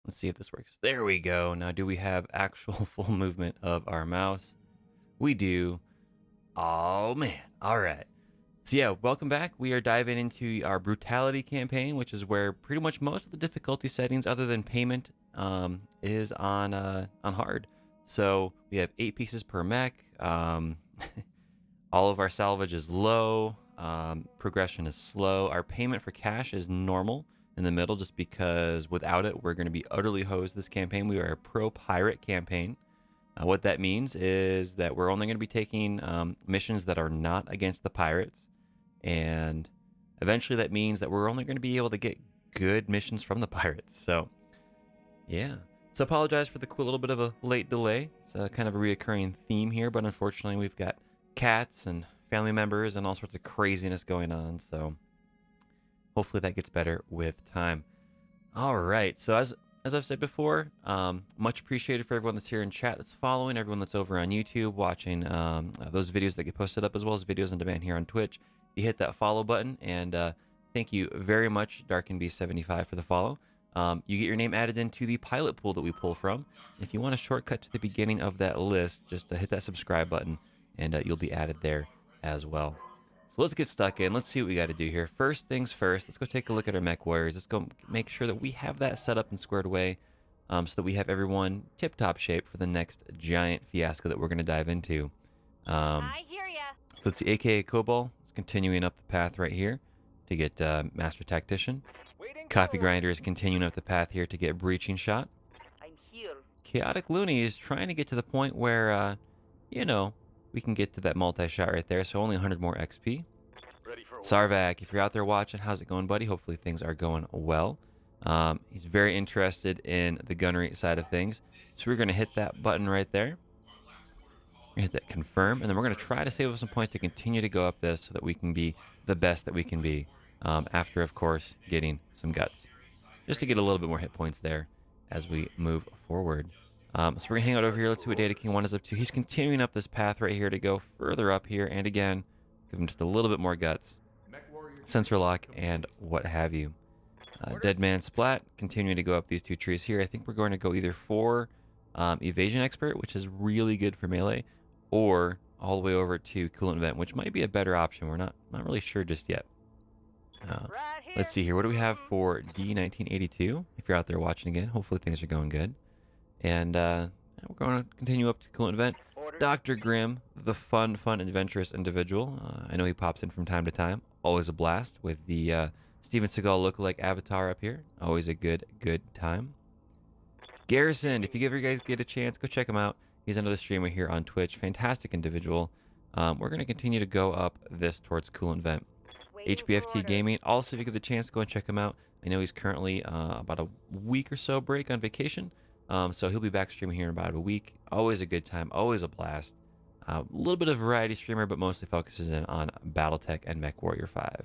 Let's see if this works. There we go. Now, do we have actual full movement of our mouse? We do. Oh, man. All right. So, yeah, welcome back. We are diving into our Brutality campaign, which is where pretty much most of the difficulty settings, other than payment, is on hard. So, we have 8 pieces per mech. All of our salvage is low. Progression is slow. Our payment for cash is normal in the middle, just because without it, we're going to be utterly hosed this campaign. We are a pro pirate campaign. What that means is that we're only going to be taking missions that are not against the pirates. And eventually that means that we're only going to be able to get good missions from the pirates. So, yeah. So apologize for the cool little bit of a late delay. It's kind of a reoccurring theme here, but unfortunately we've got cats and family members and all sorts of craziness going on. So hopefully that gets better with time. All right. So as I've said before, much appreciated for everyone that's here in chat that's following, everyone that's over on YouTube watching those videos that get posted up, as well as videos on demand here on Twitch. You hit that follow button, and thank you very much, DarkenB75, for the follow. You get your name added into the pilot pool that we pull from. If you want a shortcut to the beginning of that list, just hit that subscribe button, and you'll be added there as well. So let's get stuck in. Let's see what we got to do here. First things first, let's go take a look at our mech warriors. Let's go make sure that we have that set up and squared away, so that we have everyone tip-top shape for the next giant fiasco that we're going to dive into. I hear ya. So let's see, AKA Cobalt is continuing up the path right here to get Master Tactician. Coffee Grinder is continuing up the path here to get Breaching Shot. I'm here. Chaotic Looney is trying to get to the point where, we can get to that multi-shot right there, so only 100 more XP. Sarvak, if you're out there watching, how's it going, buddy? Hopefully things are going well. He's very interested in the gunnery side of things, so we're going to hit that button right there. We're going to hit that confirm, and then we're going to try to save up some points to continue to go up this so that we can be the best that we can be, after, of course, getting some guts. Just to get a little bit more hit points there as we move forward. So we're going to hang out over here. Let's see what Data King 1 is up to. He's continuing up this path right here to go further up here, and again, give him just a little bit more guts. Sensor lock and what have you. Dead Man Splat, continuing to go up these 2 trees here. I think we're going to go either for Evasion Expert, which is really good for melee, or all the way over to Coolant Vent, which might be a better option. We're not really sure just yet. Let's see here. What do we have for D1982? If you're out there watching again, hopefully things are going good. And we're going to continue up to Coolant Vent. Dr. Grimm, the fun, adventurous individual. I know he pops in from time to time. Always a blast with the Steven Seagal lookalike avatar up here. Always a good time. Garrison, if you guys get a chance, go check him out. He's another streamer here on Twitch. Fantastic individual. We're going to continue to go up this towards Coolant Vent. HBFT Gaming, also if you get the chance, go and check him out. I know he's currently about a week or so break on vacation. So he'll be back streaming here in about a week. Always a good time, always a blast. A little bit of variety streamer, but mostly focuses in on BattleTech and MechWarrior 5.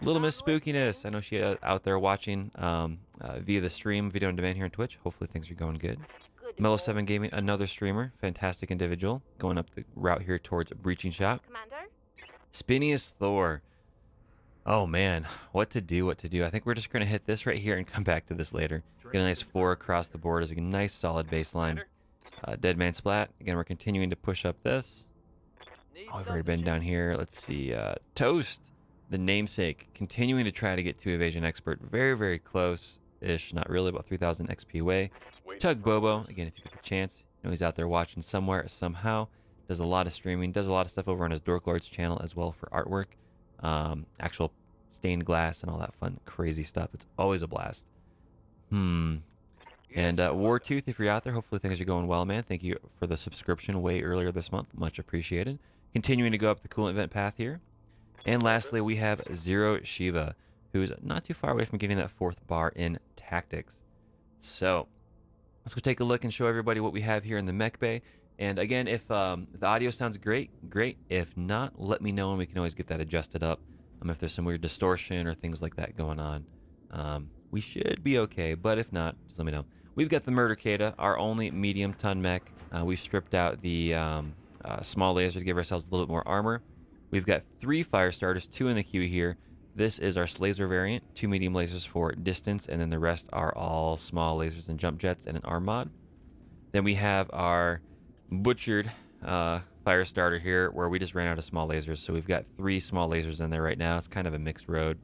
Little Miss Spookiness, I know she out there watching via the stream, video on demand here on Twitch. Hopefully things are going good. Mellow7 Gaming, another streamer, fantastic individual, going up the route here towards Breaching Shot. Commander? Spiniest Thor. Oh man, what to do. I think we're just going to hit this right here and come back to this later. Get a nice 4 across the board as a nice solid baseline. Dead Man Splat. Again, we're continuing to push up this. Oh, I've already been down here. Let's see. Toast, the namesake, continuing to try to get to Evasion Expert. Very close-ish. Not really, about 3,000 XP away. Tug Bobo, again, if you get the chance. You know he's out there watching somewhere, somehow. Does a lot of streaming. Does a lot of stuff over on his Dork Lords channel as well for artwork. Actual stained glass and all that fun, crazy stuff. It's always a blast. And Wartooth, if you're out there, hopefully things are going well, man. Thank you for the subscription way earlier this month. Much appreciated. Continuing to go up the Coolant Vent path here. And lastly, we have Zero Shiva, who's not too far away from getting that 4th bar in Tactics. So let's go take a look and show everybody what we have here in the mech bay. And again, if the audio sounds great. If not, let me know and we can always get that adjusted up. If there's some weird distortion or things like that going on, we should be okay. But if not, just let me know. We've got the Murdercada, our only medium ton mech. We've stripped out the small laser to give ourselves a little bit more armor. We've got 3 fire starters, 2 in the queue here. This is our laser variant, 2 medium lasers for distance, and then the rest are all small lasers and jump jets and an arm mod. Then we have our butchered fire starter here, where we just ran out of small lasers. So we've got 3 small lasers in there right now. It's kind of a mixed road.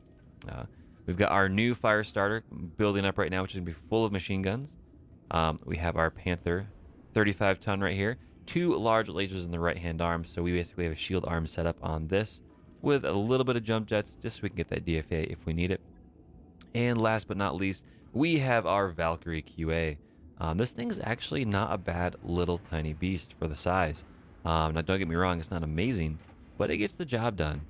We've got our new fire starter building up right now, which is going to be full of machine guns. We have our Panther 35 ton right here. 2 large lasers in the right-hand arm. So we basically have a shield arm set up on this with a little bit of jump jets just so we can get that DFA if we need it. And last but not least, we have our Valkyrie QA. This thing's actually not a bad little tiny beast for the size. Now don't get me wrong, it's not amazing, but it gets the job done.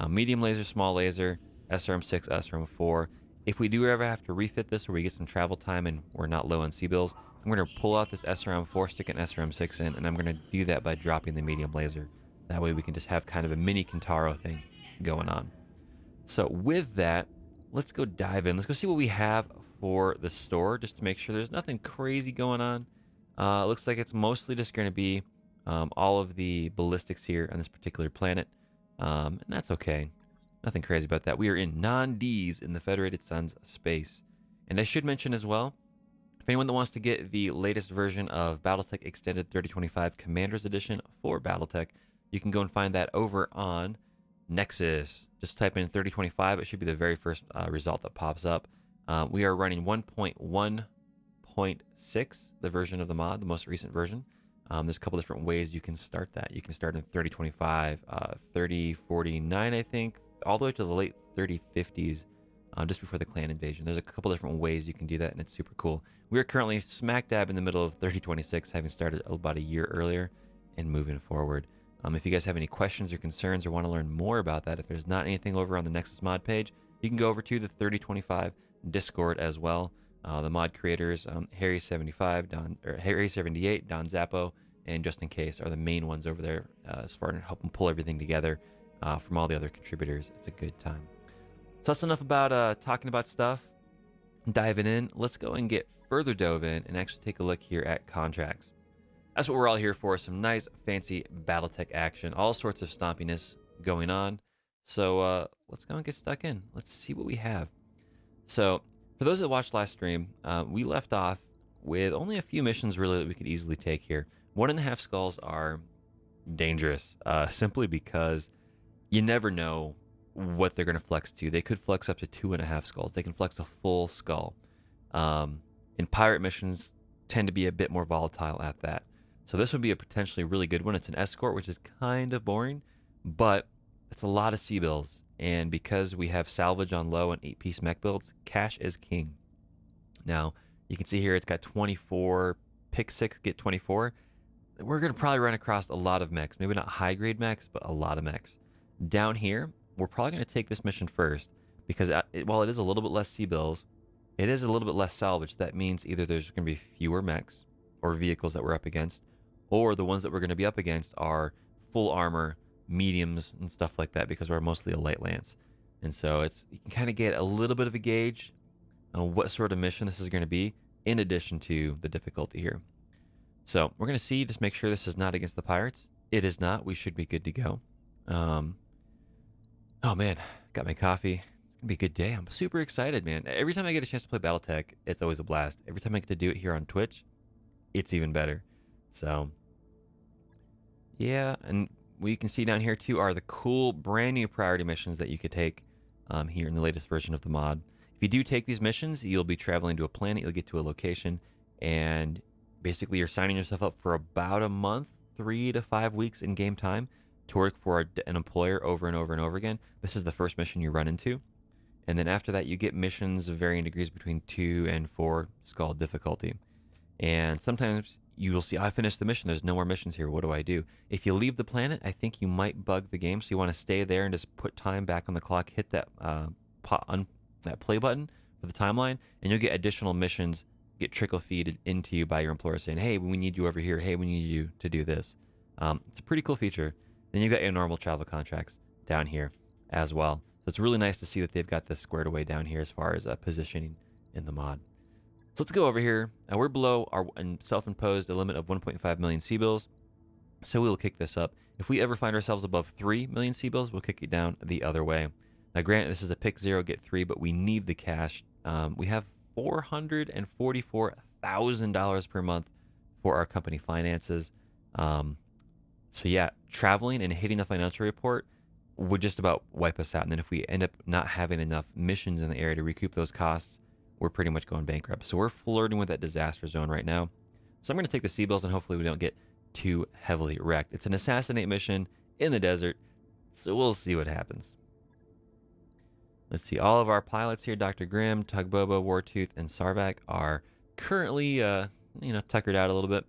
Medium laser, small laser, SRM6, SRM4. If we do ever have to refit this or we get some travel time and we're not low on C-bills, I'm going to pull out this SRM4, stick an SRM6 in, and I'm going to do that by dropping the medium laser. That way we can just have kind of a mini Kentaro thing going on. So with that, let's go dive in. Let's go see what we have for the store, just to make sure there's nothing crazy going on. Looks like it's mostly just going to be all of the ballistics here on this particular planet, and that's okay. Nothing crazy about that. We are in non-Ds in the Federated Suns space. And I should mention as well, if anyone that wants to get the latest version of BattleTech Extended 3025 Commander's Edition for BattleTech, you can go and find that over on Nexus. Just type in 3025. It should be the very first result that pops up. We are running 1.1.6, the version of the mod, the most recent version. There's a couple different ways you can start that. You can start in 3025, 3049, I think, all the way to the late 3050s, just before the clan invasion. There's a couple different ways you can do that, and it's super cool. We are currently smack dab in the middle of 3026, having started about a year earlier and moving forward. If you guys have any questions or concerns or want to learn more about that, if there's not anything over on the Nexus mod page, you can go over to the 3025 Discord as well. The mod creators, Harry75, Harry78, Don Zappo, and Just In Case are the main ones over there as far as helping pull everything together from all the other contributors. It's a good time. So that's enough about talking about stuff, diving in. Let's go and get further dove in and actually take a look here at contracts. That's what we're all here for, some nice fancy BattleTech action, all sorts of stompiness going on. So let's go and get stuck in. Let's see what we have. So for those that watched last stream, we left off with only a few missions really that we could easily take here. 1.5 skulls are dangerous, simply because you never know what they're going to flex to. They could flex up to 2.5 skulls. They can flex a full skull. And pirate missions tend to be a bit more volatile at that. So this would be a potentially really good one. It's an escort, which is kind of boring, but it's a lot of C-bills. And because we have salvage on low and 8-piece mech builds, cash is king. Now, you can see here it's got 24, pick 6, get 24. We're going to probably run across a lot of mechs. Maybe not high-grade mechs, but a lot of mechs. Down here, we're probably going to take this mission first, because while it is a little bit less C-bills, it is a little bit less salvage. That means either there's going to be fewer mechs or vehicles that we're up against, or the ones that we're going to be up against are full armor, mediums, and stuff like that, because we're mostly a light lance. And so you can kind of get a little bit of a gauge on what sort of mission this is going to be, in addition to the difficulty here. So we're going to see, just make sure this is not against the pirates. It is not. We should be good to go. Oh man, got my coffee. It's going to be a good day. I'm super excited, man. Every time I get a chance to play BattleTech, it's always a blast. Every time I get to do it here on Twitch, it's even better. So yeah, and what you can see down here too are the cool brand new priority missions that you could take here in the latest version of the mod. If you do take these missions, you'll be traveling to a planet, you'll get to a location, and basically you're signing yourself up for about a month, 3 to 5 weeks in game time to work for an employer over and over and over again. This is the first mission you run into. And then after that, you get missions of varying degrees between 2 and 4 skull difficulty. And sometimes you will see, I finished the mission, there's no more missions here, what do I do? If you leave the planet, I think you might bug the game, so you want to stay there and just put time back on the clock, hit that that play button for the timeline, and you'll get additional missions get trickle feeded into you by your employer saying, hey, we need you over here, hey, we need you to do this. It's a pretty cool feature. Then you've got your normal travel contracts down here as well. So it's really nice to see that they've got this squared away down here as far as positioning in the mod. So let's go over here. We're below our self-imposed limit of 1.5 million C-bills, so we will kick this up. If we ever find ourselves above 3 million C-bills, we'll kick it down the other way. Granted, this is a pick 0, get 3, but we need the cash. We have $444,000 per month for our company finances. So yeah, traveling and hitting the financial report would just about wipe us out. And then if we end up not having enough missions in the area to recoup those costs, we're pretty much going bankrupt. So we're flirting with that disaster zone right now. So I'm going to take the sea bills and hopefully we don't get too heavily wrecked. It's an assassinate mission in the desert, so we'll see what happens. Let's see, all of our pilots here, Dr. Grimm, Tugbobo, Wartooth, and Sarvak are currently, tuckered out a little bit.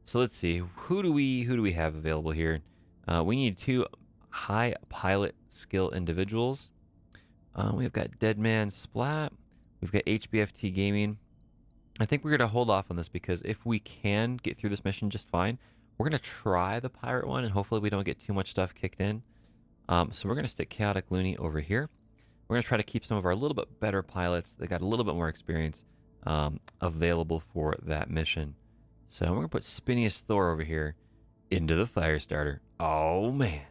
So let's see, who do we have available here? We need 2 high pilot skill individuals. We've got Deadman Splat. We've got HBFT Gaming. I think we're going to hold off on this because if we can get through this mission just fine, we're going to try the pirate one and hopefully we don't get too much stuff kicked in. So we're going to stick Chaotic Looney over here. We're going to try to keep some of our little bit better pilots that got a little bit more experience available for that mission. So we're going to put Spiniest Thor over here into the fire starter. Oh, man.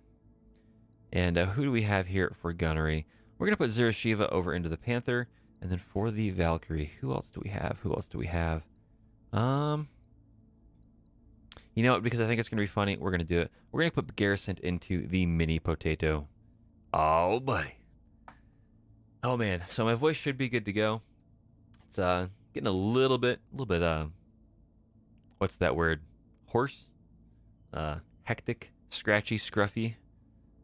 And who do we have here for gunnery? We're going to put Zero Shiva over into the Panther. And then for the Valkyrie, who else do we have? You know what? Because I think it's going to be funny, we're going to do it. We're going to put Garrison into the Mini Potato. Oh, buddy. Oh, man. So my voice should be good to go. It's getting a little bit, what's that word? Hoarse? Hectic, scratchy, scruffy.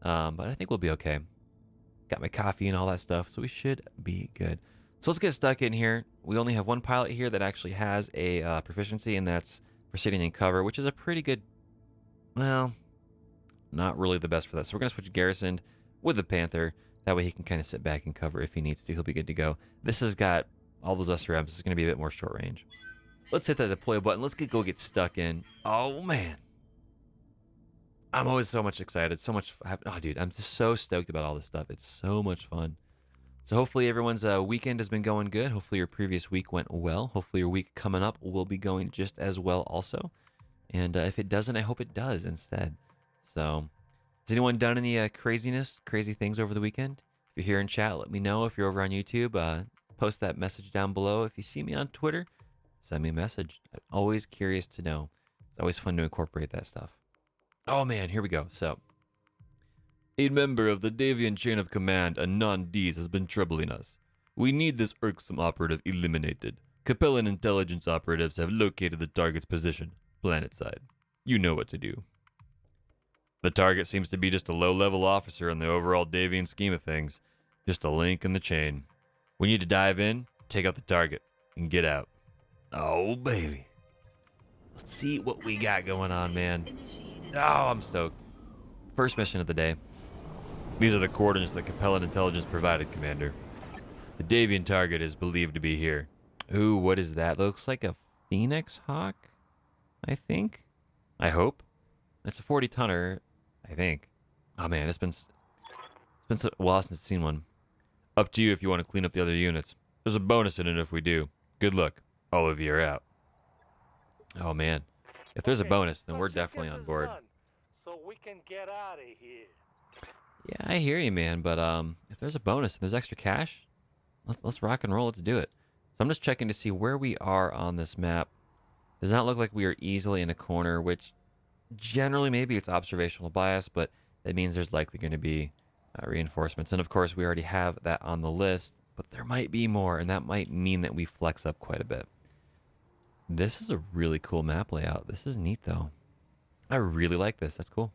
But I think we'll be okay. Got my coffee and all that stuff, so we should be good. So let's get stuck in here. We only have one pilot here that actually has a proficiency, and that's for sitting in cover, which is a pretty good, well, not really the best for that. So we're going to switch Garrison with the Panther. That way he can kind of sit back and cover if he needs to. He'll be good to go. This has got all those SRMs. This is going to be a bit more short range. Let's hit that deploy button. Let's go get stuck in. Oh, man. I'm always so much excited. So much. Oh, dude, I'm just so stoked about all this stuff. It's so much fun. So hopefully everyone's weekend has been going good. Hopefully your previous week went well. Hopefully your week coming up will be going just as well also. And if it doesn't, I hope it does instead. So has anyone done any crazy things over the weekend? If you're here in chat, let me know. If you're over on YouTube, post that message down below. If you see me on Twitter, send me a message. I'm always curious to know. It's always fun to incorporate that stuff. Oh man, here we go. So, a member of the Davian chain of command, a non-D's, has been troubling us. We need this irksome operative eliminated. Capellan intelligence operatives have located the target's position, planet side. You know what to do. The target seems to be just a low-level officer in the overall Davian scheme of things. Just a link in the chain. We need to dive in, take out the target, and get out. Oh, baby. Let's see what we got going on, man. Oh, I'm stoked. First mission of the day. These are the coordinates that Capellan Intelligence provided, Commander. The Davian target is believed to be here. Ooh, what is that? Looks like a Phoenix Hawk, I think. I hope. It's a 40-tonner, I think. Oh, man, it's been so while since I've seen one. Up to you if you want to clean up the other units. There's a bonus in it if we do. Good luck. All of you are out. Oh, man. If there's a bonus, then we're definitely on board. So we can get out of here. Yeah, I hear you, man. But if there's a bonus and there's extra cash, let's rock and roll. Let's do it. So I'm just checking to see where we are on this map. Does not look like we are easily in a corner, which generally maybe it's observational bias, but that means there's likely going to be reinforcements. And of course, we already have that on the list, but there might be more, and that might mean that we flex up quite a bit. This is a really cool map layout. This is neat, though. I really like this. That's cool.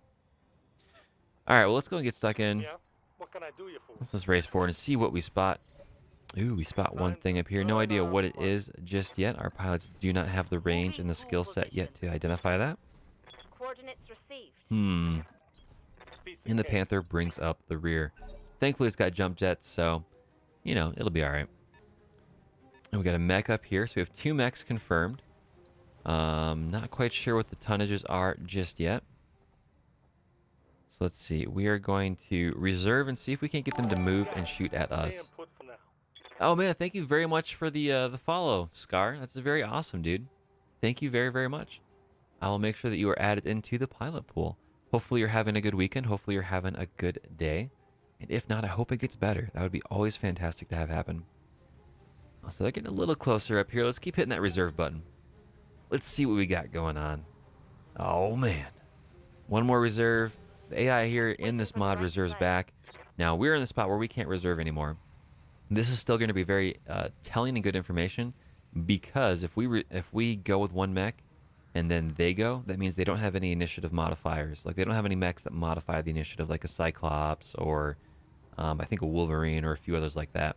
All right, well, let's go and get stuck in. Yeah. What can I do you for? Let's just race forward and see what we spot. Ooh, we spot one thing up here. No idea what it is just yet. Our pilots do not have the range and the skill set yet to identify that. Coordinates received. And the Panther brings up the rear. Thankfully, it's got jump jets, so, you know, it'll be all right. And we got a mech up here, so we have 2 mechs confirmed. Not quite sure what the tonnages are just yet. So let's see. We are going to reserve and see if we can't get them to move and shoot at us. Oh man, thank you very much for the follow, Scar. That's very awesome, dude. Thank you very, very much. I will make sure that you are added into the pilot pool. Hopefully you're having a good weekend. Hopefully you're having a good day. And if not, I hope it gets better. That would be always fantastic to have happen. So they're getting a little closer up here. Let's keep hitting that reserve button. Let's see what we got going on. Oh, man. One more reserve. The AI here in this mod reserves back. Now, we're in the spot where we can't reserve anymore. This is still going to be very telling and good information, because if we go with one mech and then they go, that means they don't have any initiative modifiers. Like, they don't have any mechs that modify the initiative, like a Cyclops or I think a Wolverine or a few others like that.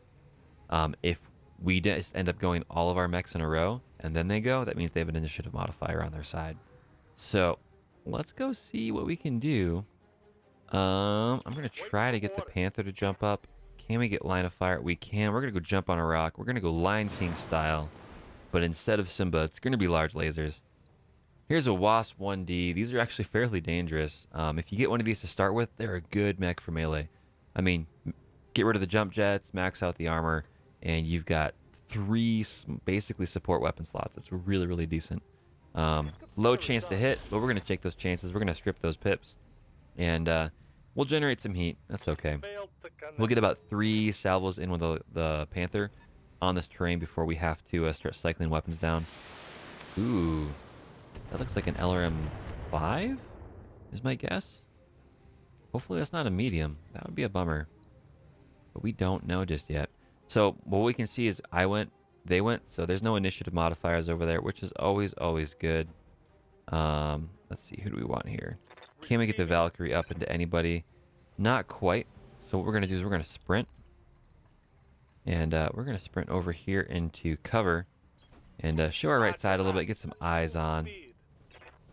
If we just end up going all of our mechs in a row and then they go, that means they have an initiative modifier on their side. So let's go see what we can do. I'm going to try to get the Panther to jump up. Can we get line of fire? We can. We're going to go jump on a rock. We're going to go Lion King style. But instead of Simba, it's going to be large lasers. Here's a Wasp 1D. These are actually fairly dangerous. If you get one of these to start with, they're a good mech for melee. I mean, get rid of the jump jets, max out the armor, and you've got 3 basically support weapon slots. It's really, really decent. Low chance to hit, but we're going to take those chances. We're going to strip those pips. And we'll generate some heat. That's okay. We'll get about 3 salvos in with the Panther on this terrain before we have to start cycling weapons down. Ooh. That looks like an LRM-5 is my guess. Hopefully that's not a medium. That would be a bummer. But we don't know just yet. So what we can see is I went, they went. So there's no initiative modifiers over there, which is always, always good. Let's see. Who do we want here? Can we get the Valkyrie up into anybody? Not quite. So what we're going to do is we're going to sprint. And we're going to sprint over here into cover. And show our right side a little bit. Get some eyes on.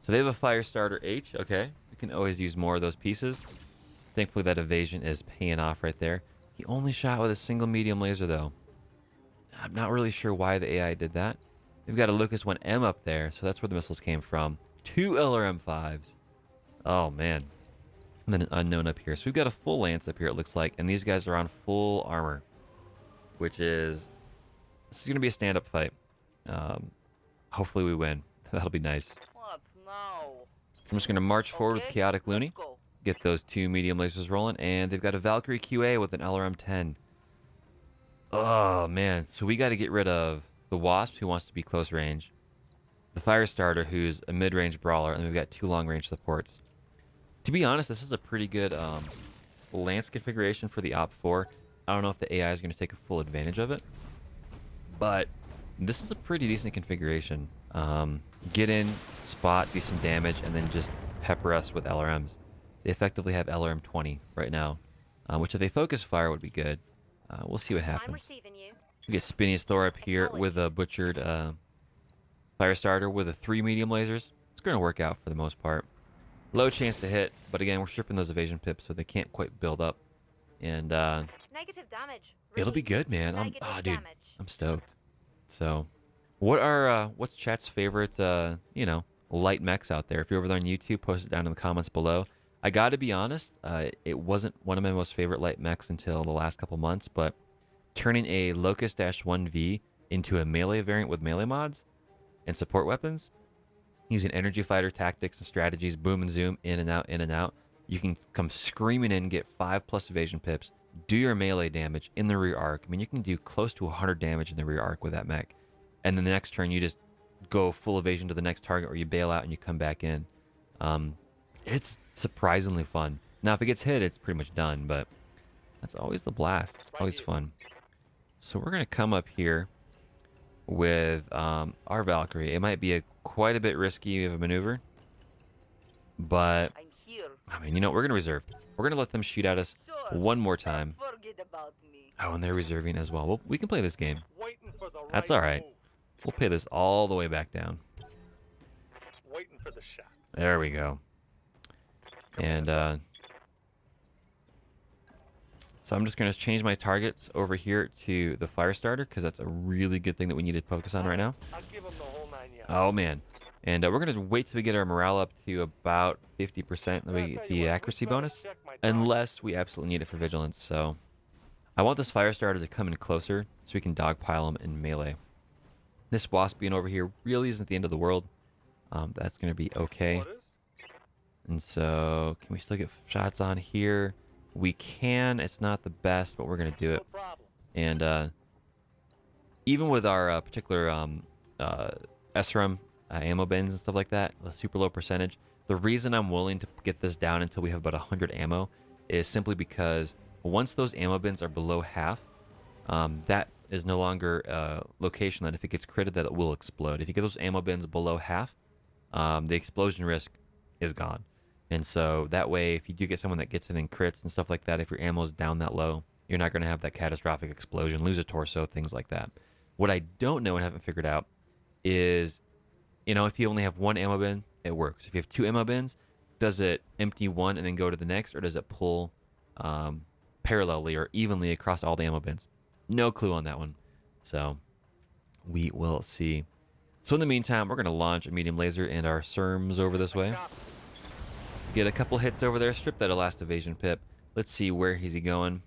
So they have a fire starter H. Okay. We can always use more of those pieces. Thankfully that evasion is paying off right there. He only shot with a single medium laser though. I'm not really sure why the AI did that. They've got a Lucas 1M up there. So that's where the missiles came from. 2 LRM-5s. Oh man. And then an unknown up here. So we've got a full lance up here it looks like. And these guys are on full armor. Which is... This is going to be a stand-up fight. Hopefully we win. That'll be nice. What now? I'm just going to march forward with Chaotic Looney. Get those 2 medium lasers rolling. And they've got a Valkyrie QA with an LRM-10. Oh, man. So we got to get rid of the Wasp, who wants to be close range. The Firestarter, who's a mid-range brawler. And we've got 2 long-range supports. To be honest, this is a pretty good lance configuration for the Op4. I don't know if the AI is going to take a full advantage of it. But this is a pretty decent configuration. Get in, spot, do some damage, and then just pepper us with LRMs. They effectively have LRM-20 right now, which if they focus fire would be good. We'll see what I'm happens. receiving you. We get Spinius Thor up here with a butchered Firestarter with a 3 medium lasers. It's going to work out for the most part. Low chance to hit, but again, we're stripping those evasion pips so they can't quite build up. And Negative damage. it'll be Release. good, man. Negative Dude, damage. I'm stoked. So, what's chat's favorite, light mechs out there? If you're over there on YouTube, post it down in the comments below. I got to be honest, it wasn't one of my most favorite light mechs until the last couple months, but turning a Locust-1V into a melee variant with melee mods and support weapons, using energy fighter tactics and strategies, boom and zoom, in and out, you can come screaming in, get 5+ evasion pips, do your melee damage in the rear arc. I mean, you can do close to 100 damage in the rear arc with that mech. And then the next turn, you just go full evasion to the next target, or you bail out and you come back in. It's surprisingly fun. Now, if it gets hit, it's pretty much done, but that's always the blast. It's always fun. So we're going to come up here with our Valkyrie. It might be quite a bit risky of a maneuver, but I'm here. I mean, we're going to reserve. We're going to let them shoot at us Sure. one more time. Forget about me. Oh, and they're reserving as well. We can play this game. Waiting for the That's right all right. move. We'll pay this all the way back down. Waiting for the shot. There we go. And so I'm just going to change my targets over here to the Firestarter, because that's a really good thing that we need to focus on right now. I'll give him the whole 9 yards. Oh, man. And we're going to wait till we get our morale up to about 50%, then we get the accuracy bonus, unless we absolutely need it for vigilance. So I want this Firestarter to come in closer so we can dogpile him in melee. This Wasp being over here really isn't the end of the world. That's going to be okay. And so can we still get shots on here? We can. It's not the best, but we're going to do No it. problem. And even with our particular SRAM ammo bins and stuff like that, the super low percentage, the reason I'm willing to get this down until we have about 100 ammo is simply because once those ammo bins are below half, that is no longer a location that if it gets critted that it will explode. If you get those ammo bins below half, the explosion risk is gone. And so that way, if you do get someone that gets it in crits and stuff like that, if your ammo is down that low, you're not going to have that catastrophic explosion, lose a torso, things like that. What I don't know and haven't figured out is, if you only have one ammo bin, it works. If you have two ammo bins, does it empty one and then go to the next, or does it pull parallelly or evenly across all the ammo bins? No clue on that one. So we will see. So in the meantime, we're going to launch a medium laser and our SERMs over this way. Get a couple hits over there, strip that last evasion pip. Let's see, where is he going?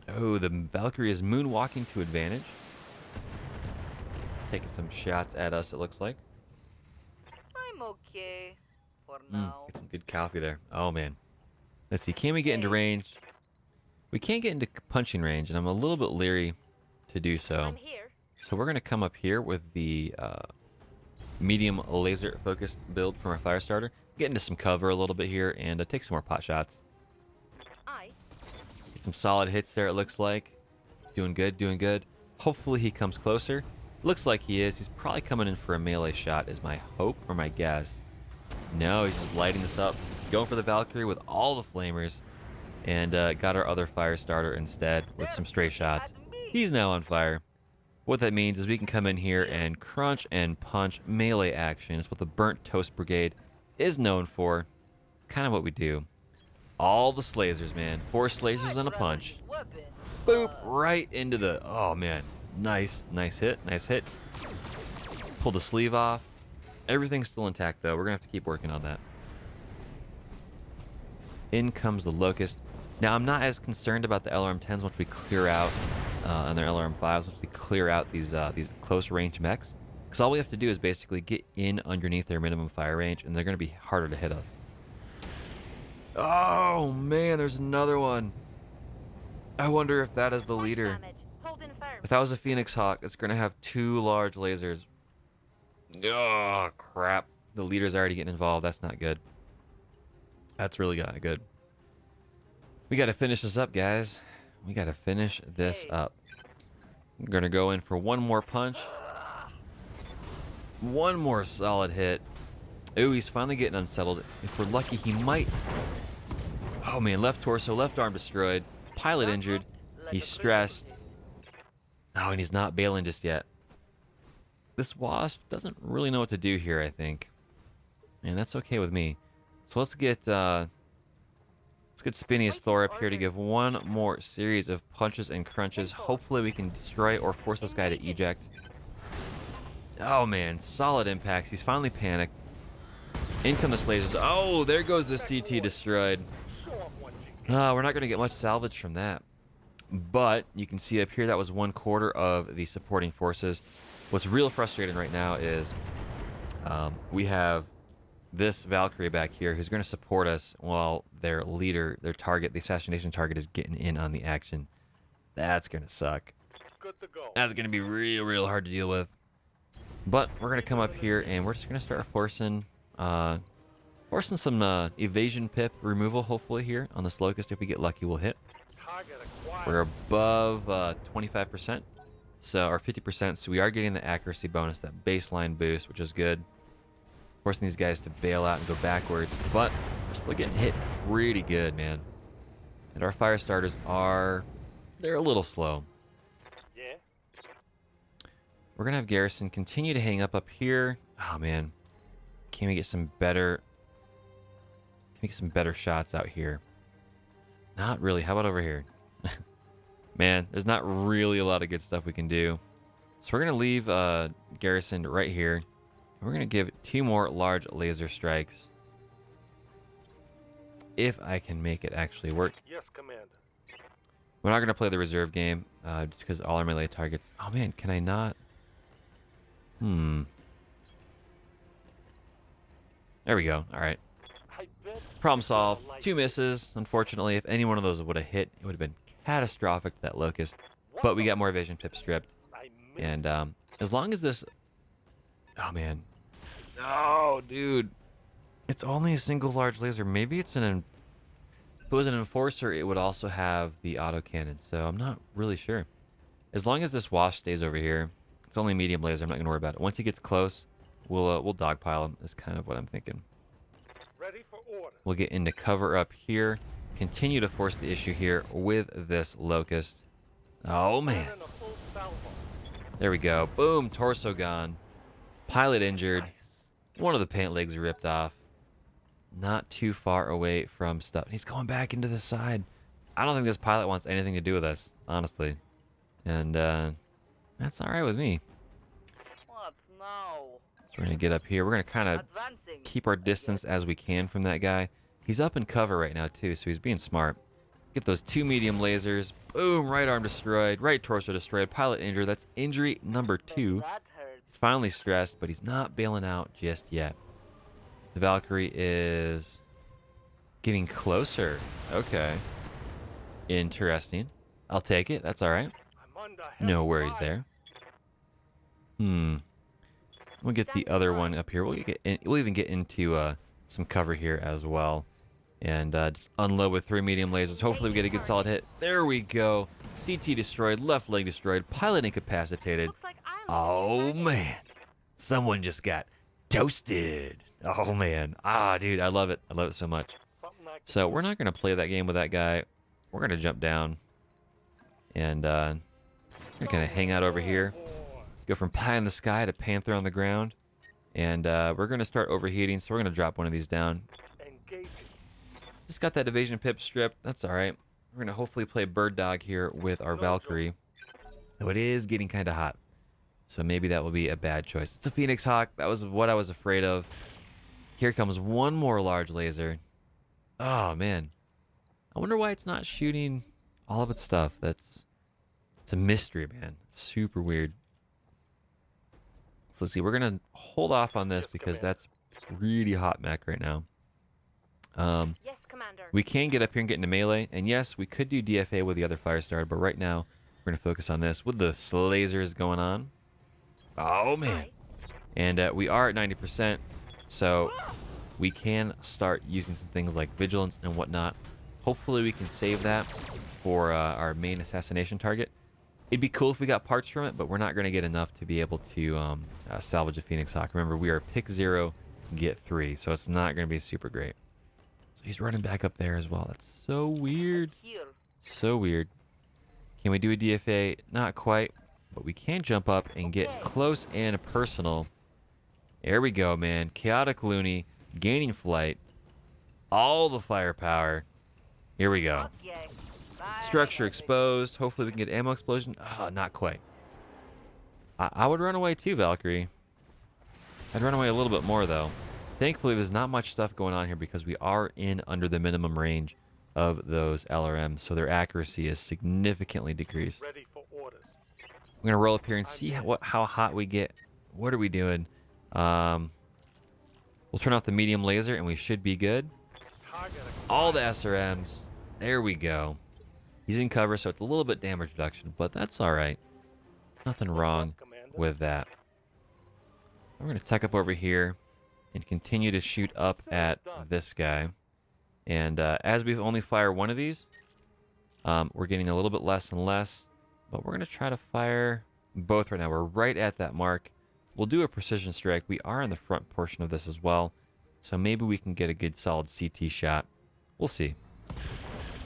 Oh, the Valkyrie is moonwalking to advantage. Taking some shots at us, it looks like. I'm okay for now. Get some good coffee there. Oh, man. Let's see, can we get into range? We can't get into punching range, and I'm a little bit leery to do so. I'm here. So we're going to come up here with the medium laser focused build from our fire starter. Get into some cover a little bit here and take some more pot shots. Get some solid hits there, it looks like. Doing good, doing good. Hopefully he comes closer. Looks like he is. He's probably coming in for a melee shot is my hope or my guess. No, he's just lighting this up. Going for the Valkyrie with all the flamers. And got our other fire starter instead with some stray shots. He's now on fire. What that means is we can come in here and crunch and punch melee action. It's what the Burnt Toast Brigade is known for. It's kind of what we do. All the slazers, man. 4 slazers and a punch. Boop, right into the... Oh, man. Nice hit, nice hit. Pull the sleeve off. Everything's still intact, though. We're going to have to keep working on that. In comes the Locust. Now, I'm not as concerned about the LRM-10s once we clear out, and their LRM-5s, once we clear out these close-range mechs. Because all we have to do is basically get in underneath their minimum fire range, and they're going to be harder to hit us. Oh, man, there's another one. I wonder if that is the leader. If that was a Phoenix Hawk, it's going to have 2 large lasers. Oh, crap. The leader's already getting involved. That's not good. That's really not good. We got to finish this up, guys. We got to finish this up. We're going to go in for one more punch. One more solid hit. Ooh, he's finally getting unsettled. If we're lucky, he might... Oh, man. Left torso, left arm destroyed. Pilot injured. He's stressed. Oh, and he's not bailing just yet. This Wasp doesn't really know what to do here, I think. And that's okay with me. So let's get Spinius Thor up here to give one more series of punches and crunches. Hopefully we can destroy or force this guy to eject. Oh, man. Solid impacts. He's finally panicked. In come the lasers. Oh, there goes the CT destroyed. Oh, we're not going to get much salvage from that. But you can see up here that was 1/4 of the supporting forces. What's real frustrating right now is we have this Valkyrie back here who's going to support us while their leader, their target, the assassination target, is getting in on the action. That's going to suck. Good to go. That's going to be real hard to deal with. But we're going to come up here and we're just going to start forcing some evasion pip removal, hopefully, here on this Locust. If we get lucky, we'll hit. We're above 25%, so or 50%, so we are getting the accuracy bonus, that baseline boost, which is good. Forcing these guys to bail out and go backwards, but we're still getting hit pretty good, man. And our fire starters they're a little slow. Yeah. We're gonna have Garrison continue to hang up here. Oh man, can we get some better shots out here? Not really. How about over here? Man, there's not really a lot of good stuff we can do. So we're going to leave Garrison right here. We're going to give 2 more large laser strikes. If I can make it actually work. Yes, Commander. We're not going to play the reserve game just because all our melee targets... Oh, man, can I not? There we go. All right. Problem solved. 2 misses. Unfortunately, if any one of those would have hit, it would have been catastrophic to that locust. But we got more vision pip stripped. I missed. And as long as this... Oh, man. Oh, dude. It's only a single large laser. Maybe it's an... If it was an enforcer, it would also have the autocannon. So I'm not really sure. As long as this wasp stays over here, it's only medium laser. I'm not going to worry about it. Once he gets close, we'll dogpile him. Is kind of what I'm thinking. Ready for order. We'll get into cover up here. Continue to force the issue here with this locust. Oh, man. Running a full salvo. There we go. Boom. Torso gone. Pilot injured. One of the pant legs ripped off. Not too far away from stuff. He's going back into the side. I don't think this pilot wants anything to do with us, honestly. And that's all right with me. What now? So we're going to get up here. We're going to kind of Advancing. keep our distance as we can from that guy. He's up in cover right now, too, so he's being smart. Get those 2 medium lasers. Boom. Right arm destroyed. Right torso destroyed. Pilot injured. That's injury number 2. That hurts. He's finally stressed, but he's not bailing out just yet. The Valkyrie is getting closer. Okay. Interesting. I'll take it. That's all right. I'm under heavy No worries fire. there. We'll get the other one up here. We'll even get into some cover here as well. And just unload with 3 medium lasers. Hopefully we get a good solid hit. There we go. CT destroyed. Left leg destroyed. Pilot incapacitated. Looks like I'm Oh, man. Someone just got toasted. Oh, man. Ah, dude, I love it. I love it so much. Something like So we're not going to play that game with that guy. We're going to jump down. And we're going to kind of hang out over here. Go from pie in the sky to panther on the ground. And we're going to start overheating. So we're going to drop one of these down. engaging. Just got that evasion pip stripped. That's all right. We're going to hopefully play bird dog here with our Valkyrie. Though it is getting kind of hot. So maybe that will be a bad choice. It's a Phoenix Hawk. That was what I was afraid of. Here comes one more large laser. Oh, man. I wonder why it's not shooting all of its stuff. It's a mystery, man. It's super weird. So let's see. We're going to hold off on this because that's really hot mech right now. Yes, Commander. We can get up here and get into melee. And yes, we could do DFA with the other fire starter. But right now, we're going to focus on this with the lasers going on. Oh, man. And we are at 90%. So we can start using some things like vigilance and whatnot. Hopefully we can save that for our main assassination target. It'd be cool if we got parts from it, but we're not going to get enough to be able to salvage a Phoenix Hawk. Remember, we are pick 0, get 3, so it's not going to be super great. So he's running back up there as well. That's so weird. Here. So weird. Can we do a DFA? Not quite, but we can jump up and get close and personal. There we go, man. Chaotic Looney, gaining flight, all the firepower. Here we go. Okay. Bye. Structure exposed. Hopefully we can get ammo explosion. Oh, not quite. I would run away too, Valkyrie. I'd run away a little bit more, though. Thankfully, there's not much stuff going on here because we are in under the minimum range of those LRMs, so their accuracy is significantly decreased. Ready for orders. We're gonna roll up here and see how hot we get. What are we doing? We'll turn off the medium laser and we should be good. Target All the SRMs. There we go. He's in cover, so it's a little bit damage reduction, but that's all right. Nothing wrong Commander. with that. We're gonna tuck up over here and continue to shoot up at this guy. And as we only fire one of these, we're getting a little bit less and less. But we're going to try to fire both right now. We're right at that mark. We'll do a precision strike. We are in the front portion of this as well. So maybe we can get a good solid CT shot. We'll see.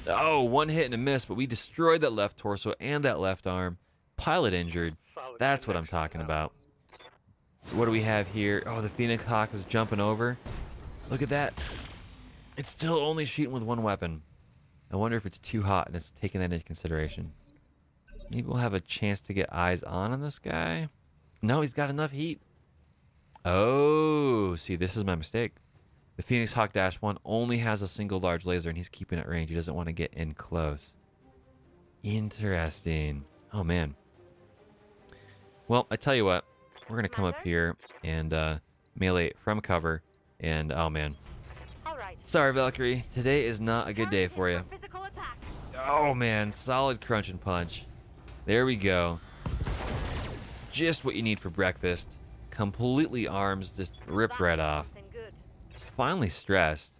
Oh, one hit and a miss, but we destroyed that left torso and that left arm. Pilot injured. solid That's what I'm talking about. What do we have here? Oh, the Phoenix Hawk is jumping over. Look at that. It's still only shooting with one weapon. I wonder if it's too hot and it's taking that into consideration. Maybe we'll have a chance to get eyes on this guy. No, he's got enough heat. Oh, see, this is my mistake. The Phoenix Hawk -1 only has a single large laser and he's keeping it range. He doesn't want to get in close. Interesting. Oh, man. Well, I tell you what. We're going to come up here and melee from cover. And, oh, man. All right. Sorry, Valkyrie. Today is not a good day for you. Physical attack. Oh, man. Solid crunch and punch. There we go. Just what you need for breakfast. Completely arms just ripped right off. Something good. It's finally stressed,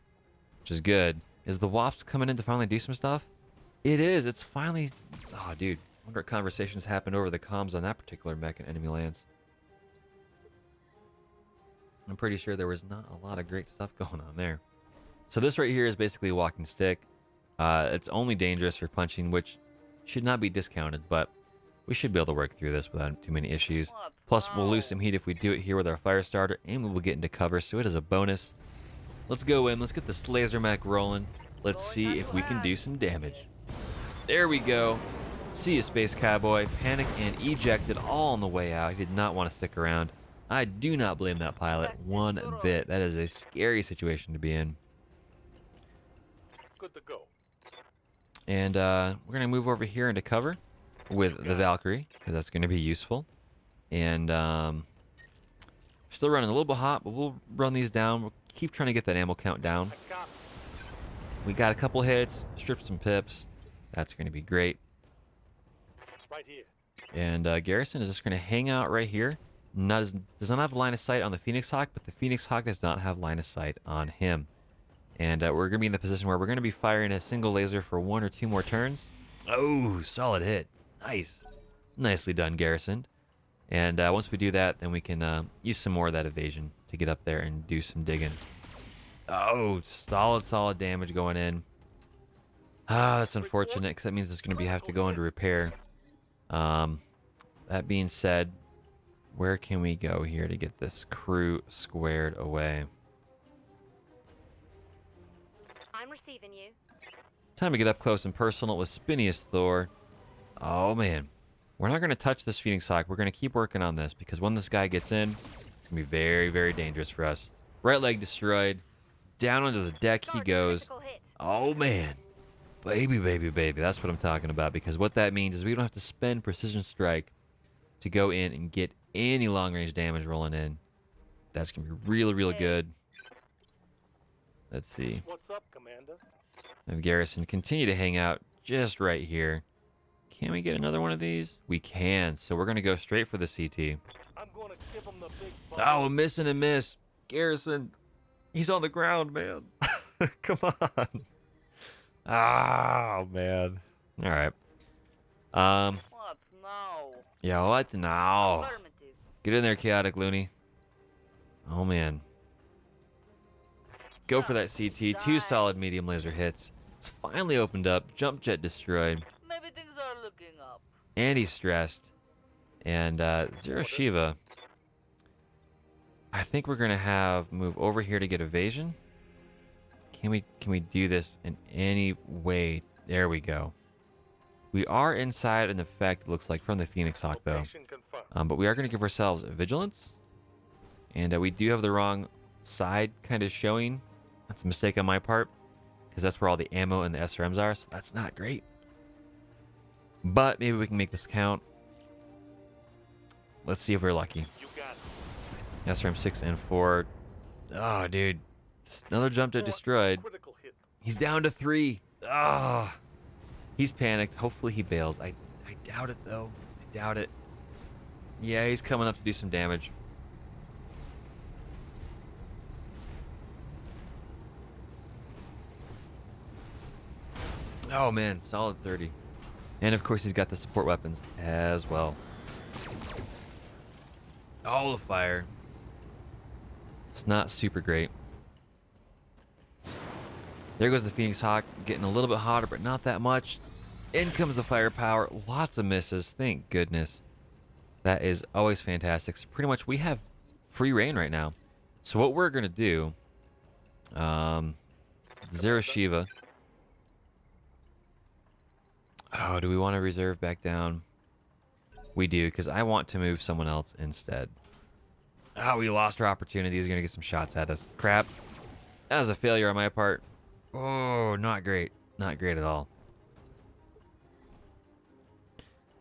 which is good. Is the Wasp coming in to finally do some stuff? It is. It's finally... Oh, dude. I wonder what conversations happened over the comms on that particular mech in enemy lands. I'm pretty sure there was not a lot of great stuff going on there. So this right here is basically a walking stick. It's only dangerous for punching, which should not be discounted, but we should be able to work through this without too many issues. Plus, we'll lose some heat if we do it here with our fire starter, and we will get into cover, so it is a bonus. Let's go in. Let's get this laser mech rolling. Let's see if we can do some damage. There we go. See you, Space Cowboy. Panicked and ejected all on the way out. He did not want to stick around. I do not blame that pilot one bit. That is a scary situation to be in. Good to go. And we're going to move over here into cover with the Valkyrie, because that's going to be useful. And still running a little bit hot, but we'll run these down. We'll keep trying to get that ammo count down. I got it. We got a couple hits, stripped some pips. That's going to be great. Right here. And Garrison is just going to hang out right here. Does not have line of sight on the Phoenix Hawk, but the Phoenix Hawk does not have line of sight on him. And we're going to be in the position where we're going to be firing a single laser for 1 or 2 more turns. Oh, solid hit. Nice. Nicely done, Garrison. And once we do that, then we can use some more of that evasion to get up there and do some digging. Oh, solid damage going in. Ah, that's unfortunate, because that means it's going to have to go into repair. That being said, where can we go here to get this crew squared away? I'm receiving you. Time to get up close and personal with Spiniest Thor. Oh, man. We're not going to touch this Phoenix Hawk. We're going to keep working on this, because when this guy gets in, it's going to be very, very dangerous for us. Right leg destroyed. Down onto the deck he goes. Critical hit. Oh, man. Baby. That's what I'm talking about, because what that means is we don't have to spend Precision Strike to go in and get any long-range damage rolling in. That's going to be really, really good. Let's see. What's up, Commander? Have Garrison continue to hang out just right here. Can we get another one of these? We can. So we're going to go straight for the CT. I'm going to give him the big Oh, miss and a miss. Garrison, he's on the ground, man. Come on. Oh, man. All right. What? No. Yeah, what now? Affirmative. Get in there, Chaotic Looney. Oh, man. Go for that CT. 2 solid medium laser hits. It's finally opened up. Jump jet destroyed. Maybe things are looking up. And he's stressed. And Zero Shiva. I think we're gonna have move over here to get evasion. Can we do this in any way? There we go. We are inside an effect, it looks like, from the Phoenix Hawk though. Location confirmed. But we are gonna give ourselves vigilance. And we do have the wrong side kind of showing. That's a mistake on my part, because that's where all the ammo and the SRMs are, so that's not great. But maybe we can make this count. Let's see if we're lucky. You got it. SRM 6 and 4. Oh, dude. Another jump jet destroyed. Critical hit. He's down to 3. Ah. He's panicked. Hopefully he bails. I doubt it, though. I doubt it. Yeah, he's coming up to do some damage. Oh, man. Solid 30. And, of course, he's got the support weapons as well. All the fire. It's not super great. There goes the Phoenix Hawk, getting a little bit hotter, but not that much. In comes the firepower. Lots of misses. Thank goodness. That is always fantastic. So pretty much we have free reign right now. So what we're going to do... Zero Shiva. Oh, do we want to reserve back down? We do, because I want to move someone else instead. Oh, we lost our opportunity. He's going to get some shots at us. Crap. That was a failure on my part. Oh, not great. Not great at all.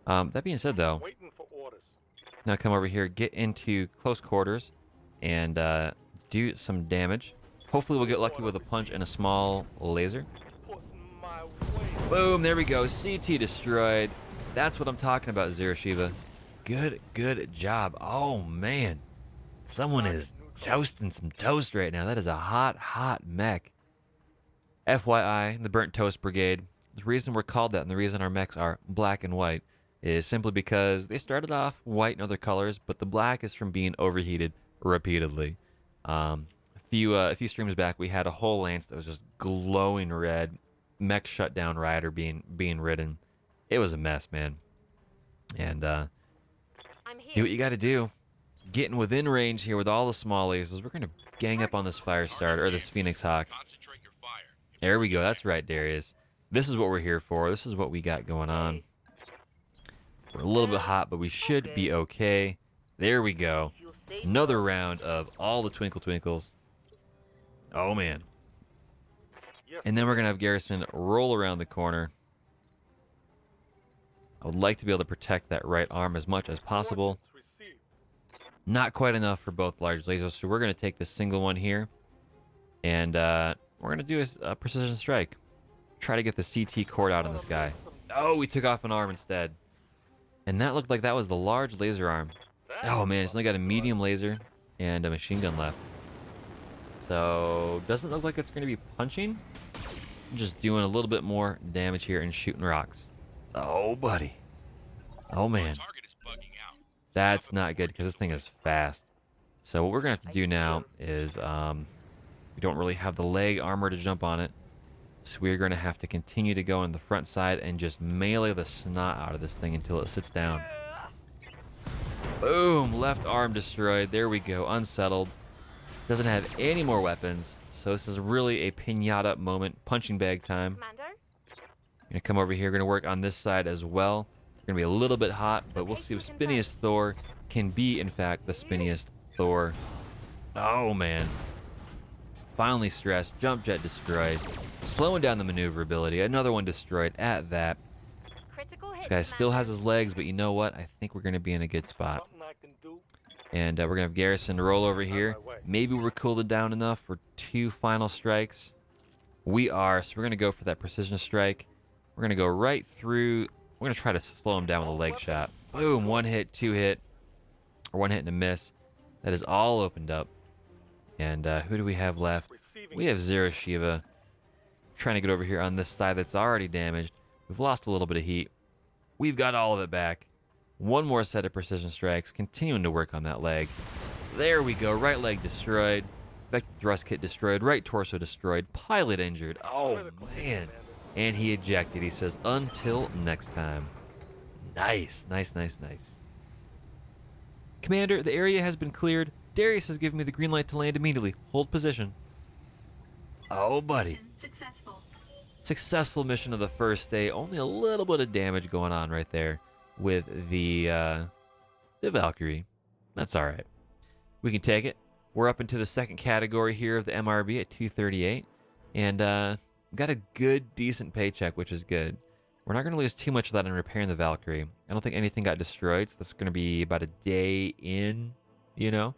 That being said, though, Waiting for orders. now come over here, get into close quarters, and do some damage. Hopefully we'll get lucky with a punch and a small laser. Put in my way. Boom, there we go. CT destroyed. That's what I'm talking about, Zero Shiva. Good job. Oh, man. Someone is toasting some toast right now. That is a hot mech. FYI, the Burnt Toast Brigade, the reason we're called that and the reason our mechs are black and white is simply because they started off white and other colors, but the black is from being overheated repeatedly. A few streams back, we had a whole lance that was just glowing red, mech shutdown rider being ridden. It was a mess, man. And I'm do here. what you got to do. Getting within range here with all the small lasers. We're gonna gang up on this fire starter or this Phoenix Hawk. There we go. That's right, Darius. This is what we're here for. This is what we got going on. We're a little bit hot, but we should be okay. There we go. If you say Another round of all the Twinkle Twinkles. Oh, man. Yes, And then we're going to have Garrison roll around the corner. I would like to be able to protect that right arm as much as possible. coordinates received. Not quite enough for both large lasers, so we're going to take this single one here. And we're going to do a precision strike. Try to get the CT cord out on this guy. Oh, we took off an arm instead. And that looked like that was the large laser arm. Oh man, it's only got a medium laser and a machine gun left. So, doesn't look like it's going to be punching. Just doing a little bit more damage here and shooting rocks. Oh, buddy. Oh man. That's not good because this thing is fast. So what we're going to have to do now is, we don't really have the leg armor to jump on it. So we're going to have to continue to go on the front side and just melee the snot out of this thing until it sits down. Boom! Left arm destroyed. There we go. Unsettled. Doesn't have any more weapons. So this is really a pinata moment. Punching bag time. Commander? Gonna come over here. Gonna work on this side as well. Gonna be a little bit hot, but we'll see if Spinniest Thor can be, in fact, the spinniest Thor. Oh, man. Finally stressed. Jump jet destroyed. Slowing down the maneuverability. Another one destroyed at that. Critical hit, This guy still Commander. has his legs, but you know what? I think we're going to be in a good spot. Something I can do. And we're going to have Garrison roll over here. Maybe we're cooled down enough for 2 final strikes. We are. So we're going to go for that precision strike. We're going to go right through. We're going to try to slow him down with a leg shot. Boom. 1 hit, 2 hit. Or 1 hit and a miss. That is all opened up. And who do we have left? Receiving. We have Zero Shiva. Trying to get over here on this side that's already damaged. We've lost a little bit of heat. We've got all of it back. 1 more set of precision strikes. Continuing to work on that leg. There we go. Right leg destroyed. Vector thrust kit destroyed. Right torso destroyed. Pilot injured. Oh, man. And he ejected. He says, until next time. Nice. Nice. Commander, the area has been cleared. Darius has given me the green light to land immediately. Hold position. Oh, buddy. Mission successful. Successful mission of the first day. Only a little bit of damage going on right there with the Valkyrie. That's all right. We can take it. We're up into the second category here of the MRB at 238. And got a good, decent paycheck, which is good. We're not going to lose too much of that in repairing the Valkyrie. I don't think anything got destroyed, so that's going to be about a day in, you know.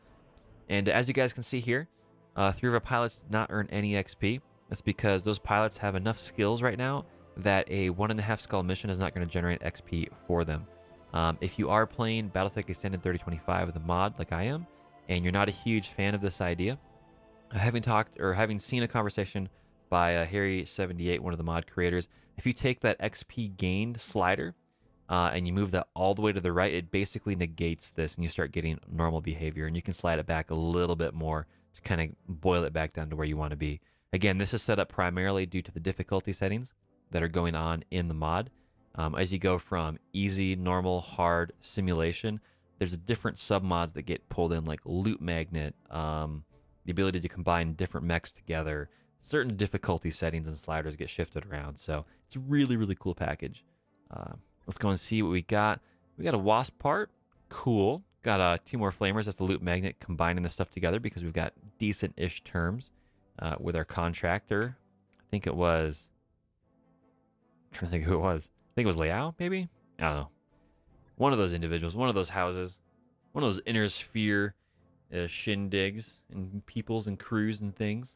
And as you guys can see here, 3 of our pilots did not earn any XP. That's because those pilots have enough skills right now that a 1.5 skull mission is not going to generate XP for them. If you are playing BattleTech Extended 3025 with a mod like I am, and you're not a huge fan of this idea, having seen a conversation by Harry78, one of the mod creators, if you take that XP gained slider and you move that all the way to the right, it basically negates this and you start getting normal behavior, and you can slide it back a little bit more to kind of boil it back down to where you want to be. Again, this is set up primarily due to the difficulty settings that are going on in the mod. As you go from easy, normal, hard, simulation, there's a different sub-mods that get pulled in, like loot magnet, the ability to combine different mechs together, certain difficulty settings and sliders get shifted around. So it's a really, really cool package. Let's go and see what we got. We got a wasp part. Cool. Got 2 more flamers. That's the loot magnet combining the stuff together because we've got decent-ish terms with our contractor. I think it was... I'm trying to think who it was. I think it was Liao, maybe? I don't know. One of those individuals, one of those houses, one of those inner sphere shindigs and peoples and crews and things.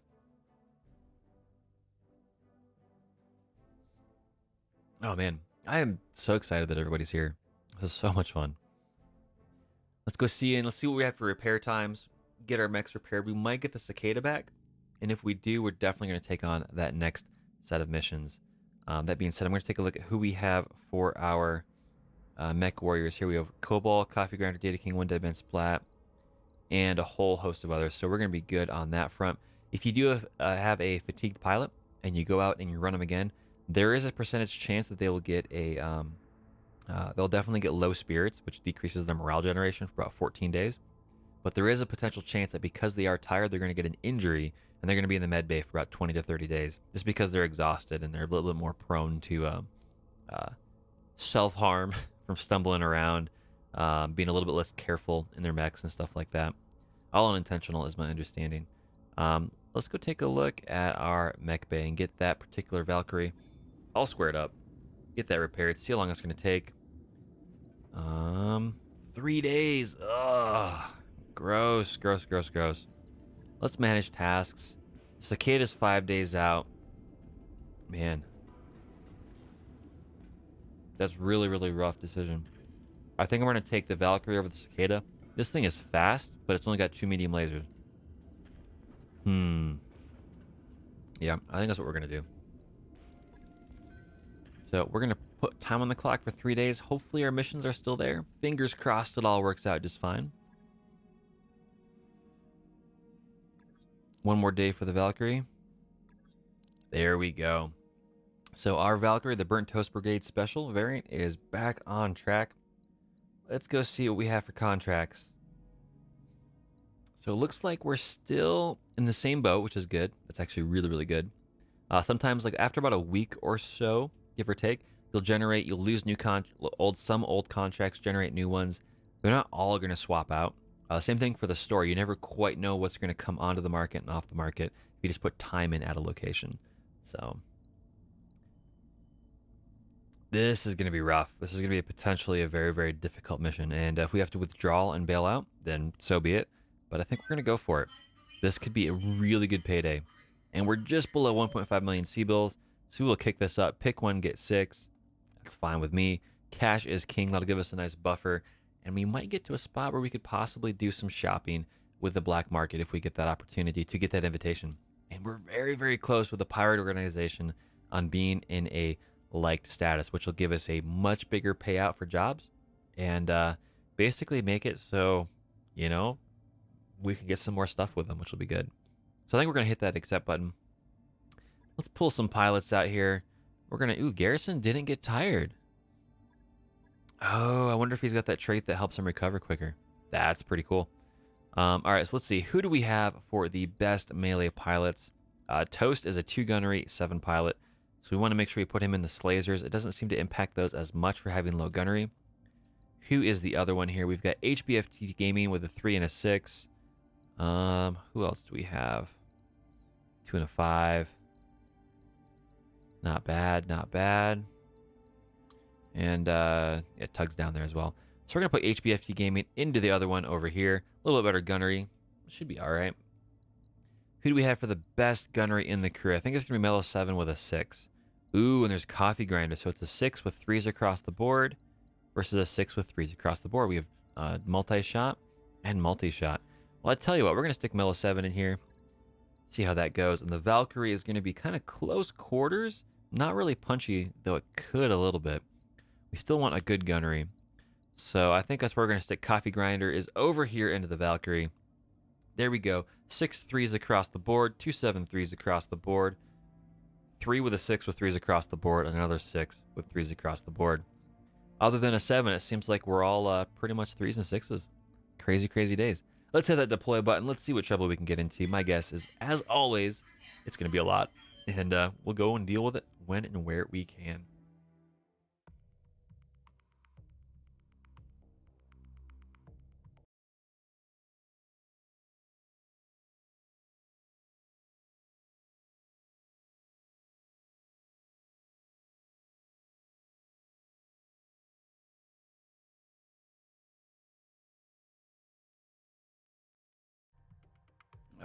Oh man, I am so excited that everybody's here. This is so much fun. Let's go see and let's see what we have for repair times. Get our mechs repaired. We might get the cicada back, and if we do, we're definitely going to take on that next set of missions. That being said, I'm going to take a look at who we have for our mech warriors. Here we have Cobalt, Coffee Grinder, Data King, One Dead Man Splat, and a whole host of others. So we're going to be good on that front. If you do have a fatigued pilot and you go out and you run them again, there is a percentage chance that they will get a they'll definitely get low spirits, which decreases their morale generation for about 14 days. But there is a potential chance that because they are tired, they're going to get an injury and they're going to be in the med bay for about 20 to 30 days, just because they're exhausted and they're a little bit more prone to self-harm from stumbling around, being a little bit less careful in their mechs and stuff like that. All unintentional is my understanding. Let's go take a look at our mech bay and get that particular Valkyrie all squared up. Get that repaired. See how long it's going to take. 3 days. Ugh. Gross, gross, gross, gross. Let's manage tasks. Cicada's 5 days out. Man. That's really, really rough decision. I think I'm going to take the Valkyrie over the Cicada. This thing is fast, but it's only got 2 medium lasers. Yeah, I think that's what we're going to do. So we're going to put time on the clock for 3 days. Hopefully our missions are still there. Fingers crossed it all works out just fine. One more day for the Valkyrie. There we go. So our Valkyrie, the Burnt Toast Brigade Special variant, is back on track. Let's go see what we have for contracts. So it looks like we're still in the same boat, which is good. That's actually really, really good. Sometimes, like after about a week or so, give or take, you'll lose some old contracts, generate new ones. They're not all going to swap out. Same thing for the store. You never quite know what's going to come onto the market and off the market if you just put time in at a location. So this is going to be rough. This is going to be potentially a very, very difficult mission. And if we have to withdraw and bail out, then so be it. But I think we're going to go for it. This could be a really good payday. And we're just below 1.5 million C-bills. So we will kick this up. Pick one, get 6. That's fine with me. Cash is king. That'll give us a nice buffer. And we might get to a spot where we could possibly do some shopping with the black market if we get that opportunity to get that invitation. And we're very, very close with the pirate organization on being in a liked status, which will give us a much bigger payout for jobs and basically make it so, you know, we can get some more stuff with them, which will be good. So I think we're going to hit that accept button. Let's pull some pilots out here. We're going to... Ooh, Garrison didn't get tired. Oh, I wonder if he's got that trait that helps him recover quicker. That's pretty cool. All right, so let's see. Who do we have for the best melee pilots? Toast is a 2-gunnery 7 pilot. So we want to make sure we put him in the Slazers. It doesn't seem to impact those as much for having low gunnery. Who is the other one here? We've got HBFT Gaming with a 3 and a 6. Who else do we have? 2 and a 5. Not bad, not bad. And yeah, Tug's down there as well. So we're going to put HBFT Gaming into the other one over here. A little bit better gunnery. Should be all right. Who do we have for the best gunnery in the crew? I think it's going to be Mellow 7 with a 6. Ooh, and there's Coffee Grinder. So it's a 6 with 3s across the board versus a 6 with 3s across the board. We have multi-shot and multi-shot. Well, I tell you what, we're going to stick Mellow 7 in here. See how that goes. And the Valkyrie is going to be kind of close quarters. Not really punchy, though it could a little bit. We still want a good gunnery. So I think that's where we're going to stick. Coffee Grinder is over here into the Valkyrie. There we go. 6 3s across the board. 2 7 3s across the board. 3 with a 6 with 3s across the board. And another 6 with 3s across the board. Other than a 7, it seems like we're all pretty much 3s and 6s. Crazy, crazy days. Let's hit that deploy button. Let's see what trouble we can get into. My guess is, as always, it's going to be a lot. And we'll go and deal with it when and where we can.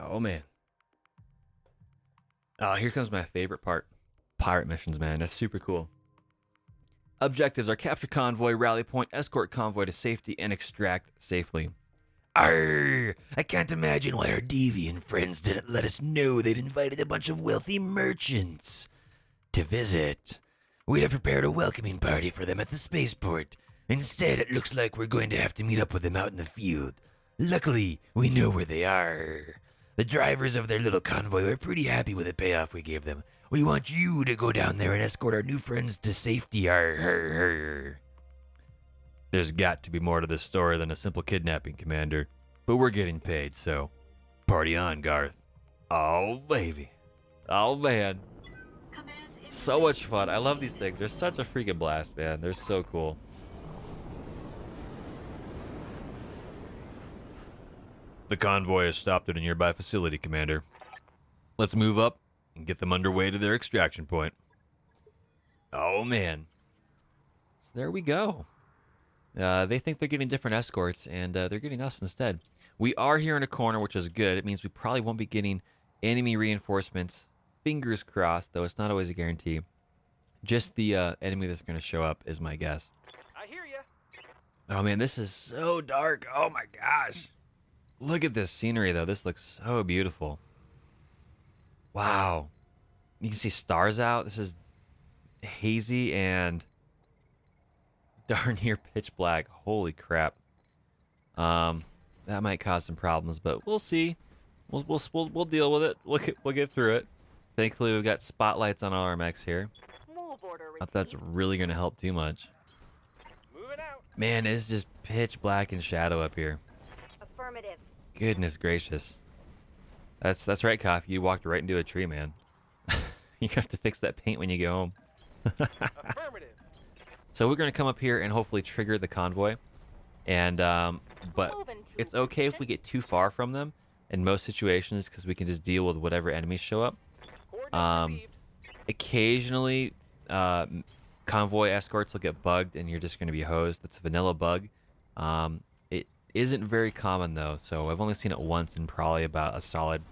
Oh, man. Oh, here comes my favorite part. Pirate missions, man. That's super cool. Objectives are capture convoy, rally point, escort convoy to safety, and extract safely. Arr! I can't imagine why our deviant friends didn't let us know they'd invited a bunch of wealthy merchants to visit. We'd have prepared a welcoming party for them at the spaceport. Instead, it looks like we're going to have to meet up with them out in the field. Luckily, we know where they are. The drivers of their little convoy were pretty happy with the payoff we gave them. We want you to go down there and escort our new friends to safety. Arr. There's got to be more to this story than a simple kidnapping, Commander. But we're getting paid, so party on, Garth. Oh, baby. Oh, man. So much fun. I love these things. They're such a freaking blast, man. They're so cool. The convoy has stopped at a nearby facility, Commander. Let's move up and get them underway to their extraction point. Oh, man. There we go. They think they're getting different escorts, and they're getting us instead. We are here in a corner, which is good. It means we probably won't be getting enemy reinforcements. Fingers crossed, though it's not always a guarantee. Just the enemy that's going to show up is my guess. I hear ya. Oh, man, this is so dark. Oh, my gosh. Look at this scenery, though. This looks so beautiful. Wow. You can see stars out. This is hazy and darn near pitch black. Holy crap. That might cause some problems, but we'll see. We'll deal with it. We'll get through it. Thankfully, we've got spotlights on all our mechs here. Move order Not that that's really going to help too much. Moving out. Man, it's just pitch black and shadow up here. Affirmative. Goodness gracious. That's right, Coffee. You walked right into a tree, man. You have to fix that paint when you get home. Affirmative. So we're going to come up here and hopefully trigger the convoy. And but it's okay if we get too far from them in most situations because we can just deal with whatever enemies show up. Coordinates received. Occasionally, convoy escorts will get bugged and you're just going to be hosed. That's a vanilla bug. It isn't very common though, so I've only seen it once in probably about a solid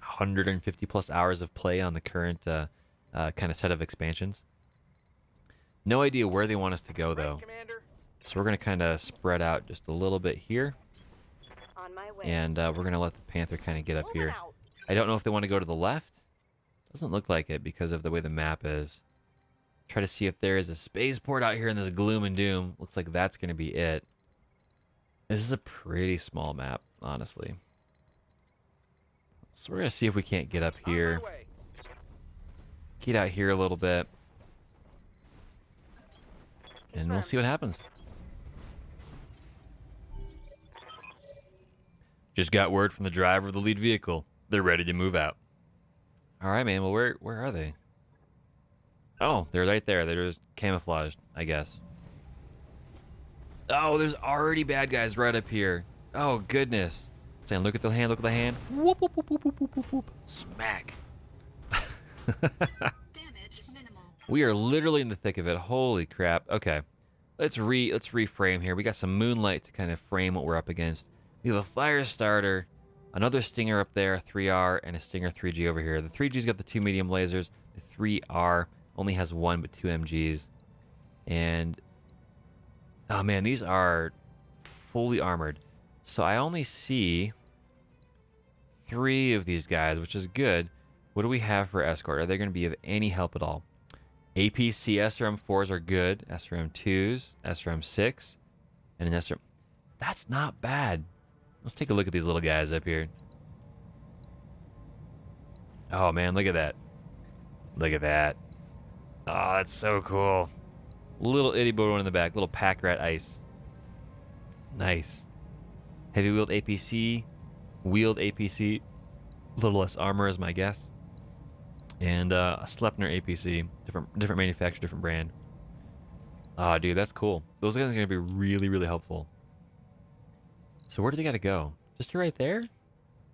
150 plus hours of play on the current kind of set of expansions. No idea where they want us to go though. Commander. So we're going to kind of spread out just a little bit here. On my way. And we're going to let the Panther kind of get up Moving here. out. I don't know if they want to go to the left. Doesn't look like it because of the way the map is. Try to see if there is a spaceport out here in this gloom and doom. Looks like that's going to be it. This is a pretty small map, honestly. So we're going to see if we can't get up here. On my way. Get out here a little bit. And we'll see what happens. Just got word from the driver of the lead vehicle. They're ready to move out. All right, man. Well, where are they? Oh, they're right there. They're just camouflaged, I guess. Oh, there's already bad guys right up here. Oh, goodness. Saying, look at the hand, look at the hand. Whoop, whoop, whoop, whoop, whoop, whoop, whoop, whoop. Smack. Damage minimal. We are literally in the thick of it. Holy crap. Okay. Let's reframe here. We got some moonlight to kind of frame what we're up against. We have a fire starter, another Stinger up there, 3R, and a Stinger 3G over here. The 3G's got the 2 medium lasers. The 3R only has 1 but 2 MGs. And oh man, these are fully armored. So I only see 3 of these guys, which is good. What do we have for escort? Are they going to be of any help at all? APC SRM4s are good. SRM2s, SRM6, and an SRM. That's not bad. Let's take a look at these little guys up here. Oh man, look at that. Look at that. Oh, that's so cool. Little itty bitty one in the back. Little pack rat ice. Nice. Heavy wheeled APC. Wheeled APC. A little less armor is my guess. And a Sleipner APC. Different manufacturer, different brand. Ah, dude, that's cool. Those guys are going to be really, really helpful. So where do they got to go? Just to right there?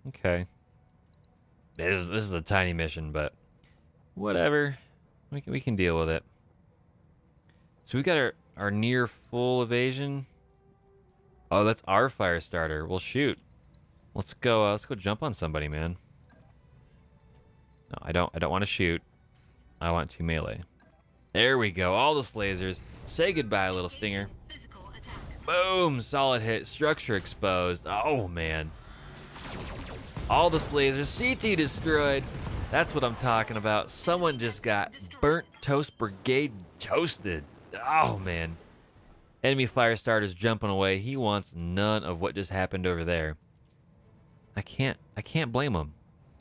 Okay. This is a tiny mission, but whatever. We can deal with it. So we got our near full evasion. Oh, that's our fire starter. Well, shoot. Let's go jump on somebody, man. No, I don't want to shoot. I want to melee. There we go. All the lasers. Say goodbye, little stinger. Boom. Solid hit. Structure exposed. Oh, man. All the lasers. CT destroyed. That's what I'm talking about. Someone just got burnt toast brigade toasted. Oh, man. Enemy fire starter's jumping away. He wants none of what just happened over there. I can't blame him.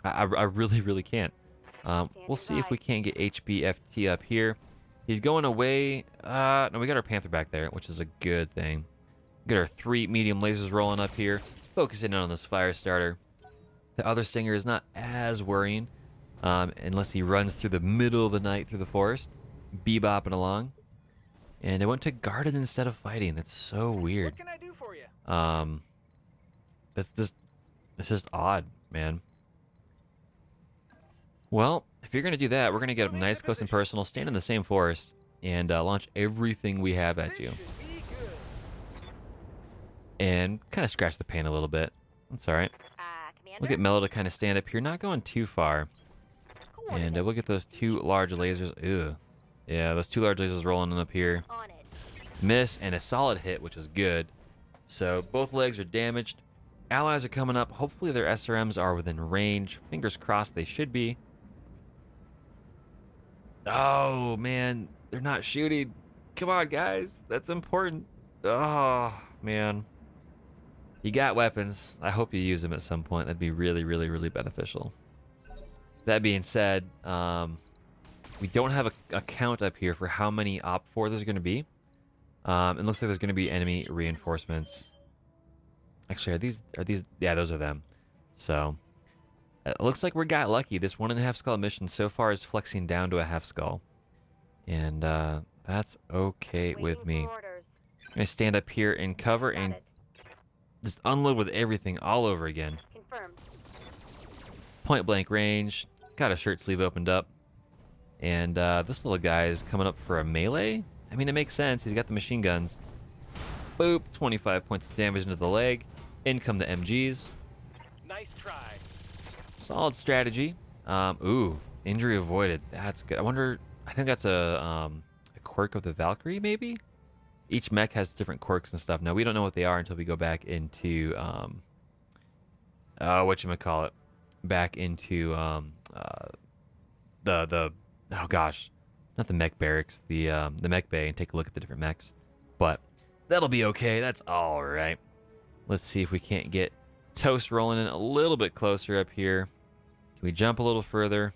I really, really can't. We'll see if we can't get HBFT up here. He's going away. No, we got our Panther back there, which is a good thing. Get our 3 medium lasers rolling up here. Focusing in on this fire starter. The other stinger is not as worrying. Unless he runs through the middle of the night through the forest. Bebopping along. And I went to guard it instead of fighting. That's so weird. What can I do for you? That's just odd, man. Well, if you're going to do that, we're going to get up nice, close, and personal, stand in the same forest, and launch everything we have at you. This should be good. And kind of scratch the paint a little bit. That's all right. Commander. We'll get Mellow to kind of stand up here, not going too far. And we'll get those 2 large lasers. Ew. Yeah, those 2 large lasers rolling up here. On it. Miss and a solid hit, which is good. So both legs are damaged. Allies are coming up. Hopefully their SRMs are within range. Fingers crossed they should be. Oh, man. They're not shooting. Come on, guys. That's important. Oh, man. You got weapons. I hope you use them at some point. That'd be really, really, really beneficial. That being said, we don't have a count up here for how many Op4 there's going to be. It looks like there's going to be enemy reinforcements. Actually, are these? Yeah, those are them. So, it looks like we got lucky. This 1.5 skull mission so far is flexing down to a half skull. And that's okay with me. I'm going to stand up here and cover and just unload with everything all over again. Confirmed. Point blank range. Got a shirt sleeve opened up. And this little guy is coming up for a melee. I mean, it makes sense. He's got the machine guns. Boop. 25 points of damage into the leg. In come the MGs. Nice try. Solid strategy. Ooh. Injury avoided. That's good. I wonder... I think that's a quirk of the Valkyrie, maybe? Each mech has different quirks and stuff. Now, we don't know what they are until we go back into... whatchamacallit. Back into... oh gosh, not the mech barracks, the mech bay, and take a look at the different mechs. But that'll be okay. That's all right. Let's see if we can't get Toast rolling in a little bit closer up here. Can we jump a little further?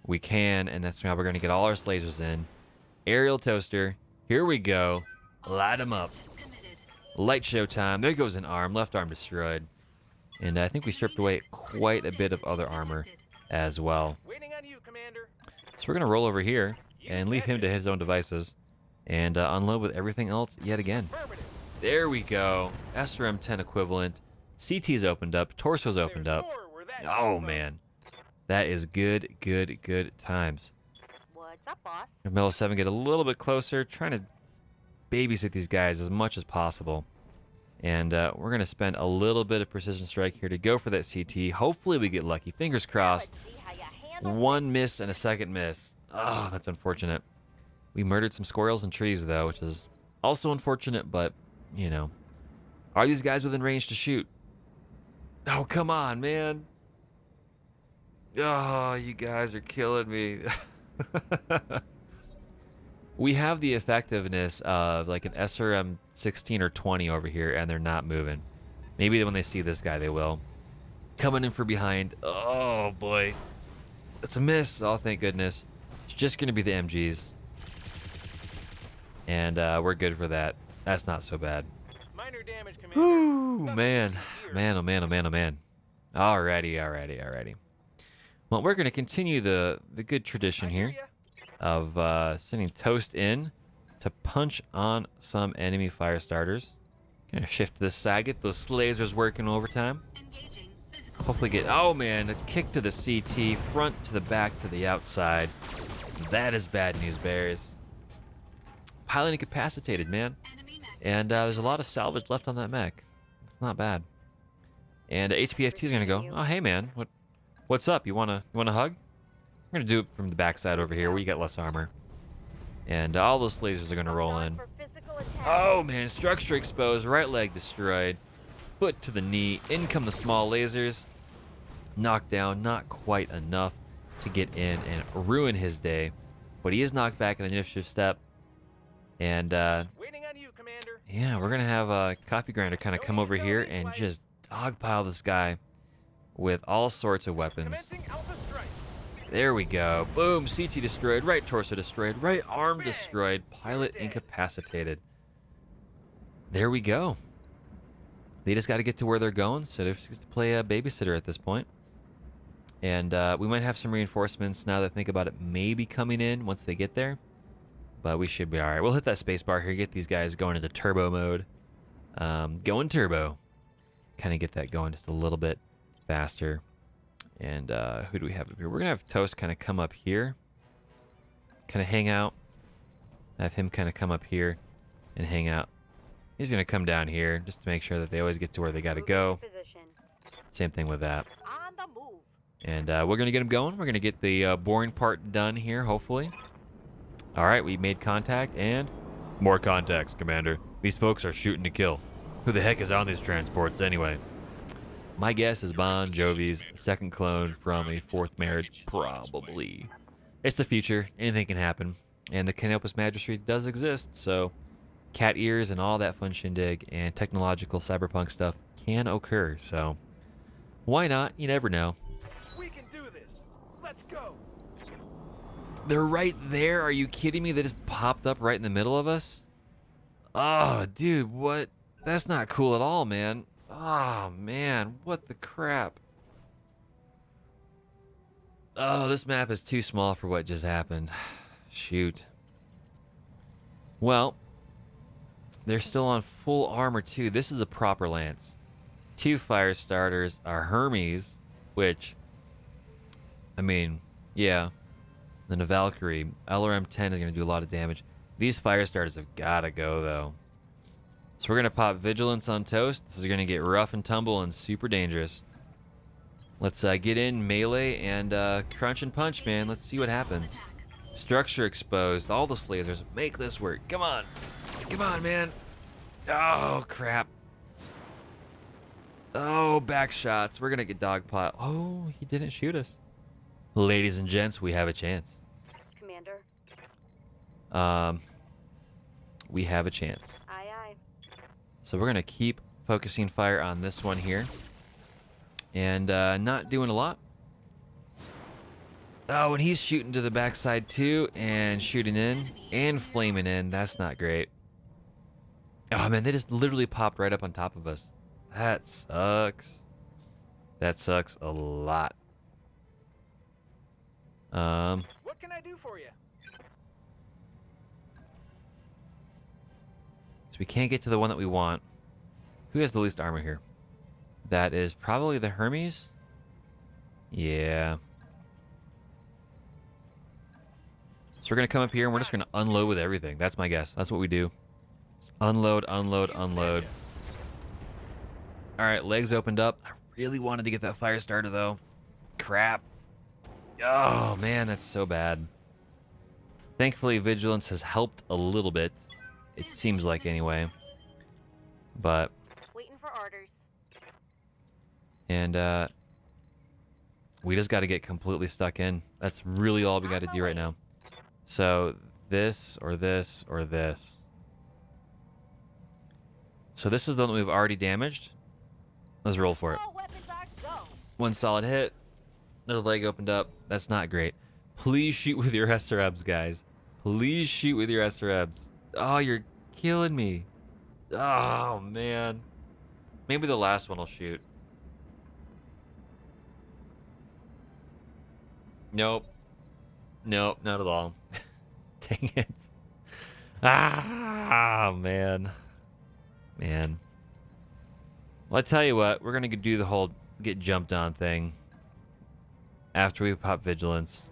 We can, and that's how we're going to get all our lasers in. Aerial Toaster, here we go. Light them up. Light show time. There goes an arm. Left arm destroyed. And I think we stripped away quite a bit of other armor as well. Waiting on you, Commander. So we're going to roll over here and leave him to his own devices and unload with everything else yet again. Affirmative. There we go. SRM-10 equivalent. CT's opened up. Torso's opened There's up. more where that Oh, came from. man. That is good, good, good times. What's up, boss? Mellow 7 get a little bit closer, trying to babysit these guys as much as possible. And we're going to spend a little bit of precision strike here to go for that CT. Hopefully we get lucky. Fingers crossed. Let's see how you handle 1 miss and a second miss. Oh, that's unfortunate. We murdered some squirrels and trees, though, which is also unfortunate, but, you know. Are these guys within range to shoot? Oh, come on, man. Oh, you guys are killing me. We have the effectiveness of like an SRM-16 or 20 over here, and they're not moving. Maybe when they see this guy, they will. Coming in from behind. Oh, boy. That's a miss. Oh, thank goodness. It's just going to be the MGs. And we're good for that. That's not so bad. Minor damage, Commander. Whew, Nothing man. to fear. Man, oh, man, oh, man, oh, man. Alrighty. Well, we're going to continue the good tradition I hear here ya. of sending Toast in to punch on some enemy fire starters. Gonna shift to the side, get those lasers working overtime. Hopefully get, oh man, a kick to the CT, front to the back to the outside. That is bad news, Bears. Pilot incapacitated, man. And there's a lot of salvage left on that mech. It's not bad. And HPFT is gonna go, oh hey man, what's up? You wanna hug? I'm gonna do it from the backside over here where you got less armor. And all those lasers are going to roll in. For physical attack. Oh, man. Structure exposed. Right leg destroyed. Foot to the knee. In come the small lasers. Knocked down. Not quite enough to get in and ruin his day. But he is knocked back in an initiative step. And, Waiting on you, Commander. yeah, we're going to have a coffee grinder kind of come over here and just dogpile this guy with all sorts of weapons. Commencing Alpha Strike. There we go. Boom. CT destroyed. Right torso destroyed. Right arm destroyed. Pilot incapacitated. There we go. They just got to get to where they're going. So they just get to play a babysitter at this point. And we might have some reinforcements now that I think about it maybe coming in once they get there. But we should be all right. We'll hit that space bar here. Get these guys going into turbo mode. Going turbo. Kind of get that going just a little bit faster. And who do we have up here? We're going to have Toast kind of come up here. Kind of hang out. Have him kind of come up here and hang out. He's going to come down here just to make sure that they always get to where they got to go. Same thing with that. On the move. And we're going to get him going. We're going to get the boring part done here, hopefully. All right, we made contact and... More contacts, Commander. These folks are shooting to kill. Who the heck is on these transports anyway? My guess is Bon Jovi's second clone from a fourth marriage, probably. It's the future. Anything can happen. And the Canopus Magistrate does exist, so cat ears and all that fun shindig and technological cyberpunk stuff can occur, so why not? You never know. We can do this. Let's go. They're right there. Are you kidding me? They just popped up right in the middle of us? Oh, dude, what? That's not cool at all, man. Oh, man, what the crap? Oh, this map is too small for what just happened. Shoot. Well, they're still on full armor, too. This is a proper lance. 2 fire starters, our Hermes, which, I mean, yeah. Then a Valkyrie. LRM-10 is going to do a lot of damage. These fire starters have got to go, though. So we're going to pop Vigilance on Toast. This is going to get rough and tumble and super dangerous. Let's get in melee and crunch and punch, man. Let's see what happens. Structure exposed. All the lasers. Make this work. Come on. Come on, man. Oh, crap. Oh, back shots. We're going to get dogpiled. Oh, he didn't shoot us. Ladies and gents, we have a chance. Commander. We have a chance. Aye, aye. So we're going to keep focusing fire on this one here. And not doing a lot. Oh, and he's shooting to the backside too. And shooting in. And flaming in. That's not great. Oh, man, they just literally popped right up on top of us. That sucks. That sucks a lot. What can I do for you? So we can't get to the one that we want. Who has the least armor here? That is probably the Hermes. Yeah. So we're going to come up here and we're just going to unload with everything. That's my guess. That's what we do. Unload, unload, unload. All right, legs opened up. I really wanted to get that fire starter, though. Crap. Oh, man, that's so bad. Thankfully, Vigilance has helped a little bit. It seems like, anyway. But... Waiting for orders. And, we just got to get completely stuck in. That's really all we got to do right now. So, this, or this, or this. So this is the one that we've already damaged. Let's roll for it. All weapons are go. One solid hit. Another leg opened up. That's not great. Please shoot with your SRMs, guys. Please shoot with your SRMs. Oh, you're killing me. Oh, man. Maybe the last one will shoot. Nope. Nope, not at all. Dang it. Ah, man. Man. Well, I tell you what, we're gonna do the whole get jumped on thing after we pop Vigilance.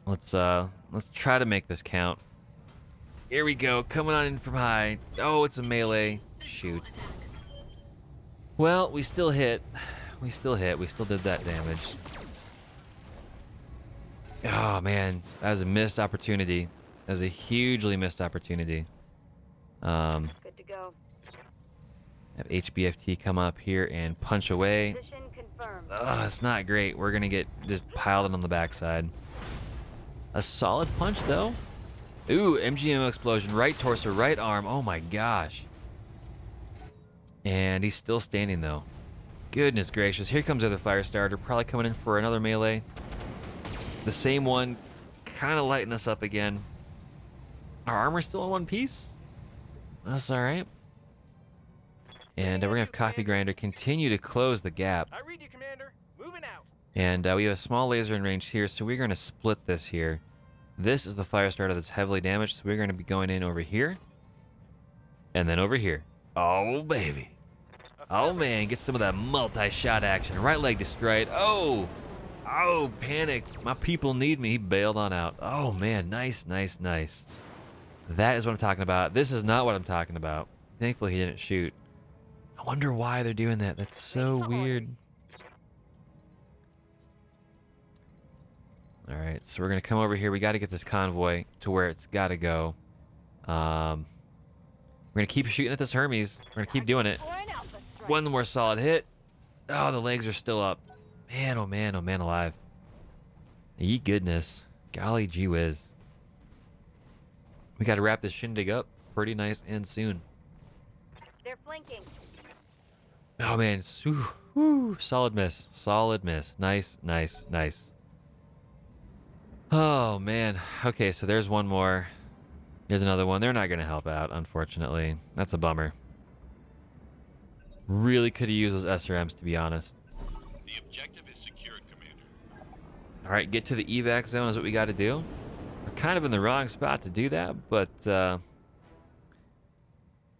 Let's try to make this count. Here we go, coming on in from high. Oh, it's a melee. Shoot. Well, we still hit. We still hit. We still did that damage. Oh, man. That was a missed opportunity. That was a hugely missed opportunity. Good to go. Have HBFT come up here and punch away. Position confirmed. Ugh, it's not great. We're going to get just piled in on the backside. A solid punch, though. Ooh, MGM explosion. Right torso, right arm. Oh, my gosh. And he's still standing, though. Goodness gracious. Here comes the other fire starter. Probably coming in for another melee. The same one. Kind of lighting us up again. Our armor's still in one piece. That's all right. And we're going to have Coffee Grinder continue to close the gap. I read you, Commander. Moving out. And we have a small laser in range here, so we're going to split this here. This is the fire starter that's heavily damaged, so we're going to be going in over here. And then over here. Oh, baby. Oh, man, get some of that multi-shot action. Right leg destroyed. Oh, panic. My people need me. He bailed on out. Oh, man, nice, nice, nice. That is what I'm talking about. This is not what I'm talking about. Thankfully, he didn't shoot. I wonder why they're doing that. That's so weird. All right, so we're going to come over here. We got to get this convoy to where it's got to go. We're going to keep shooting at this Hermes. We're going to keep doing it. One more solid hit. Oh, the legs are still up. Man, oh man alive. Ye goodness. Golly gee whiz. We got to wrap this shindig up pretty nice and soon. They're flanking. Oh man, whew, solid miss. Solid miss. Nice, nice, nice. Oh man. Okay, so there's one more. There's another one. They're not going to help out, unfortunately. That's a bummer. Really could have used those SRMs, to be honest. The objective is secured, Commander. All right, get to the evac zone is what we got to do. We're kind of in the wrong spot to do that, but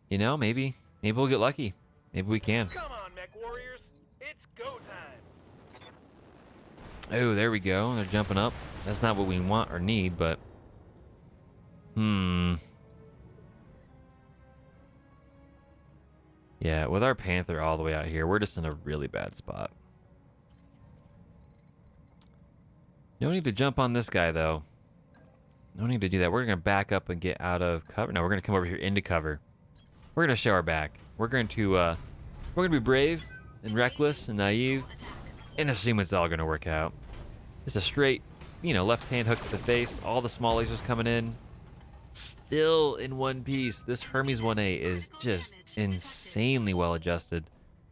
you know, maybe we'll get lucky. Maybe we can. Come on, mech warriors. It's go time. Oh, there we go. They're jumping up. That's not what we want or need, but yeah, with our Panther all the way out here, we're just in a really bad spot. No need to jump on this guy, though. No need to do that. We're going to back up and get out of cover. No, we're going to come over here into cover. We're going to show our back. We're going to be brave and reckless and naive and assume it's all going to work out. Just a straight, you know, left-hand hook to the face. All the small lasers coming in. Still in one piece. This Hermes 1A is just insanely well adjusted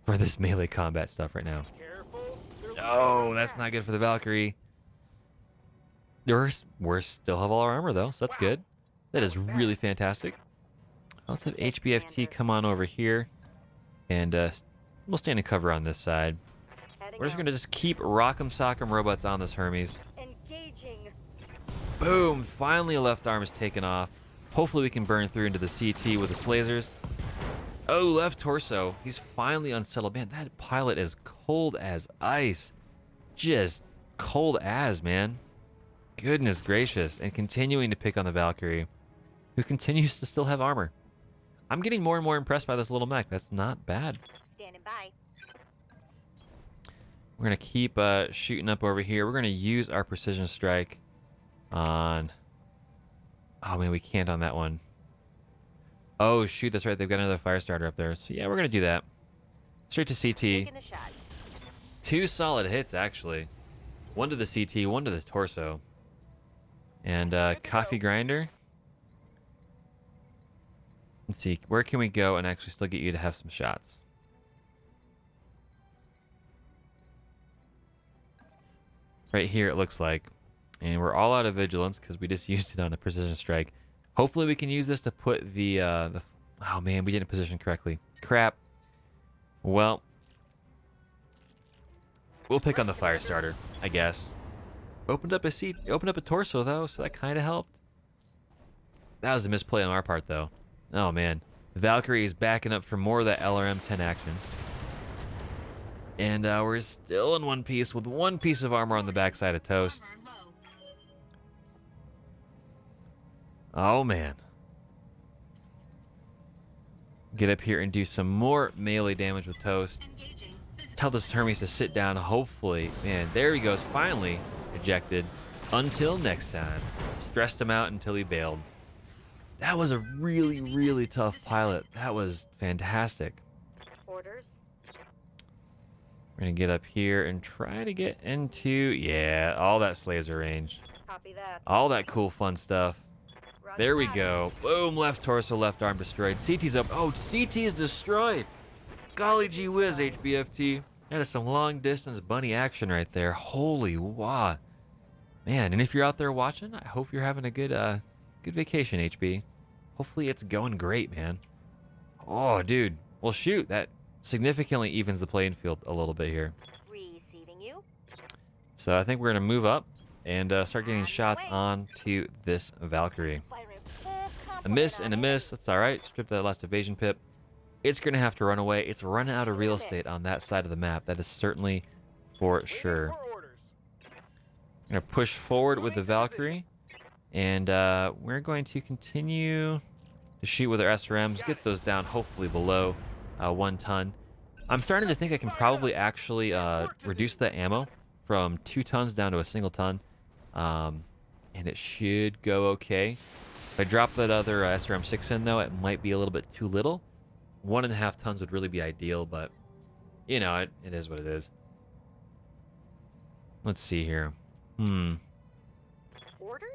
for this melee combat stuff right now. Careful. Oh, that's not good for the Valkyrie. We still have all our armor, though, so that's good. That is really fantastic. Let's have HBFT come on over here, and we'll stand in cover on this side. We're just going to just keep rock'em sock'em robots on this Hermes. Engaging. Boom! Finally, a left arm is taken off. Hopefully, we can burn through into the CT with the lasers. Oh, left torso. He's finally unsettled. Man, that pilot is cold as ice. Just cold as, man. Goodness gracious. And continuing to pick on the Valkyrie, who continues to still have armor. I'm getting more and more impressed by this little mech. That's not bad. Standing by. We're going to keep shooting up over here. We're going to use our precision strike on... Oh, man, we can't on that one. Oh, shoot, that's right. They've got another fire starter up there. So, yeah, we're going to do that. Straight to CT. Taking a shot. 2 solid hits, actually. One to the CT, one to the torso. And Coffee Grinder. Let's see, where can we go and actually still get you to have some shots? Right here, it looks like. And we're all out of vigilance because we just used it on a precision strike. Hopefully we can use this to put the oh man, we didn't position correctly. Crap. Well, we'll pick on the fire starter, I guess. Opened up a torso though, so that kind of helped. That was a misplay on our part though. Oh man, Valkyrie is backing up for more of that LRM-10 action. And we're still in one piece with one piece of armor on the backside of Toast. Oh man. Get up here and do some more melee damage with Toast. Tell this Hermes to sit down, hopefully. Man, there he goes, finally ejected. Until next time. Stressed him out until he bailed. That was a really, really tough pilot. That was fantastic. Orders. We're going to get up here and try to get into... Yeah, all that laser range. Copy that. All that cool, fun stuff. Roger There we that. go. Boom, left torso, left arm destroyed. CT's up. Oh, CT is destroyed. Golly gee whiz, HBFT. That is some long distance bunny action right there. Holy wow. Man, and if you're out there watching, I hope you're having a good good vacation, HB. Hopefully it's going great, man. Oh, dude. Well, shoot, that significantly evens the playing field a little bit here. Receiving you. So I think we're going to move up and start getting On my shots way. onto this Valkyrie. Fire a full A complement miss on and a it. miss. That's all right. Strip that last evasion pip. It's going to have to run away. It's running out of real estate on that side of the map. That is certainly for sure. For orders. I'm going to push forward with the Valkyrie. And we're going to continue to shoot with our SRMs. Get those down hopefully below 1 ton. I'm starting to think I can probably actually reduce the ammo from 2 tons down to a single ton. And it should go okay. If I drop that other SRM6 in, though, it might be a little bit too little. 1.5 tons would really be ideal, but, you know, it is what it is. Let's see here. Orders.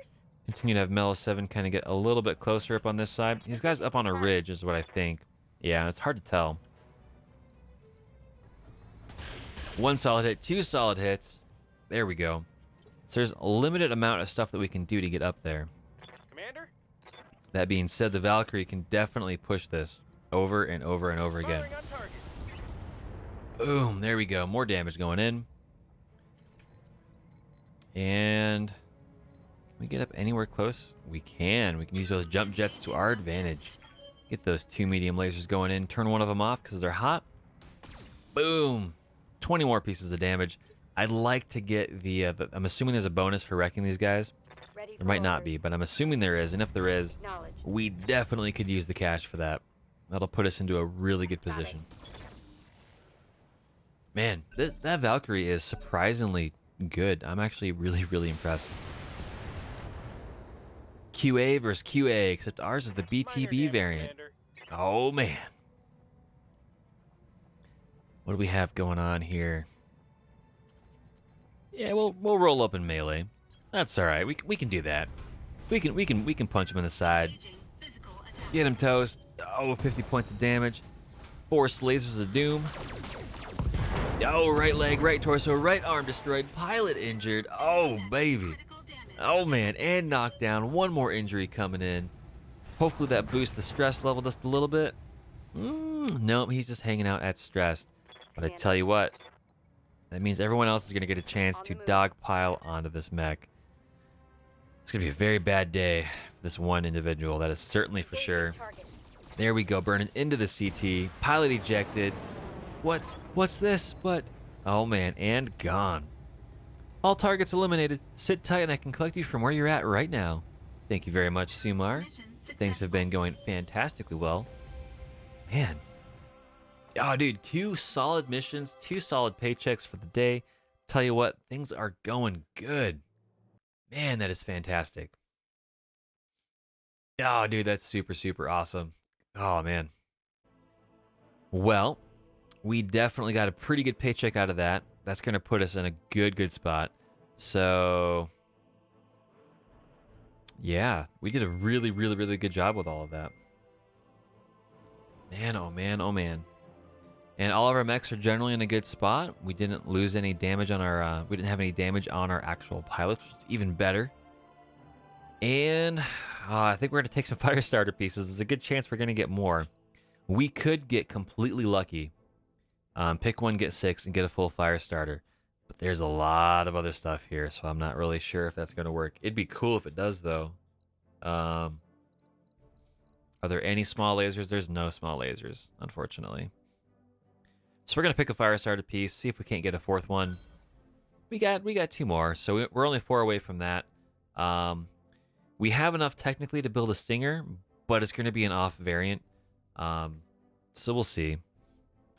Continue to have Mellow 7 kind of get a little bit closer up on this side. These guys up on a ridge is what I think. Yeah, it's hard to tell. 1 solid hit, 2 solid hits. There we go. So there's a limited amount of stuff that we can do to get up there. Commander. That being said, the Valkyrie can definitely push this over and over and over again. Firing on target. Boom, there we go. More damage going in. And can we get up anywhere close? We can. We can use those jump jets to our advantage. Get those 2 medium lasers going in. Turn one of them off because they're hot. Boom. 20 more pieces of damage. I'd like to get the I'm assuming there's a bonus for wrecking these guys. Ready There for might not orders. be, but I'm assuming there is. And if there is, Acknowledged. we definitely could use the cash for that. That'll put us into a really good Got it. position. Man, that Valkyrie is surprisingly good. I'm actually really, really impressed. QA versus QA, except ours is the Minor BTB damage, variant. Commander. Oh, man. What do we have going on here? Yeah, we'll roll up in melee. That's all right. We can do that. We can punch him in the side. Get him toast. Oh, 50 points of damage. Force lasers of doom. Oh, right leg, right torso, right arm destroyed. Pilot injured. Oh, baby. Oh, man. And knockdown. 1 more injury coming in. Hopefully that boosts the stress level just a little bit. Nope, he's just hanging out at stressed. But I tell you what, that means everyone else is going to get a chance to dogpile onto this mech. It's going to be a very bad day for this one individual. That is certainly for sure. Target. There we go, burning into the CT. Pilot ejected. What's this? What? Oh, man, and gone. All targets eliminated. Sit tight and I can collect you from where you're at right now. Thank you very much, Sumar. Things have been going fantastically well. Man. Oh, dude, 2 solid missions, 2 solid paychecks for the day. Tell you what, things are going good. Man, that is fantastic. Oh, dude, that's super, super awesome. Oh, man. Well, we definitely got a pretty good paycheck out of that. That's going to put us in a good spot. So, yeah, we did a really, really, really good job with all of that. Man, oh man, oh man. And all of our mechs are generally in a good spot. We didn't lose any damage on our, we didn't have any damage on our actual pilots, which is even better. And I think we're going to take some fire starter pieces. There's a good chance we're going to get more. We could get completely lucky. Pick 1, get 6, and get a full fire starter. But there's a lot of other stuff here, so I'm not really sure if that's going to work. It'd be cool if it does, though. Are there any small lasers? There's no small lasers, unfortunately. So we're going to pick a fire starter piece, see if we can't get a 4th one. We got 2 more, so we're only 4 away from that. We have enough technically to build a Stinger, but it's going to be an off variant. So we'll see.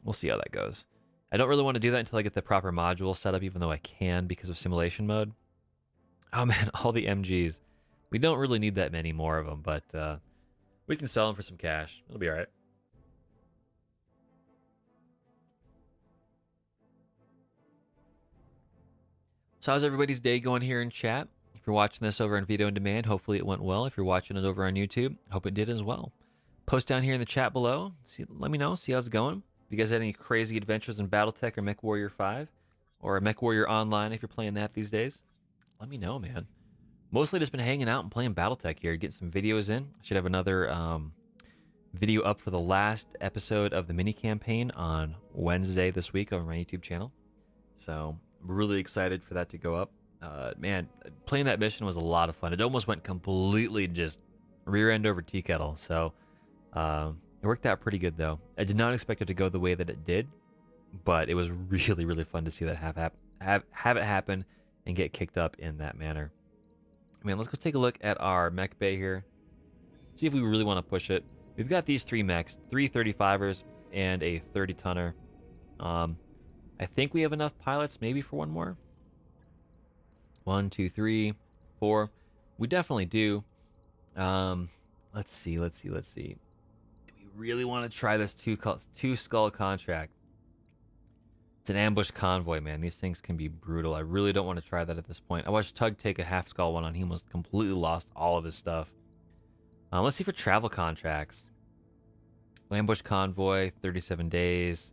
We'll see how that goes. I don't really want to do that until I get the proper module set up, even though I can because of simulation mode. Oh man, all the MGs. We don't really need that many more of them, but we can sell them for some cash. It'll be all right. So how's everybody's day going here in chat? If you're watching this over on Video on Demand, hopefully it went well. If you're watching it over on YouTube, hope it did as well. Post down here in the chat below. Let me know. See how it's going. If you guys had any crazy adventures in BattleTech or MechWarrior 5, or MechWarrior Online if you're playing that these days, let me know, man. Mostly just been hanging out and playing BattleTech here, getting some videos in. Should have another video up for the last episode of the mini campaign on Wednesday this week over my YouTube channel. So I'm really excited for that to go up. Man, playing that mission was a lot of fun. It almost went completely just rear end over tea kettle. So it worked out pretty good though. I did not expect it to go the way that it did, but it was really, really fun to see that have it happen and get kicked up in that manner. Man, let's go take a look at our mech bay here. See if we really want to push it. We've got these 3 mechs, 3 35ers and a 30 tonner. I think we have enough pilots maybe for one more. 1, 2, 3, 4. We definitely do. Let's see. Do we really want to try this two skull contract? It's an ambush convoy, man. These things can be brutal. I really don't want to try that at this point. I watched Tug take a half skull one on. He almost completely lost all of his stuff. Let's see for travel contracts. Ambush convoy, 37 days.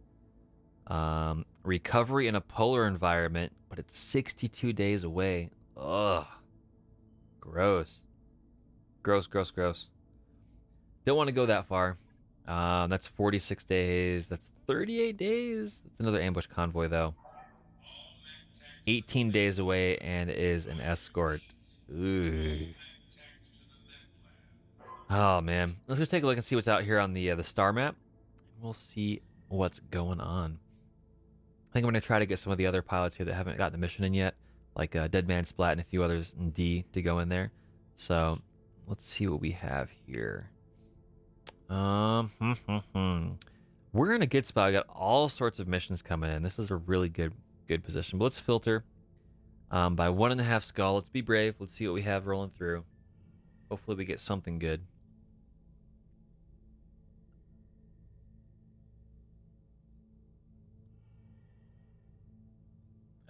Recovery in a polar environment, but it's 62 days away. Ugh. Gross. Gross. Don't want to go that far. That's 46 days. That's 38 days. That's another ambush convoy, though. 18 days away and is an escort. Ooh. Oh, man. Let's go take a look and see what's out here on the star map. We'll see what's going on. I think I'm going to try to get some of the other pilots here that haven't gotten a mission in yet, like Dead Man Splat and a few others in D to go in there. So let's see what we have here. We're in a good spot. I got all sorts of missions coming in. This is a really good position. But let's filter by 1.5 skull. Let's be brave. Let's see what we have rolling through. Hopefully we get something good.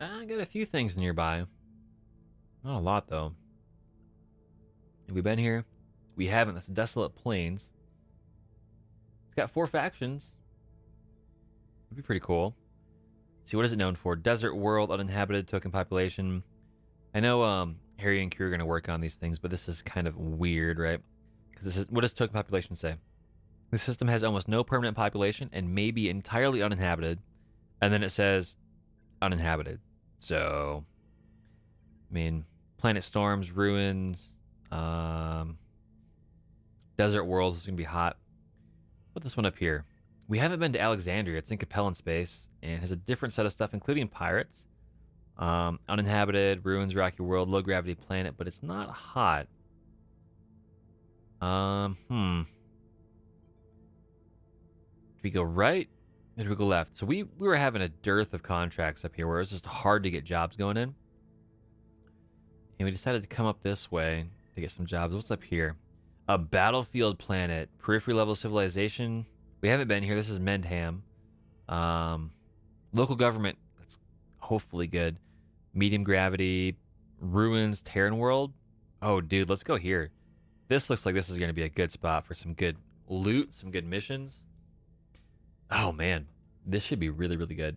I got a few things nearby. Not a lot, though. Have we been here? We haven't. That's Desolate Plains. It's got 4 factions. It'd be pretty cool. See, what is it known for? Desert world, uninhabited, token population. I know Harry and Q are going to work on these things, but this is kind of weird, right? Because this is, what does token population say? The system has almost no permanent population and may be entirely uninhabited. And then it says uninhabited. So, I mean, planet storms, ruins, desert worlds is going to be hot. Put this one up here. We haven't been to Alexandria. It's in Capellan space and has a different set of stuff, including pirates. Uninhabited, ruins, rocky world, low gravity planet, but it's not hot. Did we go right? Or did we go left? So we were having a dearth of contracts up here where it was just hard to get jobs going in. And we decided to come up this way to get some jobs. What's up here? A battlefield planet. Periphery level civilization. We haven't been here. This is Mendham. Local government. That's hopefully good. Medium gravity. Ruins. Terran world. Oh, dude. Let's go here. This looks like this is going to be a good spot for some good loot. Some good missions. Oh, man. This should be really, really good.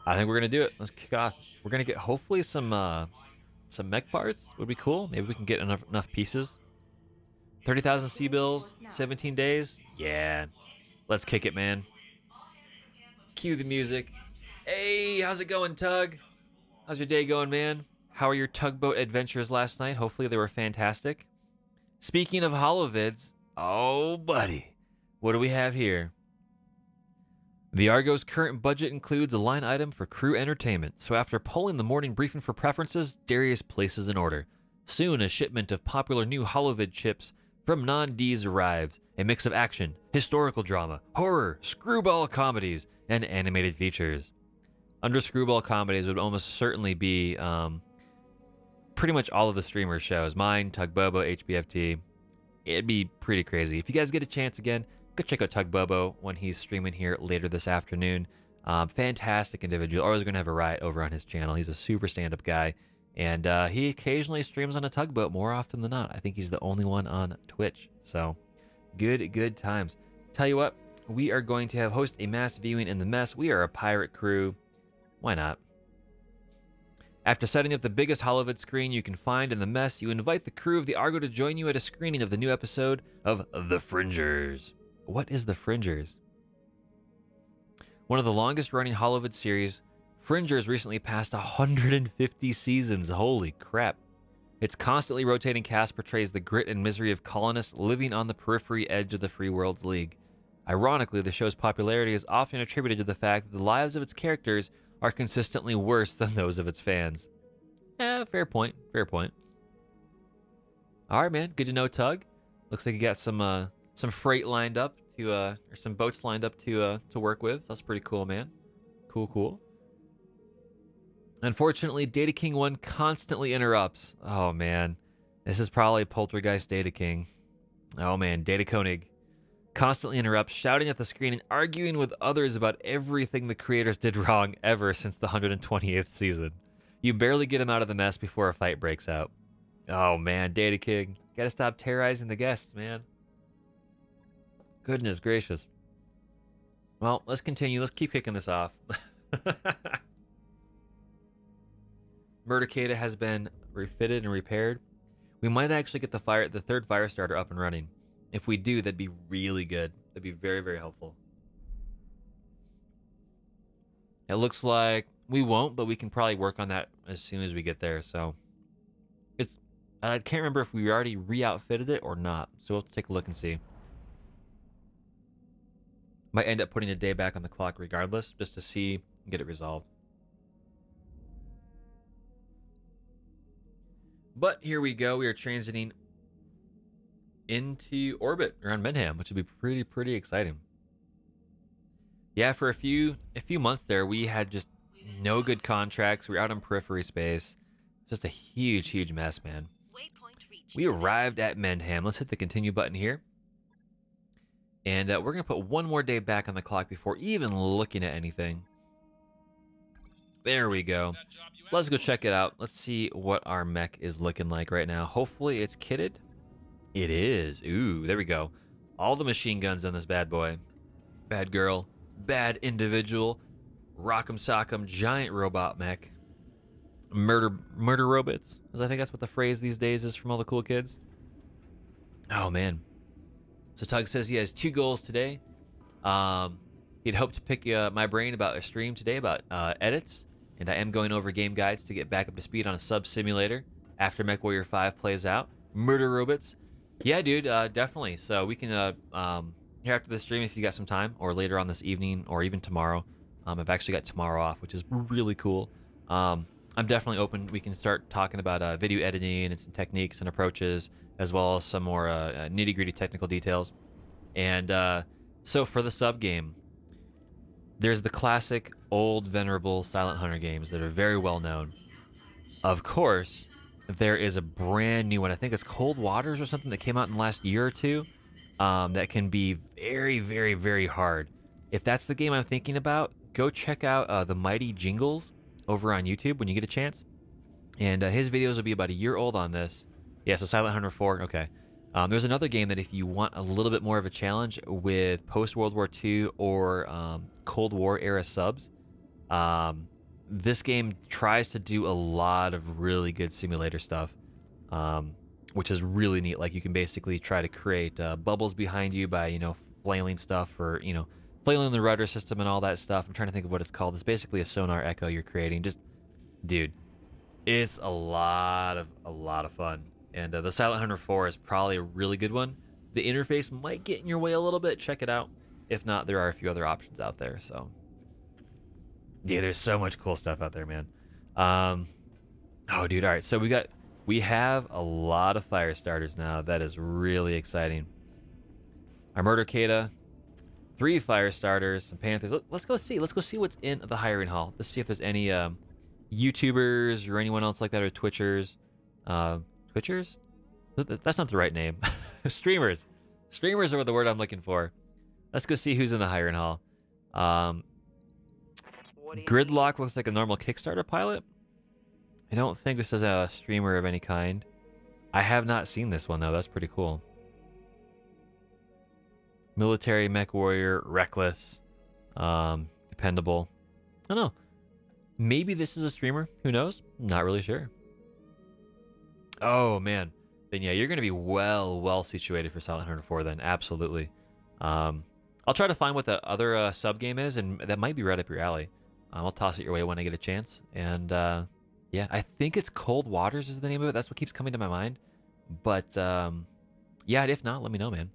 I think we're going to do it. Let's kick off. We're going to get hopefully some mech parts. Would be cool. Maybe we can get enough pieces. 30,000 C-bills, 17 days. Yeah. Let's kick it, man. Cue the music. Hey, how's it going, Tug? How's your day going, man? How are your tugboat adventures last night? Hopefully they were fantastic. Speaking of holovids, oh, buddy. What do we have here? The Argo's current budget includes a line item for crew entertainment, so after polling the morning briefing for preferences, Darius places an order. Soon, a shipment of popular new holovid chips from non-Ds arrived, a mix of action, historical drama, horror, screwball comedies, and animated features. Under screwball comedies would almost certainly be pretty much all of the streamers' shows. Mine, Tug Bobo, HBFT. It'd be pretty crazy. If you guys get a chance again, go check out Tug Bobo when he's streaming here later this afternoon. Fantastic individual. Always going to have a riot over on his channel. He's a super stand-up guy. And he occasionally streams on a tugboat more often than not. I think he's the only one on Twitch. So good times. Tell you what, we are going to host a mass viewing in the mess. We are a pirate crew. Why not? After setting up the biggest holovid screen you can find in the mess, you invite the crew of the Argo to join you at a screening of the new episode of The Fringers. What is The Fringers? One of the longest running holovid series, Fringers recently passed 150 seasons. Holy crap. Its constantly rotating cast portrays the grit and misery of colonists living on the periphery edge of the Free Worlds League. Ironically, the show's popularity is often attributed to the fact that the lives of its characters are consistently worse than those of its fans. Fair point. All right, man. Good to know, Tug. Looks like you got some freight lined up to or some boats lined up to work with. That's pretty cool, man. Cool. Unfortunately, Data King 1 constantly interrupts. Oh man, this is probably Poltergeist Data King. Oh man, Data Koenig constantly interrupts, shouting at the screen and arguing with others about everything the creators did wrong ever since the 128th season. You barely get him out of the mess before a fight breaks out. Oh man, Data King, gotta stop terrorizing the guests, man. Goodness gracious. Well, let's continue. Let's keep kicking this off. Murdercada has been refitted and repaired. We might actually get the third fire starter up and running. If we do, that'd be really good. That'd be very helpful. It looks like we won't, but we can probably work on that as soon as we get there. So I can't remember if we already re-outfitted it or not. So we'll take a look and see. Might end up putting a day back on the clock regardless, just to see and get it resolved. But here we go. We are transiting into orbit around Menham, which would be pretty exciting. Yeah, for a few months there, we had just no good contracts. We were out on periphery space. Just a huge mess, man. We arrived at Menham. Let's hit the continue button here. And we're going to put one more day back on the clock before even looking at anything. There we go. Let's go check it out. Let's see what our mech is looking like right now. Hopefully it's kitted. It is. Ooh, there we go. All the machine guns on this bad boy. Bad girl. Bad individual. Rock'em sock'em giant robot mech. Murder robots. I think that's what the phrase these days is from all the cool kids. Oh, man. So Tug says he has 2 goals today. He'd hoped to pick my brain about a stream today about edits. And I am going over game guides to get back up to speed on a sub simulator after MechWarrior 5 plays out. Murder robots. Yeah, dude, definitely. So we can, here after the stream, if you got some time, or later on this evening, or even tomorrow. I've actually got tomorrow off, which is really cool. I'm definitely open. We can start talking about video editing and some techniques and approaches, as well as some more nitty-gritty technical details. And so for the sub game, there's the classic old venerable Silent Hunter games that are very well known. Of course, there is a brand new one. I think it's Cold Waters or something that came out in the last year or two. That can be very hard. If that's the game I'm thinking about, go check out the Mighty Jingles over on YouTube when you get a chance. And his videos will be about a year old on this. Yeah, so Silent Hunter 4. Okay. There's another game that if you want a little bit more of a challenge with post-World War II or Cold War era subs, this game tries to do a lot of really good simulator stuff, which is really neat. Like you can basically try to create bubbles behind you by, flailing stuff or, flailing the rudder system and all that stuff. I'm trying to think of what it's called. It's basically a sonar echo you're creating. Just, dude, it's a lot of fun. And the Silent Hunter 4 is probably a really good one. The interface might get in your way a little bit. Check it out. If not, there are a few other options out there. So, yeah, there's so much cool stuff out there, man. Oh, dude. All right. So we have a lot of fire starters now. That is really exciting. Our Murdercada, 3 fire starters, some Panthers. Let's go see. Let's go see what's in the hiring hall. Let's see if there's any YouTubers or anyone else like that or Twitchers Twitchers? That's not the right name. Streamers. Streamers are the word I'm looking for. Let's go see who's in the hiring hall. What do you need? Gridlock looks like a normal Kickstarter pilot. I don't think this is a streamer of any kind. I have not seen this one, though. That's pretty cool. Military mech warrior, reckless, dependable. I don't know. Maybe this is a streamer. Who knows? Not really sure. Oh, man. Then, yeah, you're going to be well situated for Silent Hunter 4 then. Absolutely. I'll try to find what the other sub-game is, and that might be right up your alley. I'll toss it your way when I get a chance. And, yeah, I think it's Cold Waters is the name of it. That's what keeps coming to my mind. But, yeah, if not, let me know, man.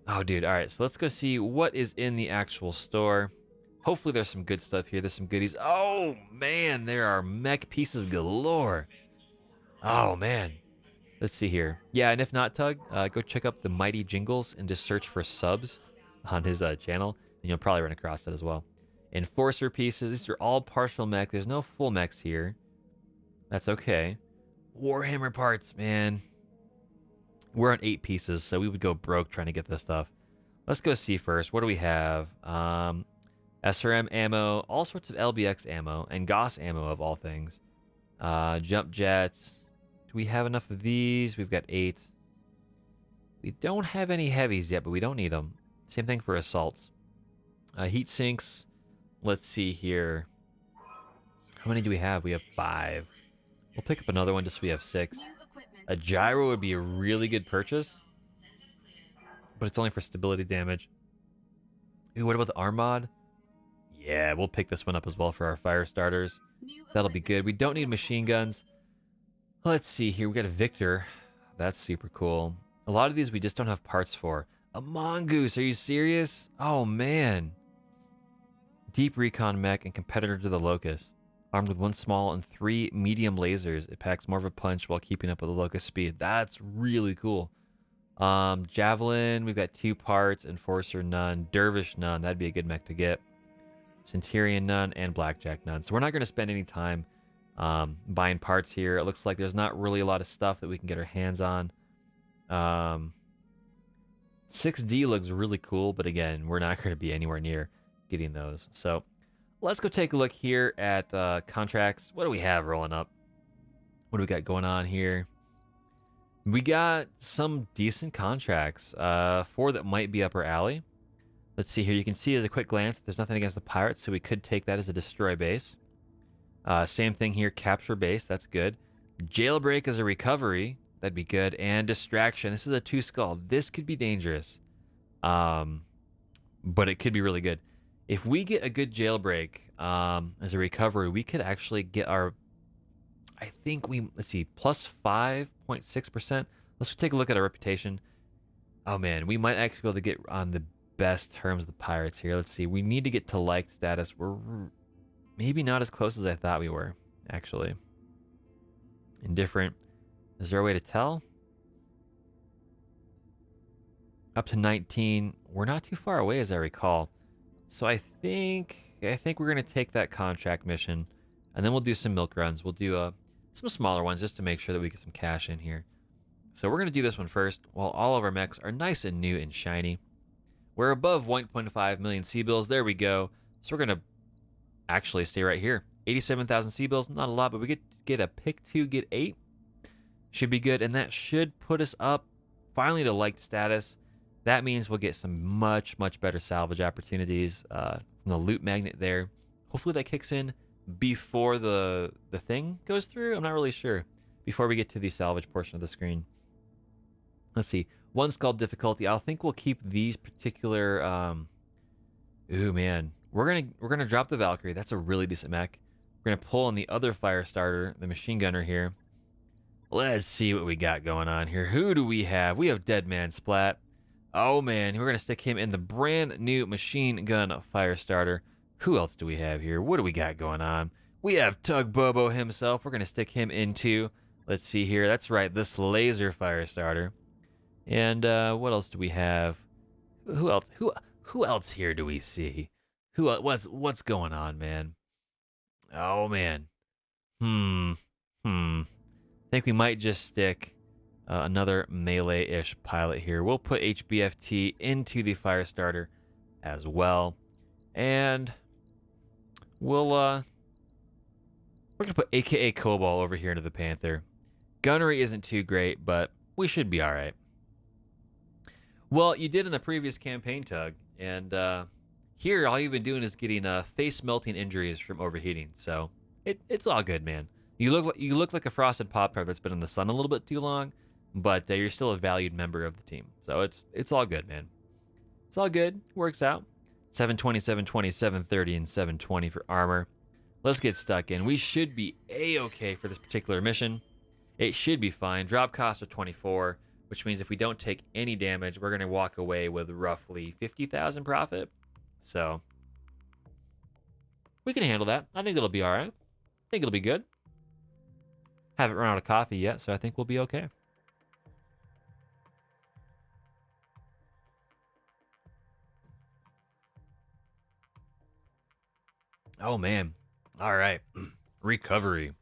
Oh, dude. All right, so let's go see what is in the actual store. Hopefully there's some good stuff here. There's some goodies. Oh, man, there are mech pieces galore. Oh, man. Let's see here. Yeah, and if not, Tug, go check up the Mighty Jingles and just search for subs on his channel, and you'll probably run across that as well. Enforcer pieces. These are all partial mech. There's no full mechs here. That's okay. Warhammer parts, man. We're on 8 pieces, so we would go broke trying to get this stuff. Let's go see first. What do we have? SRM ammo, all sorts of LBX ammo, and Gauss ammo of all things. Jump jets. Do we have enough of these? We've got 8. We don't have any heavies yet, but we don't need them. Same thing for assaults. Heat sinks. Let's see here. How many do we have? We have 5. We'll pick up another one just so we have 6. A gyro would be a really good purchase, but it's only for stability damage. Ooh, what about the arm mod? Yeah, we'll pick this one up as well for our fire starters. That'll be good. We don't need machine guns. Let's see here. We got a Victor. That's super cool. A lot of these we just don't have parts for. A Mongoose. Are you serious? Oh, man. Deep recon mech and competitor to the Locust. Armed with 1 small and 3 medium lasers. It packs more of a punch while keeping up with the Locust speed. That's really cool. Javelin, we've got 2 parts. Enforcer, none. Dervish, none. That'd be a good mech to get. Centurion, none. And Blackjack, none. So we're not going to spend any time buying parts here. It looks like there's not really a lot of stuff that we can get our hands on. 6D looks really cool, but again, we're not going to be anywhere near getting those. So let's go take a look here at contracts. What do we have rolling up? What do we got going on here? We got some decent contracts. 4 that might be up our alley. Let's see here. You can see at a quick glance, there's nothing against the pirates, so we could take that as a destroy base. Same thing here, capture base. That's good. Jailbreak as a recovery. That'd be good. And distraction. This is a 2 skull. This could be dangerous. But it could be really good. If we get a good jailbreak as a recovery, we could actually get our, I think let's see, plus 5.6%. Let's take a look at our reputation. Oh man, we might actually be able to get on the best terms of the pirates here. Let's see, we need to get to liked status. We're maybe not as close as I thought we were, actually. Indifferent. Is there a way to tell? Up to 19. We're not too far away as I recall. So I think we're going to take that contract mission, and then we'll do some milk runs. We'll do some smaller ones just to make sure that we get some cash in here. So we're going to do this one first while all of our mechs are nice and new and shiny. We're above 1.5 million C-bills. There we go. So we're going to actually stay right here. 87,000 C-bills, not a lot, but we get a pick 2, get 8. Should be good, and that should put us up finally to liked status. That means we'll get some much better salvage opportunities from the loot magnet there. Hopefully that kicks in before the thing goes through. I'm not really sure. Before we get to the salvage portion of the screen. Let's see. 1 skull difficulty. I think we'll keep these particular. Ooh man, we're gonna drop the Valkyrie. That's a really decent mech. We're gonna pull in the other fire starter, the machine gunner here. Let's see what we got going on here. Who do we have? We have Dead Man Splat. Oh man, we're going to stick him in the brand new machine gun fire starter. Who else do we have here? What do we got going on? We have Tug Bobo himself. We're going to stick him into, let's see here. That's right, this laser fire starter. And what else do we have? Who else? Who else here do we see? What's going on, man? Oh man. think we might just stick another melee-ish pilot here. We'll put HBFT into the fire starter as well. And we're going to put AKA Cobalt over here into the Panther. Gunnery isn't too great, but we should be all right. Well, you did in the previous campaign, Tug, and here all you've been doing is getting face-melting injuries from overheating. So it's all good, man. You look like a frosted Pop-Tart that's been in the sun a little bit too long, but you're still a valued member of the team. So it's all good, man. It's all good. Works out. 720, 720, 730, and 720 for armor. Let's get stuck in. We should be A-okay for this particular mission. It should be fine. Drop cost of 24, which means if we don't take any damage, we're going to walk away with roughly 50,000 profit. So we can handle that. I think it'll be all right. I think it'll be good. Haven't run out of coffee yet, so I think we'll be okay. Oh, man. All right. Recovery.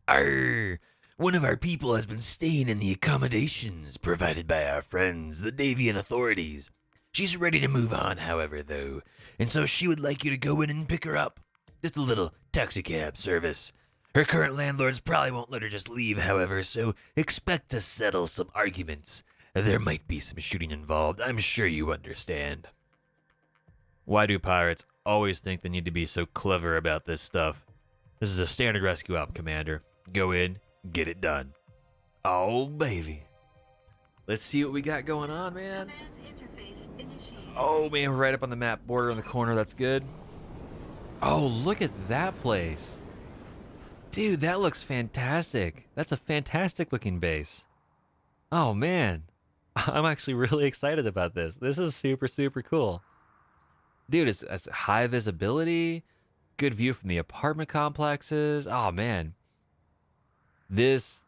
Arr! One of our people has been staying in the accommodations provided by our friends, the Davian authorities. She's ready to move on, however, though, and so she would like you to go in and pick her up. Just a little taxicab service. Her current landlords probably won't let her just leave, however, so expect to settle some arguments. There might be some shooting involved, I'm sure you understand. Why do pirates always think they need to be so clever about this stuff? This is a standard rescue op, Commander. Go in, get it done. Oh, baby. Let's see what we got going on, man. Oh, man, we're right up on the map border in the corner. That's good. Oh, look at that place. Dude, that looks fantastic. That's a fantastic looking base. Oh, man. I'm actually really excited about this. This is super, super cool. Dude, it's high visibility, good view from the apartment complexes. Oh, man. This,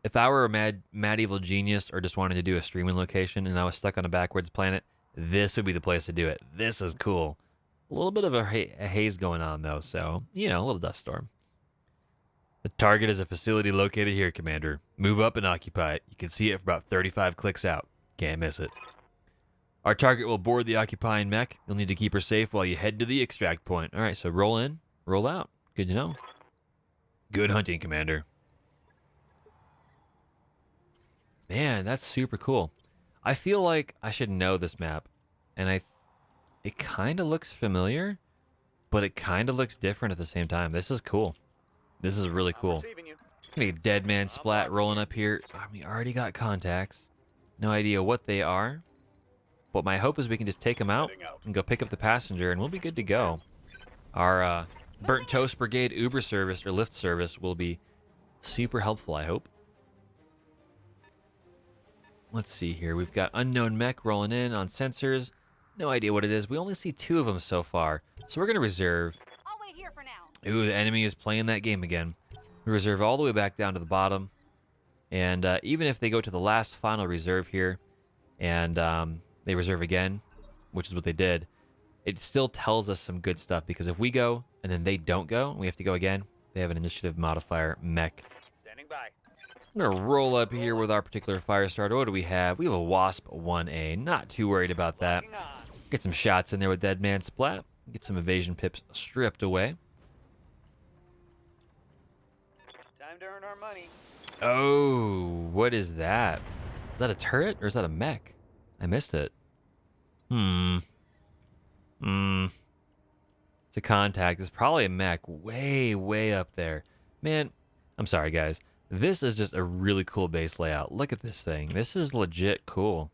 if I were a mad evil genius or just wanted to do a streaming location and I was stuck on a backwards planet, this would be the place to do it. This is cool. A little bit of a haze going on, though, so, you know, a little dust storm. The target is a facility located here, Commander. Move up and occupy it. You can see it for about 35 clicks out. Can't miss it. Our target will board the occupying mech. You'll need to keep her safe while you head to the extract point. All right, so roll in, roll out. Good to know. Good hunting, Commander. Man, that's super cool. I feel like I should know this map, and it kind of looks familiar, but it kind of looks different at the same time. This is cool. This is really cool. Gonna get dead man splat rolling up here. We already got contacts. No idea what they are, but my hope is we can just take them out and go pick up the passenger, and we'll be good to go. Our Burnt Toast Brigade Uber service or Lyft service will be super helpful, I hope. Let's see here. We've got unknown mech rolling in on sensors. No idea what it is. We only see 2 of them so far, so we're going to reserve. I'll wait here for now. Ooh, the enemy is playing that game again. We reserve all the way back down to the bottom, and even if they go to the last final reserve here, and they reserve again, which is what they did, it still tells us some good stuff, because if we go and then they don't go, and we have to go again, they have an initiative modifier mech. Standing by. I'm going to roll up here with our particular fire starter. What do we have? We have a Wasp 1A. Not too worried about that. Get some shots in there with Dead Man Splat. Get some evasion pips stripped away. Time to earn our money. Oh, what is that? Is that a turret or is that a mech? I missed it. It's a contact. It's probably a mech way, way up there. Man, I'm sorry, guys. This is just a really cool base layout. Look at this thing. This is legit cool.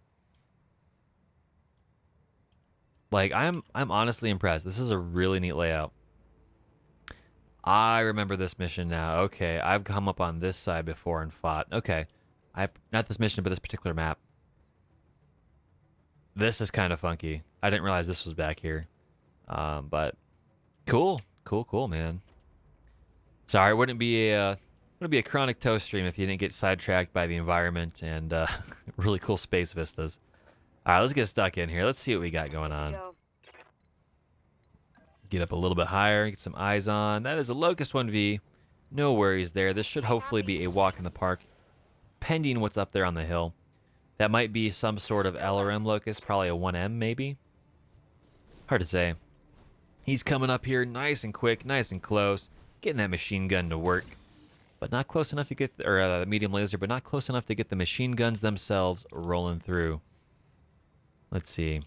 Like, I'm honestly impressed. This is a really neat layout. I remember this mission now. Okay, I've come up on this side before and fought. Okay, not this mission, but this particular map. This is kind of funky. I didn't realize this was back here. But cool, man. Sorry, it wouldn't be a Chronic Toast stream if you didn't get sidetracked by the environment and really cool space vistas. All right, let's get stuck in here. Let's see what we got going on. Get up a little bit higher, get some eyes on. That is a Locust 1V. No worries there. This should hopefully be a walk in the park, pending what's up there on the hill. That might be some sort of LRM locust, probably a 1M maybe. Hard to say. He's coming up here nice and quick, nice and close, getting that machine gun to work. But not close enough to get, the medium laser, but not close enough to get the machine guns themselves rolling through. Let's see.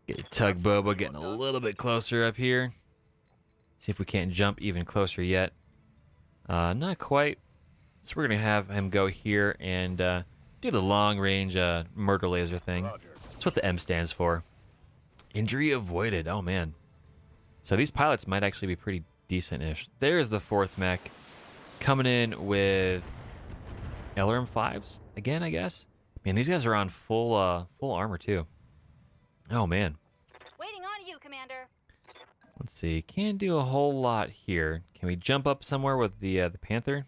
Get Tug Boba getting a little bit closer up here. See if we can't jump even closer yet. Not quite. So we're going to have him go here and do the long-range murder laser thing. That's what the M stands for. Injury avoided. Oh, man. So these pilots might actually be pretty decent-ish. There's the 4th mech coming in with LRM-5s again, I guess. Man, these guys are on full armor, too. Oh, man. Waiting on you, Commander. Let's see. Can't do a whole lot here. Can we jump up somewhere with the Panther?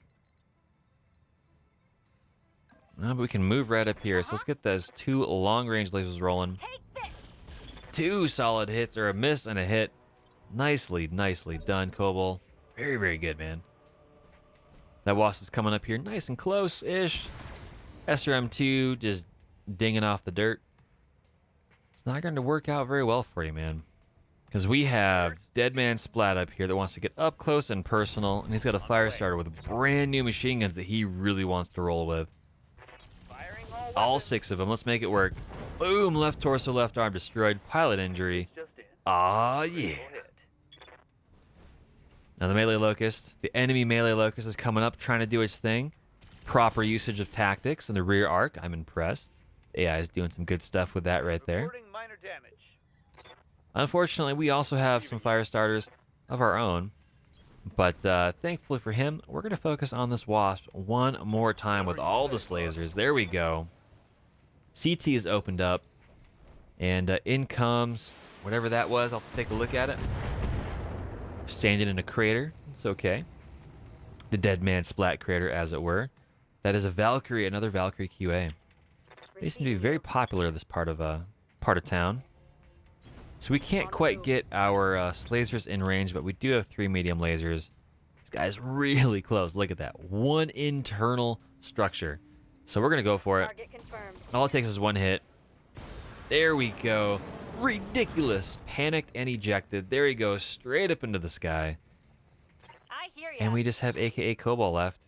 No, but we can move right up here. So let's get those 2 long-range lasers rolling. Take this. 2 solid hits, or a miss and a hit. Nicely done, Kobold. Very, very good, man. That Wasp is coming up here nice and close-ish. SRM2 just dinging off the dirt. It's not going to work out very well for you, man. Because we have Deadman Splat up here that wants to get up close and personal, and he's got a fire starter with brand new machine guns that he really wants to roll with. All 6 of them. Let's make it work. Boom! Left torso, left arm destroyed. Pilot injury. Aw, yeah. Now the melee locust, the enemy melee locust is coming up trying to do its thing. Proper usage of tactics in the rear arc. I'm impressed. The AI is doing some good stuff with that right there. Minor damage. Unfortunately, we also have some fire starters of our own. But thankfully for him, we're going to focus on this Wasp one more time with all the lasers. There we go. CT is opened up. And in comes whatever that was. I'll take a look at it. Standing in a crater. It's okay. The Dead Man Splat crater, as it were. That is a Valkyrie, another Valkyrie QA. They seem to be very popular in this part of town. So we can't quite get our lasers in range, but we do have 3 medium lasers. This guy's really close. Look at that. 1 internal structure. So we're going to go for it. Target confirmed. All it takes is 1 hit. There we go. Ridiculous. Panicked and ejected. There he goes. Straight up into the sky. I hear ya. And we just have AKA Kobold left.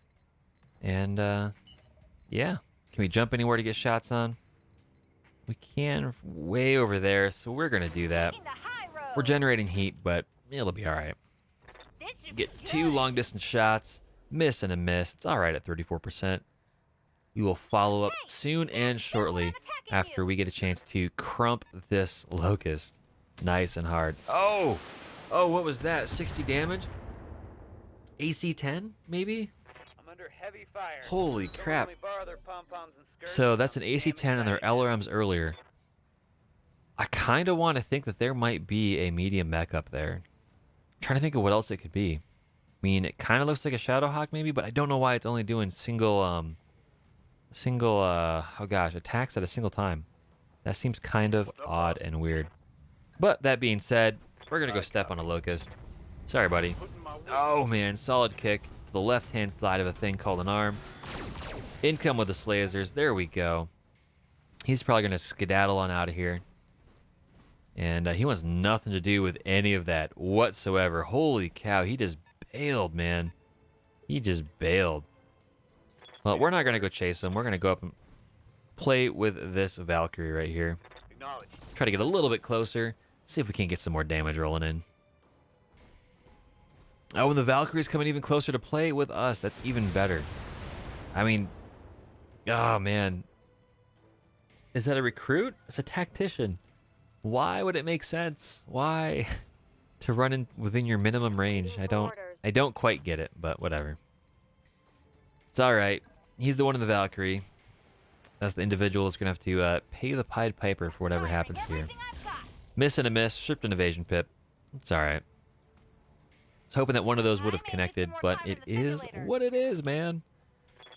And, yeah. Can we jump anywhere to get shots on? We can way over there, so we're going to do that. Taking the high road. We're generating heat, but it'll be all right. This should Get be 2 good. long-distance shots. Miss and a miss. It's all right at 34%. We will follow up soon and shortly after we get a chance to crump this locust nice and hard. Oh! Oh, what was that? 60 damage? AC 10, maybe? I'm under heavy fire. Holy Don't crap. let me borrow their pom-poms and skirts. So that's an AC 10 and their LRMs earlier. I kind of want to think that there might be a medium mech up there. I'm trying to think of what else it could be. I mean, it kind of looks like a Shadowhawk maybe, but I don't know why it's only doing single attacks at a single time. That seems kind of odd and weird. But that being said, we're going to go step on a locust. Sorry, buddy. Oh, man. Solid kick to the left-hand side of a thing called an arm. Income with the lasers. There we go. He's probably going to skedaddle on out of here. And he wants nothing to do with any of that whatsoever. Holy cow. He just bailed, man. He just bailed. Well, we're not going to go chase him. We're going to go up and play with this Valkyrie right here. Acknowledge. Try to get a little bit closer. See if we can get some more damage rolling in. Oh, and the Valkyrie's coming even closer to play with us. That's even better. I mean, oh, man. Is that a recruit? It's a tactician. Why would it make sense? Why? To run in within your minimum range. I don't quite get it, but whatever. It's all right. He's the one in the Valkyrie. That's the individual that's going to have to pay the Pied Piper for whatever happens here. Miss and a miss. Stripped an evasion pip. It's all right. I was hoping that one of those would have connected, but it is what it is, man.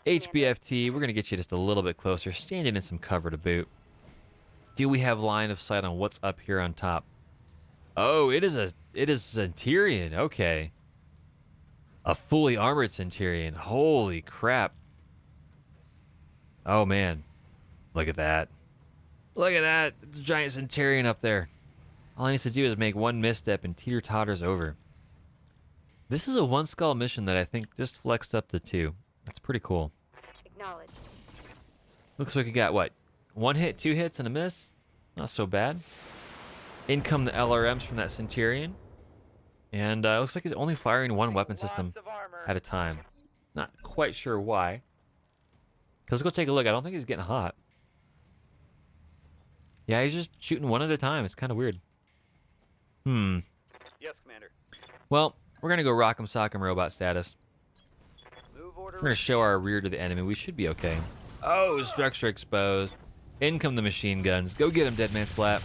HBFT, we're going to get you just a little bit closer. Standing in some cover to boot. Do we have line of sight on what's up here on top? Oh, it is Centurion. Okay. A fully armored Centurion. Holy crap. Oh, man. Look at that. Look at that. The giant Centurion up there. All he needs to do is make one misstep and teeter-totters over. This is a one skull mission that I think just flexed up to 2. That's pretty cool. Acknowledged. Looks like we got, what, 1 hit, 2 hits, and a miss? Not so bad. In come the LRMs from that Centurion. And looks like he's only firing one weapon system Lots of armor. at a time. Not quite sure why. Let's go take a look. I don't think he's getting hot. Yeah, he's just shooting one at a time. It's kind of weird. Yes, Commander. Well, we're going to go rock'em sock'em robot status. Move order. We're going to show our rear to the enemy. We should be okay. Oh, structure exposed. In come the machine guns. Go get him, Dead Man Splat.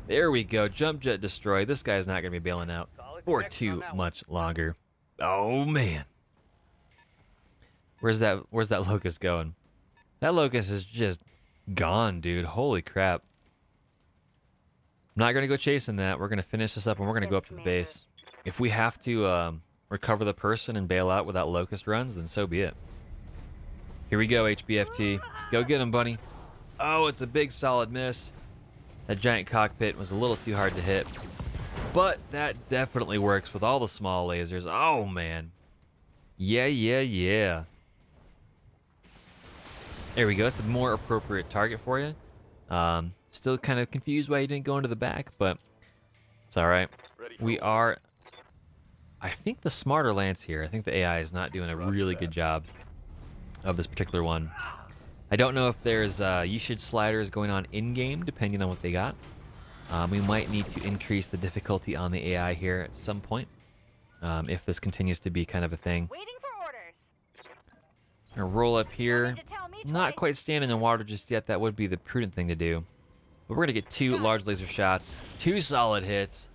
There we go. Jump jet destroyed. This guy's not going to be bailing out for too much longer. Oh, man. Where's that locust going? That locust is just gone, dude. Holy crap. I'm not going to go chasing that. We're going to finish this up and we're going to go up to the base. If we have to recover the person and bail out without locust runs, then so be it. Here we go, HBFT. Go get him, bunny. Oh, it's a big solid miss. That giant cockpit was a little too hard to hit. But that definitely works with all the small lasers. Oh, man. Yeah, yeah, yeah. There we go. That's a more appropriate target for you. Still kind of confused why you didn't go into the back, but it's all right. We are... I think the smarter Lance here. I think the AI is not doing a really good job of this particular one. I don't know if there's usage sliders going on in-game, depending on what they got. We might need to increase the difficulty on the AI here at some point, if this continues to be kind of a thing. Waiting for orders. Gonna roll up here. To tell me Not twice. quite standing in the water just yet. That would be the prudent thing to do. But we're gonna get 2 large laser shots, 2 solid hits.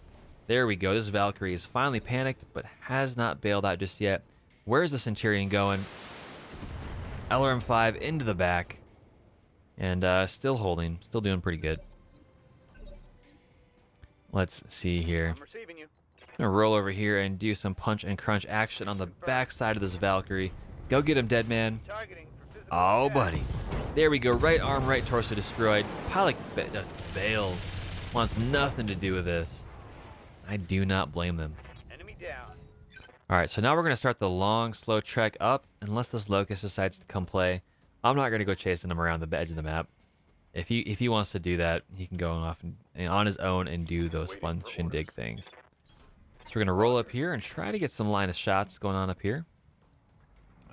There we go. This Valkyrie is finally panicked, but has not bailed out just yet. Where's the Centurion going? LRM-5 into the back. And still holding. Still doing pretty good. Let's see here. I'm receiving you. I'm going to roll over here and do some punch and crunch action on the back side of this Valkyrie. Go get him, dead man. Targeting for physical Oh, attack. buddy. There we go. Right arm, right torso destroyed. Pilot just bails. Wants nothing to do with this. I do not blame them. Enemy down. All right, so now we're going to start the long, slow trek up, unless this Locust decides to come play. I'm not going to go chasing him around the edge of the map. If he wants to do that, he can go off and on his own and do those fun shindig things. So we're going to roll up here and try to get some line of shots going on up here.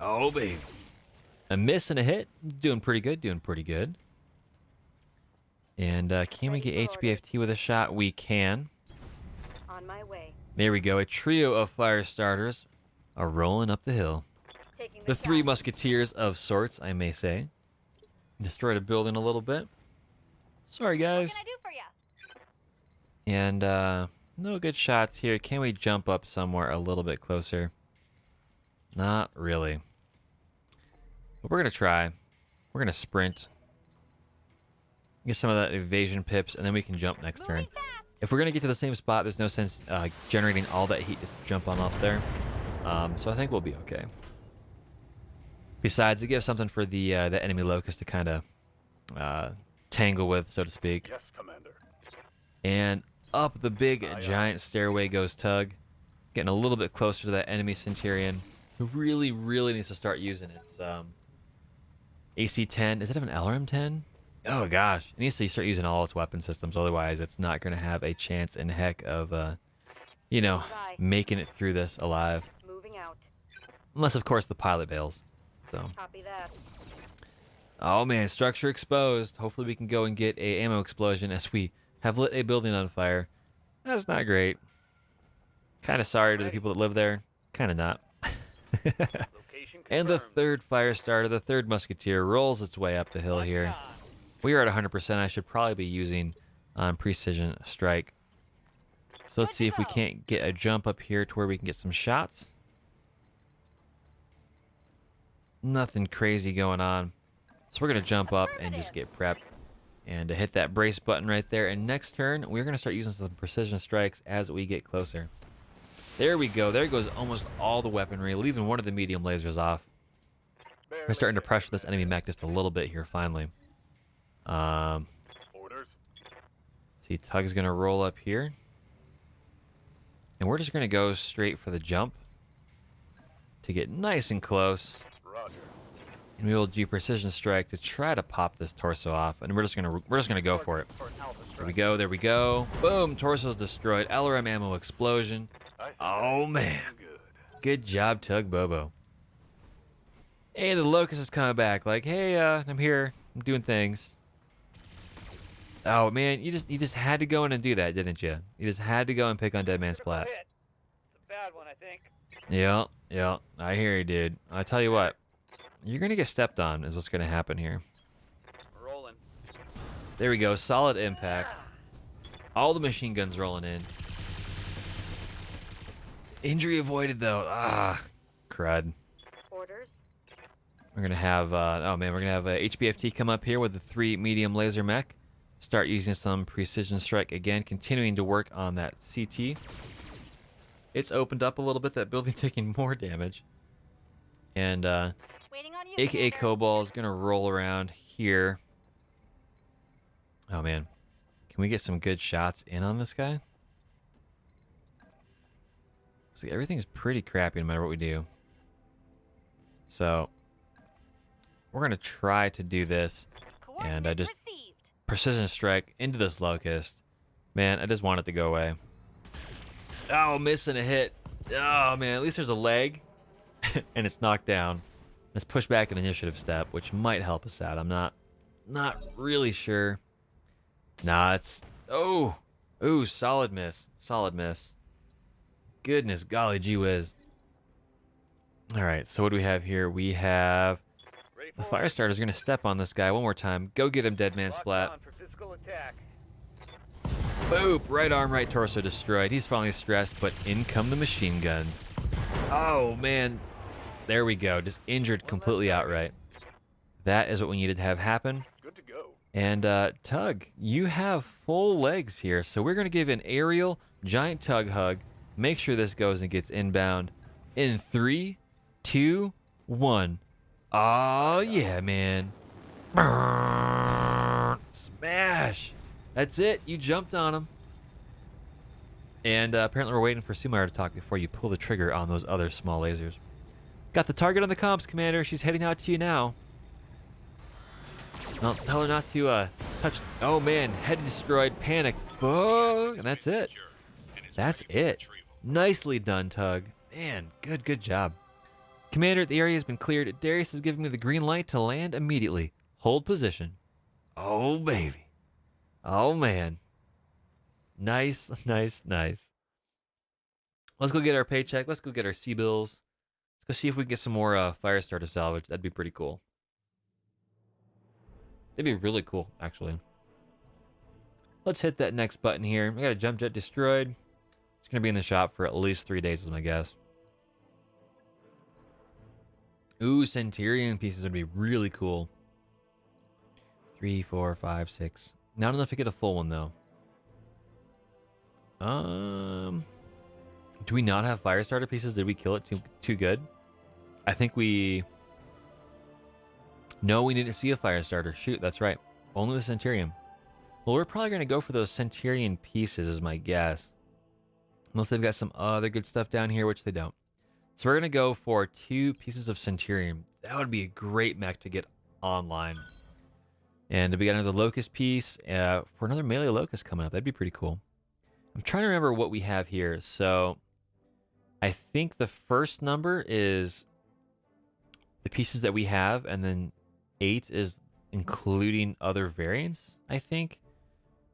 Oh, baby. A miss and a hit. Doing pretty good, doing pretty good. And can we get HBFT with a shot? We can. On my way. There we go. A trio of fire starters are rolling up the hill. Taking The 3 shot. musketeers of sorts, I may say. Destroyed a building a little bit. Sorry, What guys. can I do for ya? And no good shots here. Can we jump up somewhere a little bit closer? Not really. But we're going to try. We're going to sprint. Get some of that evasion pips, and then we can jump next turn. Moving fast. If we're going to get to the same spot, there's no sense generating all that heat just to jump on up there. So I think we'll be okay. Besides, it gives something for the enemy locust to kind of tangle with, so to speak. Yes, Commander. And up the big giant stairway goes Tug, getting a little bit closer to that enemy Centurion, who really, really needs to start using its AC-10. Is it an LRM-10? Oh gosh, it needs to start using all its weapon systems. Otherwise, it's not going to have a chance in heck of, you know, making it through this alive. Moving out. Unless, of course, the pilot bails. So. Copy that. Oh man, structure exposed. Hopefully we can go and get a ammo explosion as we have lit a building on fire. That's not great. Kind of sorry to the people that live there. Kind of not. Location And the confirmed. 3rd fire starter, the 3rd musketeer, rolls its way up the hill here. We are at 100%. I should probably be using precision strike. So let's see if we can't get a jump up here to where we can get some shots. Nothing crazy going on. So we're going to jump up and just get prepped. And hit that brace button right there. And next turn, we're going to start using some precision strikes as we get closer. There we go. There goes almost all the weaponry, leaving one of the medium lasers off. We're starting to pressure this enemy mech just a little bit here, finally. Orders. See, Tug's going to roll up here. And we're just going to go straight for the jump to get nice and close. Roger. And we will do precision strike to try to pop this torso off. And we're just gonna go for it. For an alpha There strike. we go. There we go. Boom. Torso's destroyed. LRM ammo explosion. I think Oh that's man. good. Good job, Tug Bobo. Hey, the Locust is coming back. Like, hey, I'm here. I'm doing things. Oh man, you just had to go in and do that, didn't you? You just had to go and pick on Dead Man Splat. Hit. It's a bad one, I think. Yeah. I hear you, dude. I tell you what, you're gonna get stepped on. Is what's gonna happen here. Rolling. There we go. Solid impact. All the machine guns rolling in. Injury avoided though. Ah, crud. Orders. We're gonna have we're gonna have HBFT come up here with the 3 medium laser mech. Start using some precision strike again, continuing to work on that CT. It's opened up a little bit. That building taking more damage. And Waiting on you. AKA Commander. Cobalt is gonna roll around here. Oh man, can we get some good shots in on this guy? See, everything's pretty crappy no matter what we do. So we're gonna try to do this, and I just Received. precision strike into this Locust. Man, I just want it to go away. Oh, missing a hit. Oh man, at least there's a leg, and it's knocked down. Let's push back an initiative step, which might help us out. I'm not really sure. Nah, it's ooh, solid miss, solid miss. Goodness golly gee whiz. All right, so what do we have here? We have Ready the for fire starter's gonna step on this guy one more time. Go get him, Dead Man Locked Splat. on for physical attack. Boop! Right arm, right torso destroyed. He's finally stressed, but in come the machine guns. Oh man, there we go. Just injured completely outright. That is what we needed to have happen. Good to go. And Tug, you have full legs here, so we're gonna give an aerial giant Tug hug. Make sure this goes and gets inbound in 3, 2, 1. Oh yeah, man! Smash! That's it. You jumped on him. And apparently we're waiting for Sumar to talk before you pull the trigger on those other small lasers. Got the target on the comms, Commander. She's heading out to you now. No, tell her not to touch. Oh man, head destroyed. Panic. Fuck. And that's it. That's it. Nicely done, Tug. Man, good job. Commander, the area has been cleared. Darius is giving me the green light to land immediately. Hold position. Oh baby. Oh man. Nice. Let's go get our paycheck. Let's go get our C-bills. Let's go see if we can get some more Firestarter salvage. That'd be pretty cool. That'd be really cool, actually. Let's hit that next button here. We got a jump jet destroyed. It's gonna be in the shop for at least 3 days, is my guess. Ooh, Centurion pieces would be really cool. 3, 4, 5, 6. Not enough to get a full one though. Do we not have Firestarter pieces? Did we kill it too good? I think we. No, we didn't see a Firestarter. Shoot, that's right. Only the Centurion. Well, we're probably gonna go for those Centurion pieces, is my guess. Unless they've got some other good stuff down here, which they don't. So we're gonna go for 2 pieces of Centurion. That would be a great mech to get online. And we got another Locust piece for another melee Locust coming up. That'd be pretty cool. I'm trying to remember what we have here. So I think the first number is the pieces that we have, and then 8 is including other variants, I think,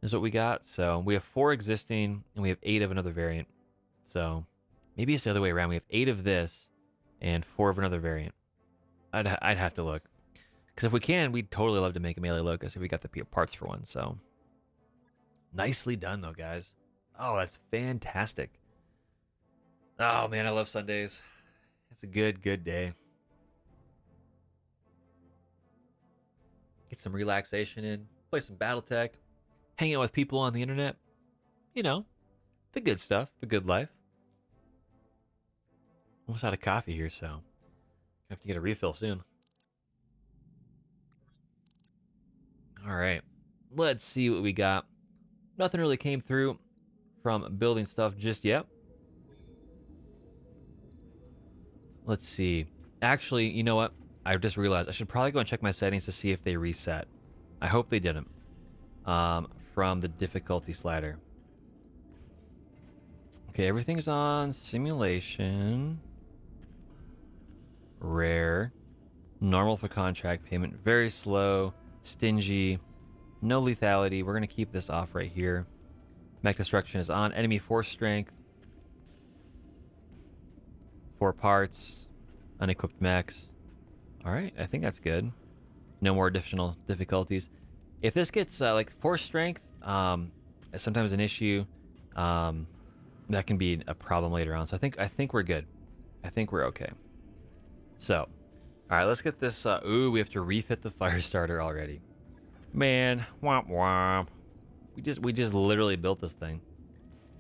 is what we got. So we have 4 existing, and we have 8 of another variant. So maybe it's the other way around. We have 8 of this and 4 of another variant. I'd have to look. Because if we can, we'd totally love to make a melee Locust if we got the parts for one. So nicely done, though, guys. Oh, that's fantastic. Oh, man, I love Sundays. It's a good day. Get some relaxation in. Play some BattleTech. Hang out with people on the internet. You know, the good stuff. The good life. Almost out of coffee here, so I have to get a refill soon. All right, let's see what we got. Nothing really came through from building stuff just yet. Let's see. Actually, you know what? I just realized I should probably go and check my settings to see if they reset. I hope they didn't. From the difficulty slider. Okay, everything's on simulation. Rare. Normal for contract payment. Very slow. Stingy. No lethality. We're going to keep this off right here. Mech destruction is on. Enemy force strength. 4 parts. Unequipped mechs. Alright, I think that's good. No more additional difficulties. If this gets like force strength, is sometimes an issue. That can be a problem later on. So I think we're good. I think we're okay. So, alright, let's get this. Ooh, we have to refit the fire starter already. Man, womp womp. We just literally built this thing.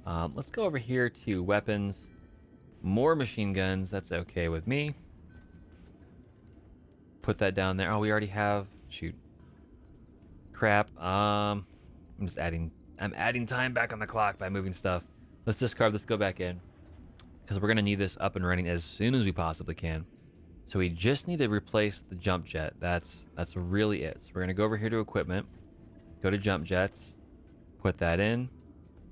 Let's go over here to weapons. More machine guns. That's okay with me. Put that down there. Oh, we already have. Shoot. Crap. I'm adding time back on the clock by moving stuff. Let's discard. Let's go back in, because we're gonna need this up and running as soon as we possibly can. So we just need to replace the jump jet. That's really it. So we're gonna go over here to equipment, go to jump jets, put that in,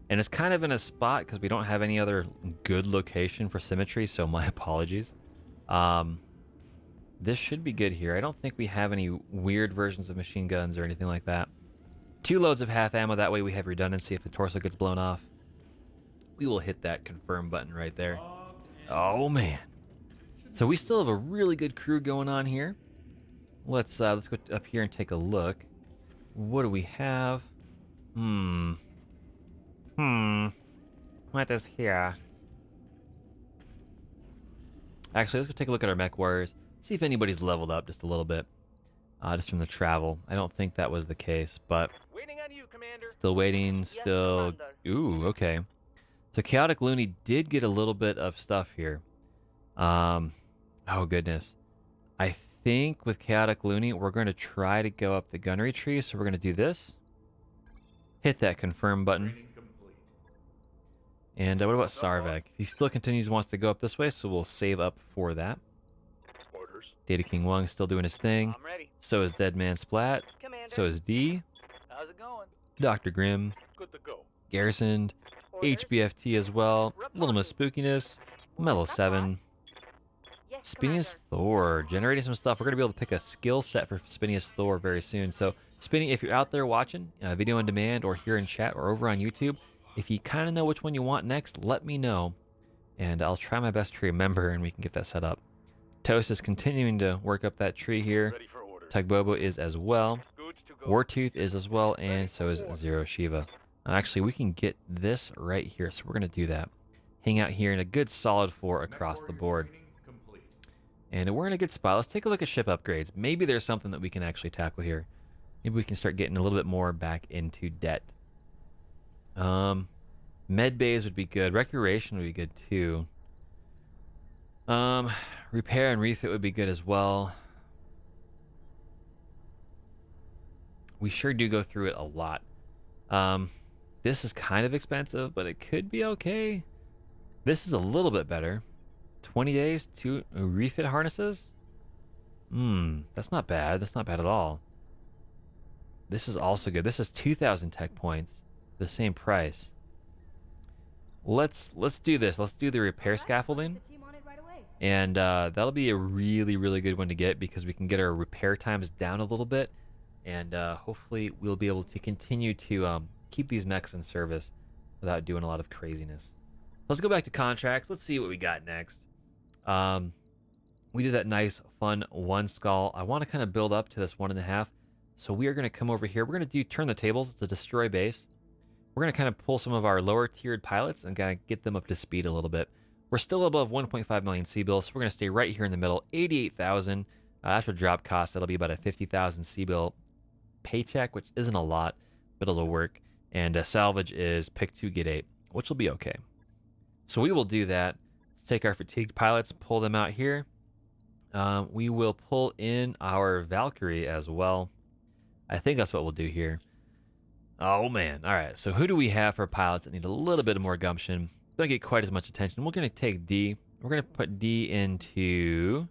and it's kind of in a spot because we don't have any other good location for symmetry. So my apologies. This should be good here. I don't think we have any weird versions of machine guns or anything like that. 2 loads of half ammo. That way we have redundancy if the torso gets blown off. We will hit that confirm button right there. Oh man. So we still have a really good crew going on here. Let's go up here and take a look. What do we have? What is here? Actually, let's go take a look at our mech warriors. See if anybody's leveled up just a little bit. Just from the travel. I don't think that was the case, but Waiting on you, Commander. still waiting, still... Ooh, okay. So Chaotic Looney did get a little bit of stuff here. Oh goodness. I think with Chaotic Looney, we're going to try to go up the gunnery tree, so we're going to do this. Hit that confirm button. And what about Sarvek? He still wants to go up this way, so we'll save up for that. Orders. Data King Wong still doing his thing. I'm ready. So is Dead Man Splat. Commander. So is D. How's it going? Dr. Grimm. Good to go. Garrisoned. Orders. HBFT as well. Little Miss Spookiness. Mellow 7. Yes, Spinious Commander. Thor. Generating some stuff. We're going to be able to pick a skill set for Spinious Thor very soon. So, Spinny, if you're out there watching, video on demand or here in chat or over on YouTube, if you kind of know which one you want next, let me know. And I'll try my best to remember and we can get that set up. Toast is continuing to work up that tree here. Ready for orders. Tugbobo is as well. Good to go. Wartooth is as well, and so is Zero Shiva. Actually, we can get this right here, so we're going to do that. Hang out here in a good solid 4 across the board. And we're in a good spot. Let's take a look at ship upgrades. Maybe there's something that we can actually tackle here. Maybe we can start getting a little bit more back into debt. Med bays would be good. Recreation would be good too. Repair and refit would be good as well. We sure do go through it a lot. This is kind of expensive, but it could be okay. This is a little bit better. 20 days to refit harnesses? That's not bad. That's not bad at all. This is also good. This is 2,000 tech points. The same price. Let's do this. Let's do the repair scaffolding. The team on it right away. And that'll be a really, really good one to get because we can get our repair times down a little bit. And hopefully we'll be able to continue to keep these mechs in service without doing a lot of craziness. Let's go back to contracts. Let's see what we got next. We did that nice, fun 1 skull. I want to kind of build up to this 1.5. So we are going to come over here. We're going to turn the tables to destroy base. We're going to kind of pull some of our lower tiered pilots and kind of get them up to speed a little bit. We're still above 1.5 million C-bills, so we're going to stay right here in the middle. 88,000. After drop costs, that'll be about a 50,000 C-bill paycheck, which isn't a lot, but it'll work. And salvage is pick 2, get 8, which will be okay. So we will do that. take our fatigued pilots, pull them out here. We will pull in our Valkyrie as well. I think that's what we'll do here. Oh, man. All right, so who do we have for pilots that need a little bit more gumption? Don't get quite as much attention. We're going to take D. We're going to put D into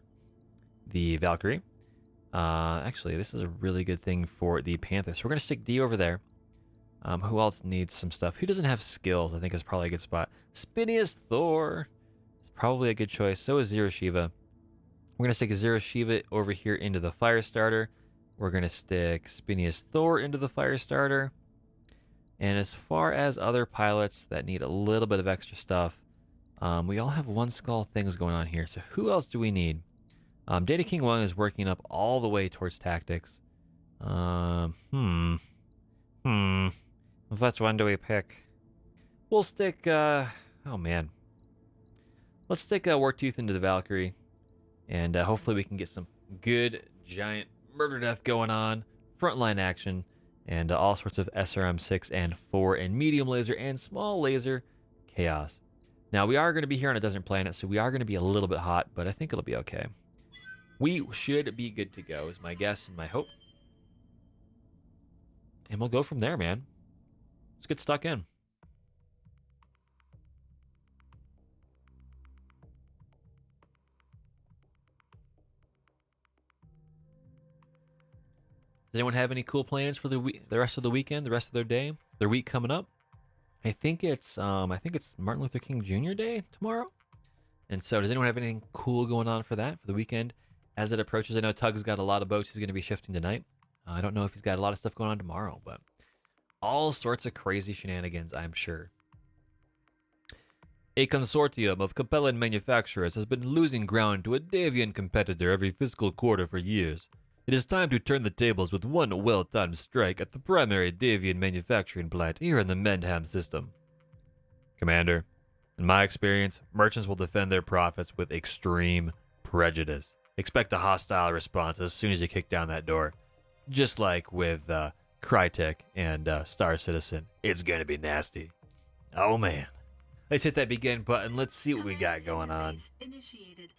the Valkyrie. Actually, this is a really good thing for the Panther. So we're going to stick D over there. Who else needs some stuff? Who doesn't have skills? I think is probably a good spot. Spiniest Thor is probably a good choice. So is Zero Shiva. We're going to stick Zero Shiva over here into the fire starter. We're going to stick Spiniest Thor into the fire starter. And as far as other pilots that need a little bit of extra stuff, we all have one skull things going on here. So who else do we need? Data King 1 is working up all the way towards tactics. Which one do we pick? We'll stick, oh man. Let's stick Wartooth into the Valkyrie. And hopefully we can get some good, giant murder death going on. Frontline action. And all sorts of SRM6 and 4 and medium laser and small laser chaos. Now we are going to be here on a desert planet, so we are going to be a little bit hot, but I think it'll be okay. We should be good to go, is my guess and my hope. And we'll go from there, man. Let's get stuck in. Does anyone have any cool plans for the rest of the weekend, the rest of their day, their week coming up? I think it's Martin Luther King Jr. Day tomorrow. And so does anyone have anything cool going on for that, for the weekend as it approaches? I know Tug's got a lot of boats he's going to be shifting tonight. I don't know if he's got a lot of stuff going on tomorrow, but all sorts of crazy shenanigans, I'm sure. A consortium of compelling manufacturers has been losing ground to a Davian competitor every fiscal quarter for years. It is time to turn the tables with one well-timed strike at the primary Davian manufacturing plant here in the Mendham system. Commander, in my experience, merchants will defend their profits with extreme prejudice. Expect a hostile response as soon as you kick down that door. Just like with Crytek and Star Citizen. It's gonna be nasty. Oh man. Let's hit that begin button. Let's see what we got going on.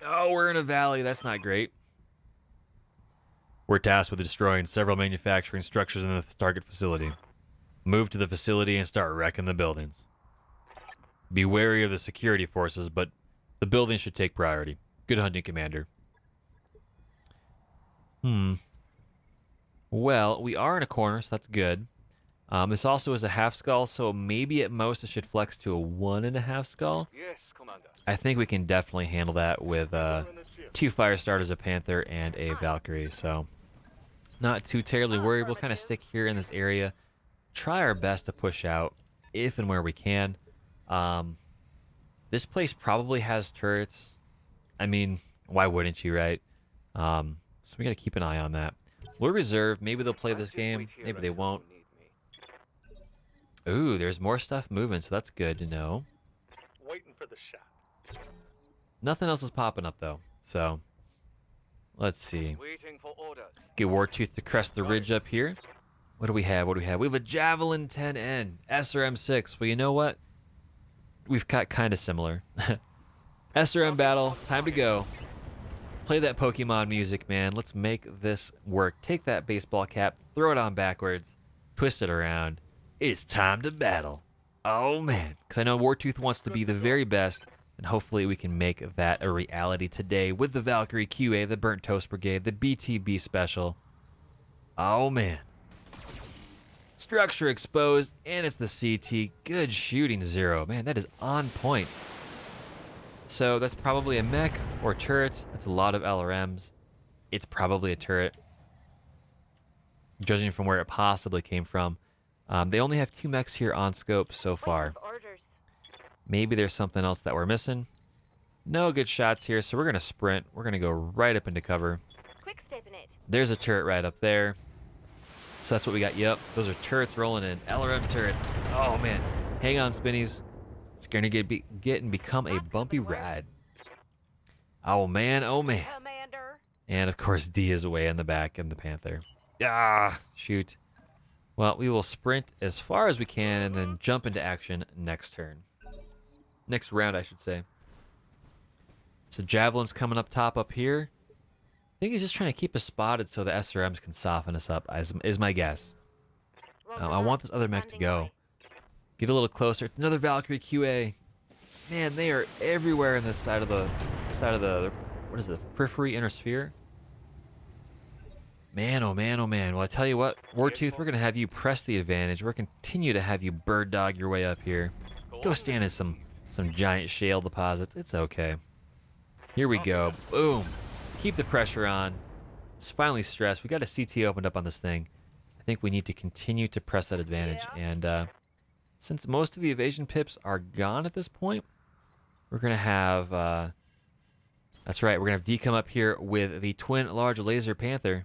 Oh, we're in a valley. That's not great. We're tasked with destroying several manufacturing structures in the target facility. Move to the facility and start wrecking the buildings. Be wary of the security forces, but the buildings should take priority. Good hunting, Commander. Well, we are in a corner, so that's good. This also is a half skull, so maybe at most it should flex to a 1.5 skull. Yes, Commander. I think we can definitely handle that with 2 fire starters, a Panther, and a Valkyrie, so not too terribly worried. We'll kind of stick here in this area, try our best to push out if and where we can. This place probably has turrets. I mean, why wouldn't you, right? So we got to keep an eye on that. We'll reserve. Maybe they'll play this game. Maybe they won't. Ooh, there's more stuff moving, so that's good to know. Waiting for the shot. Nothing else is popping up, though. So, let's see. Waiting for orders. Get Wartooth to crest the ridge up here. What do we have? What do we have? We have a Javelin 10N, SRM6. Well, you know what? We've got kind of similar. SRM battle, time to go. Play that Pokemon music, man. Let's make this work. Take that baseball cap, throw it on backwards, twist it around. It's time to battle. Oh, man. Because I know Wartooth wants to be the very best, and hopefully we can make that a reality today with the Valkyrie QA, the Burnt Toast Brigade, the BTB Special. Oh, man. Structure exposed, and it's the CT. Good shooting, Zero. Man, that is on point. So that's probably a mech or turrets. That's a lot of LRMs. It's probably a turret, judging from where it possibly came from. They only have 2 mechs here on scope so far. Maybe there's something else that we're missing. No good shots here, so we're going to sprint. We're going to go right up into cover. Quick stepping it. There's a turret right up there. So that's what we got. Yep, those are turrets rolling in. LRM turrets. Oh, man. Hang on, Spinnies. It's going to get and become a bumpy ride. Oh, man. Oh, man. Commander. And, of course, D is away in the back and the Panther. Ah, shoot. Well, we will sprint as far as we can and then jump into action next turn. Next round, I should say. So Javelin's coming up top up here. I think he's just trying to keep us spotted so the SRMs can soften us up, is my guess. I want this other mech to go. Get a little closer. Another Valkyrie QA. Man, they are everywhere in this side of the what is it? Periphery, inner sphere. Man, oh man, oh man. Well, I tell you what, Wartooth, we're gonna have you press the advantage. We're gonna continue to have you bird dog your way up here. Go stand in some giant shale deposits. It's okay. Here we go. Boom. Keep the pressure on. It's finally stressed. We got a CT opened up on this thing. I think we need to continue to press that advantage. And since most of the evasion pips are gone at this point, we're going to have... that's right. We're going to have D come up here with the twin large laser panther.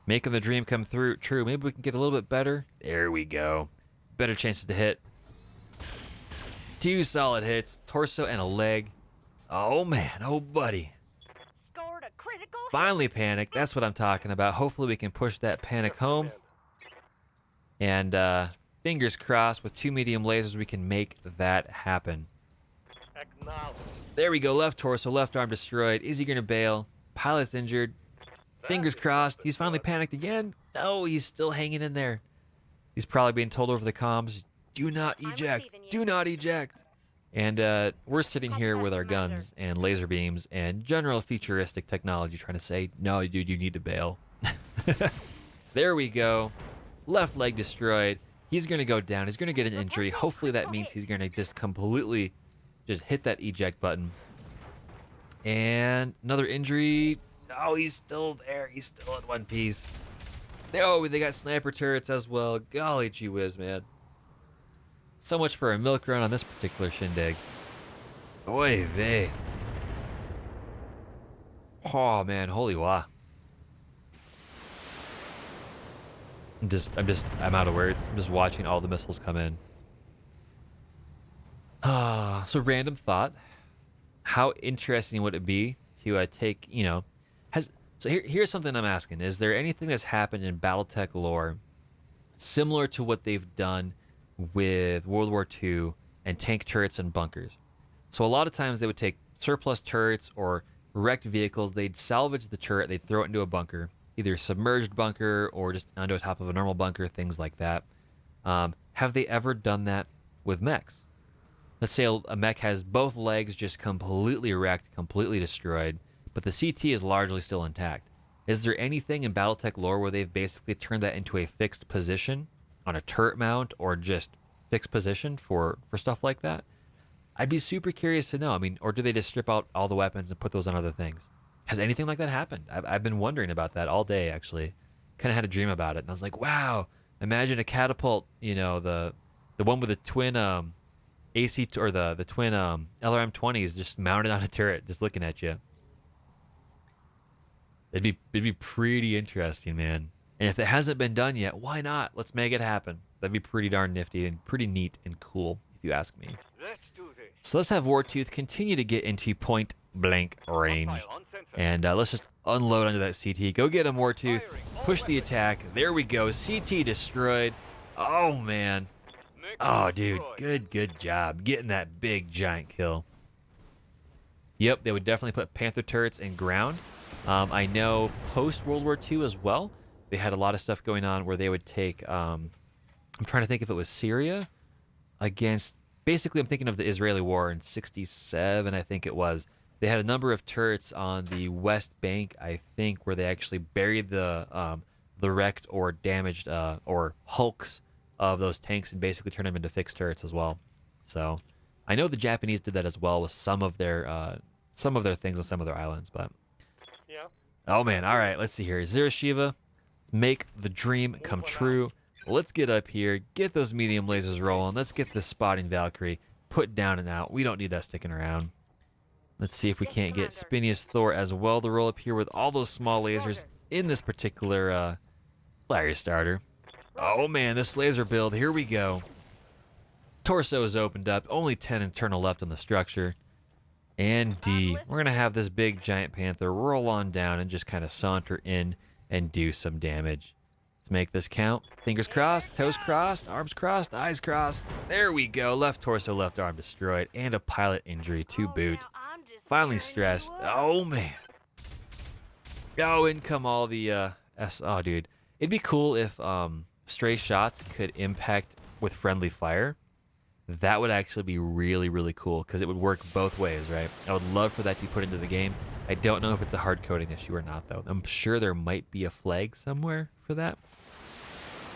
Making the dream come through. True. Maybe we can get a little bit better. There we go. Better chances to hit. 2 solid hits. Torso and a leg. Oh, man. Oh, buddy. Scored a critical hit. Finally panic. That's what I'm talking about. Hopefully we can push that panic home. And fingers crossed, with 2 medium lasers, we can make that happen. Acknowledge. There we go. Left torso, left arm destroyed. Is he going to bail? Pilot's injured. Fingers crossed. He's finally panicked again. No, he's still hanging in there. He's probably being told over the comms, do not eject. Do not eject. And we're sitting here with our guns and laser beams and general futuristic technology trying to say, no, dude, you need to bail. There we go. Left leg destroyed. He's going to go down. He's going to get an injury. Hopefully that means he's going to just completely just hit that eject button. And another injury. Oh, he's still there. He's still in one piece. Oh, they got sniper turrets as well. Golly gee whiz, man. So much for a milk run on this particular shindig. Oy vey. Oh man, holy wah. I'm out of words. I'm just watching all the missiles come in. So random thought. How interesting would it be to take, here's something I'm asking. Is there anything that's happened in BattleTech lore similar to what they've done with World War II and tank turrets and bunkers? So a lot of times they would take surplus turrets or wrecked vehicles, they'd salvage the turret, they'd throw it into a bunker, either a submerged bunker or just onto the top of a normal bunker, things like that. Have they ever done that with mechs? Let's say a mech has both legs just completely wrecked, completely destroyed, but the CT is largely still intact. Is there anything in BattleTech lore where they've basically turned that into a fixed position on a turret mount or just fixed position for stuff like that? I'd be super curious to know. I mean, or do they just strip out all the weapons and put those on other things? Has anything like that happened? I've been wondering about that all day, actually. Kind of had a dream about it, and I was like, wow, imagine a catapult, the one with the twin AC or the twin LRM-20s just mounted on a turret, just looking at you. It'd be pretty interesting, man. And if it hasn't been done yet, why not? Let's make it happen. That'd be pretty darn nifty and pretty neat and cool, if you ask me. Let's do this. So let's have Wartooth continue to get into point blank range. And let's just unload onto that CT. Go get him, Wartooth. Push the attack. There we go. CT destroyed. Oh, man. Oh, dude. Good job. Getting that big, giant kill. Yep, they would definitely put Panther turrets in ground. I know post-World War II as well, they had a lot of stuff going on where they would take, I'm trying to think if it was Syria against, basically I'm thinking of the Israeli war in 67, I think it was. They had a number of turrets on the West Bank, I think, where they actually buried the wrecked or damaged or hulks of those tanks and basically turned them into fixed turrets as well. So I know the Japanese did that as well with some of their things on some of their islands, but... Yeah. Oh man, all right, let's see here. Zero Shiva, make the dream come true. Let's get up here, get those medium lasers rolling. Let's get this spotting Valkyrie put down and out. We don't need that sticking around. Let's see if we can't get Spinius Thor as well to roll up here with all those small lasers in this particular fire starter. Oh man, this laser build, here we go. Torso is opened up, only 10 internal left on the structure. And D, we're going to have this big giant panther roll on down and just kind of saunter in and do some damage. Let's make this count. Fingers crossed, toes crossed, arms crossed, eyes crossed. There we go. Left torso, left arm destroyed, and a pilot injury to boot. finally stressed. Oh, man. Oh, in come all the oh, dude. It'd be cool if stray shots could impact with friendly fire. That would actually be really, really cool because it would work both ways, right? I would love for that to be put into the game. I don't know if it's a hard coding issue or not, though. I'm sure there might be a flag somewhere for that.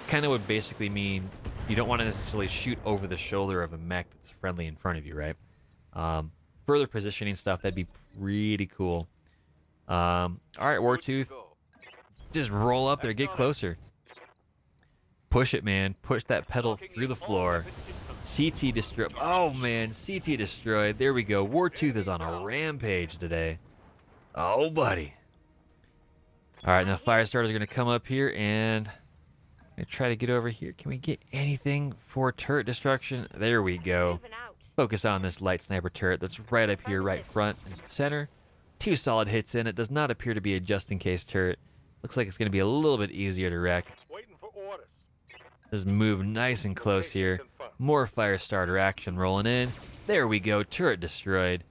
Kind of would basically mean you don't want to necessarily shoot over the shoulder of a mech that's friendly in front of you, right? Further positioning stuff, that'd be pretty cool. All right, Wartooth, just roll up there, get closer. Push it, man. Push that pedal through the floor. CT destroyed. Oh, man, CT destroyed. There we go. Wartooth is on a rampage today. Oh, buddy. All right, now fire starters are going to come up here and I'm going to try to get over here. Can we get anything for turret destruction? There we go. Moving out. Focus on this light sniper turret that's right up here, right front and center. 2 solid hits in. It does not appear to be a just-in-case turret. Looks like it's going to be a little bit easier to wreck. Waiting for orders. Just move nice and close here. More fire starter action rolling in. There we go. Turret destroyed.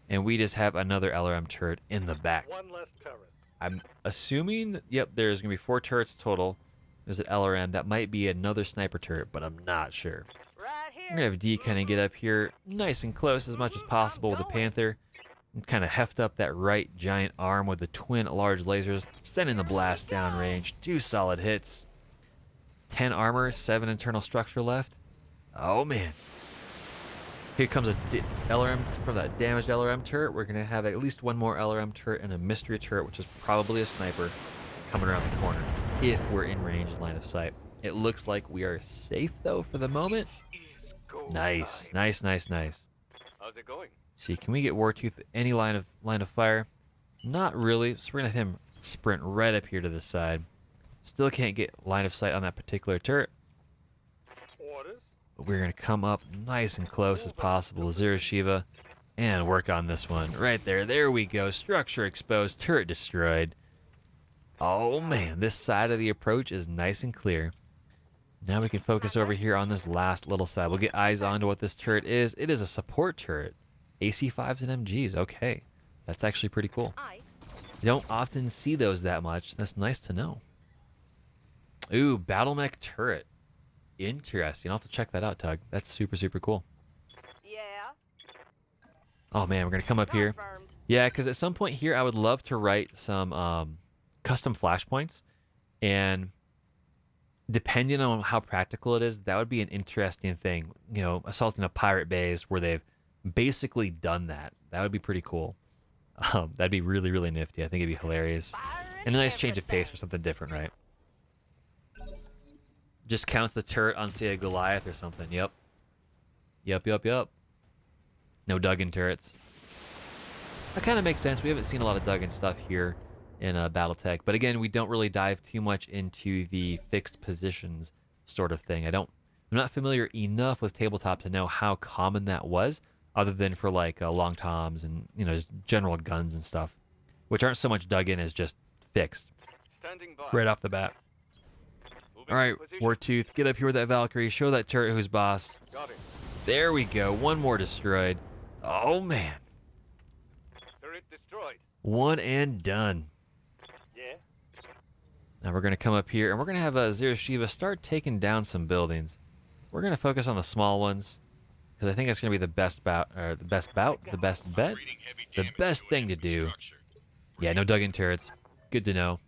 And we just have another LRM turret in the back. One less turret. I'm assuming, yep, there's going to be 4 turrets total. There's an LRM. That might be another sniper turret, but I'm not sure. Right here. I'm going to have D kind of get up here nice and close as much as possible with the Panther. And kind of heft up that right giant arm with the twin large lasers, sending the blast down range. 2 solid hits. 10 armor, 7 internal structure left. Oh, man. Here comes a LRM from that damaged LRM turret. We're going to have at least 1 more LRM turret and a mystery turret, which is probably a sniper, coming around the corner if we're in range and line of sight. It looks like we are safe, though, for the moment. Nice. Nice, nice, nice. How's it going? See, can we get Wartooth any line of fire? Not really, so we're going to have him sprint right up here to the side. Still can't get line of sight on that particular turret. Orders. But we're going to come up nice and close as possible, Zero Shiva, and work on this one. Right there. There we go. Structure exposed. Turret destroyed. Oh, man. This side of the approach is nice and clear. Now we can focus over here on this last little side. We'll get eyes onto what this turret is. It is a support turret. AC5s and MGs. Okay. That's actually pretty cool. You don't often see those that much. That's nice to know. Ooh, BattleTech turret. Interesting. I'll have to check that out, Tug. That's super, super cool. Yeah. Oh, man, we're going to come up here. Confirmed. Yeah, because at some point here, I would love to write some custom flashpoints. And depending on how practical it is, that would be an interesting thing. You know, assaulting a pirate base where they've basically done that. That would be pretty cool. That'd be really, really nifty. I think it'd be hilarious. And a nice change of pace for something different, right? Just counts the turret on, say, a Goliath or something. Yep. Yep, yep, yep. No Duggan turrets. That kind of makes sense. We haven't seen a lot of Duggan stuff here in BattleTech. But again, we don't really dive too much into the fixed positions sort of thing. I'm not familiar enough with tabletop to know how common that was, other than for like long toms and, you know, just general guns and stuff, which aren't so much Duggan as just fixed Standing by. right off the bat. Moving All right, to position. Wartooth, get up here with that Valkyrie. Show that turret who's boss. Got it. There we go. 1 more destroyed. Oh, man. Turret destroyed. 1 and done. Yeah. Now we're going to come up here, and we're going to have Zero Shiva start taking down some buildings. We're going to focus on the small ones, because I think it's going to be the best bet, the Reading heavy the damage best thing to do. infrastructure. Yeah, no Duggan turrets. Good to know.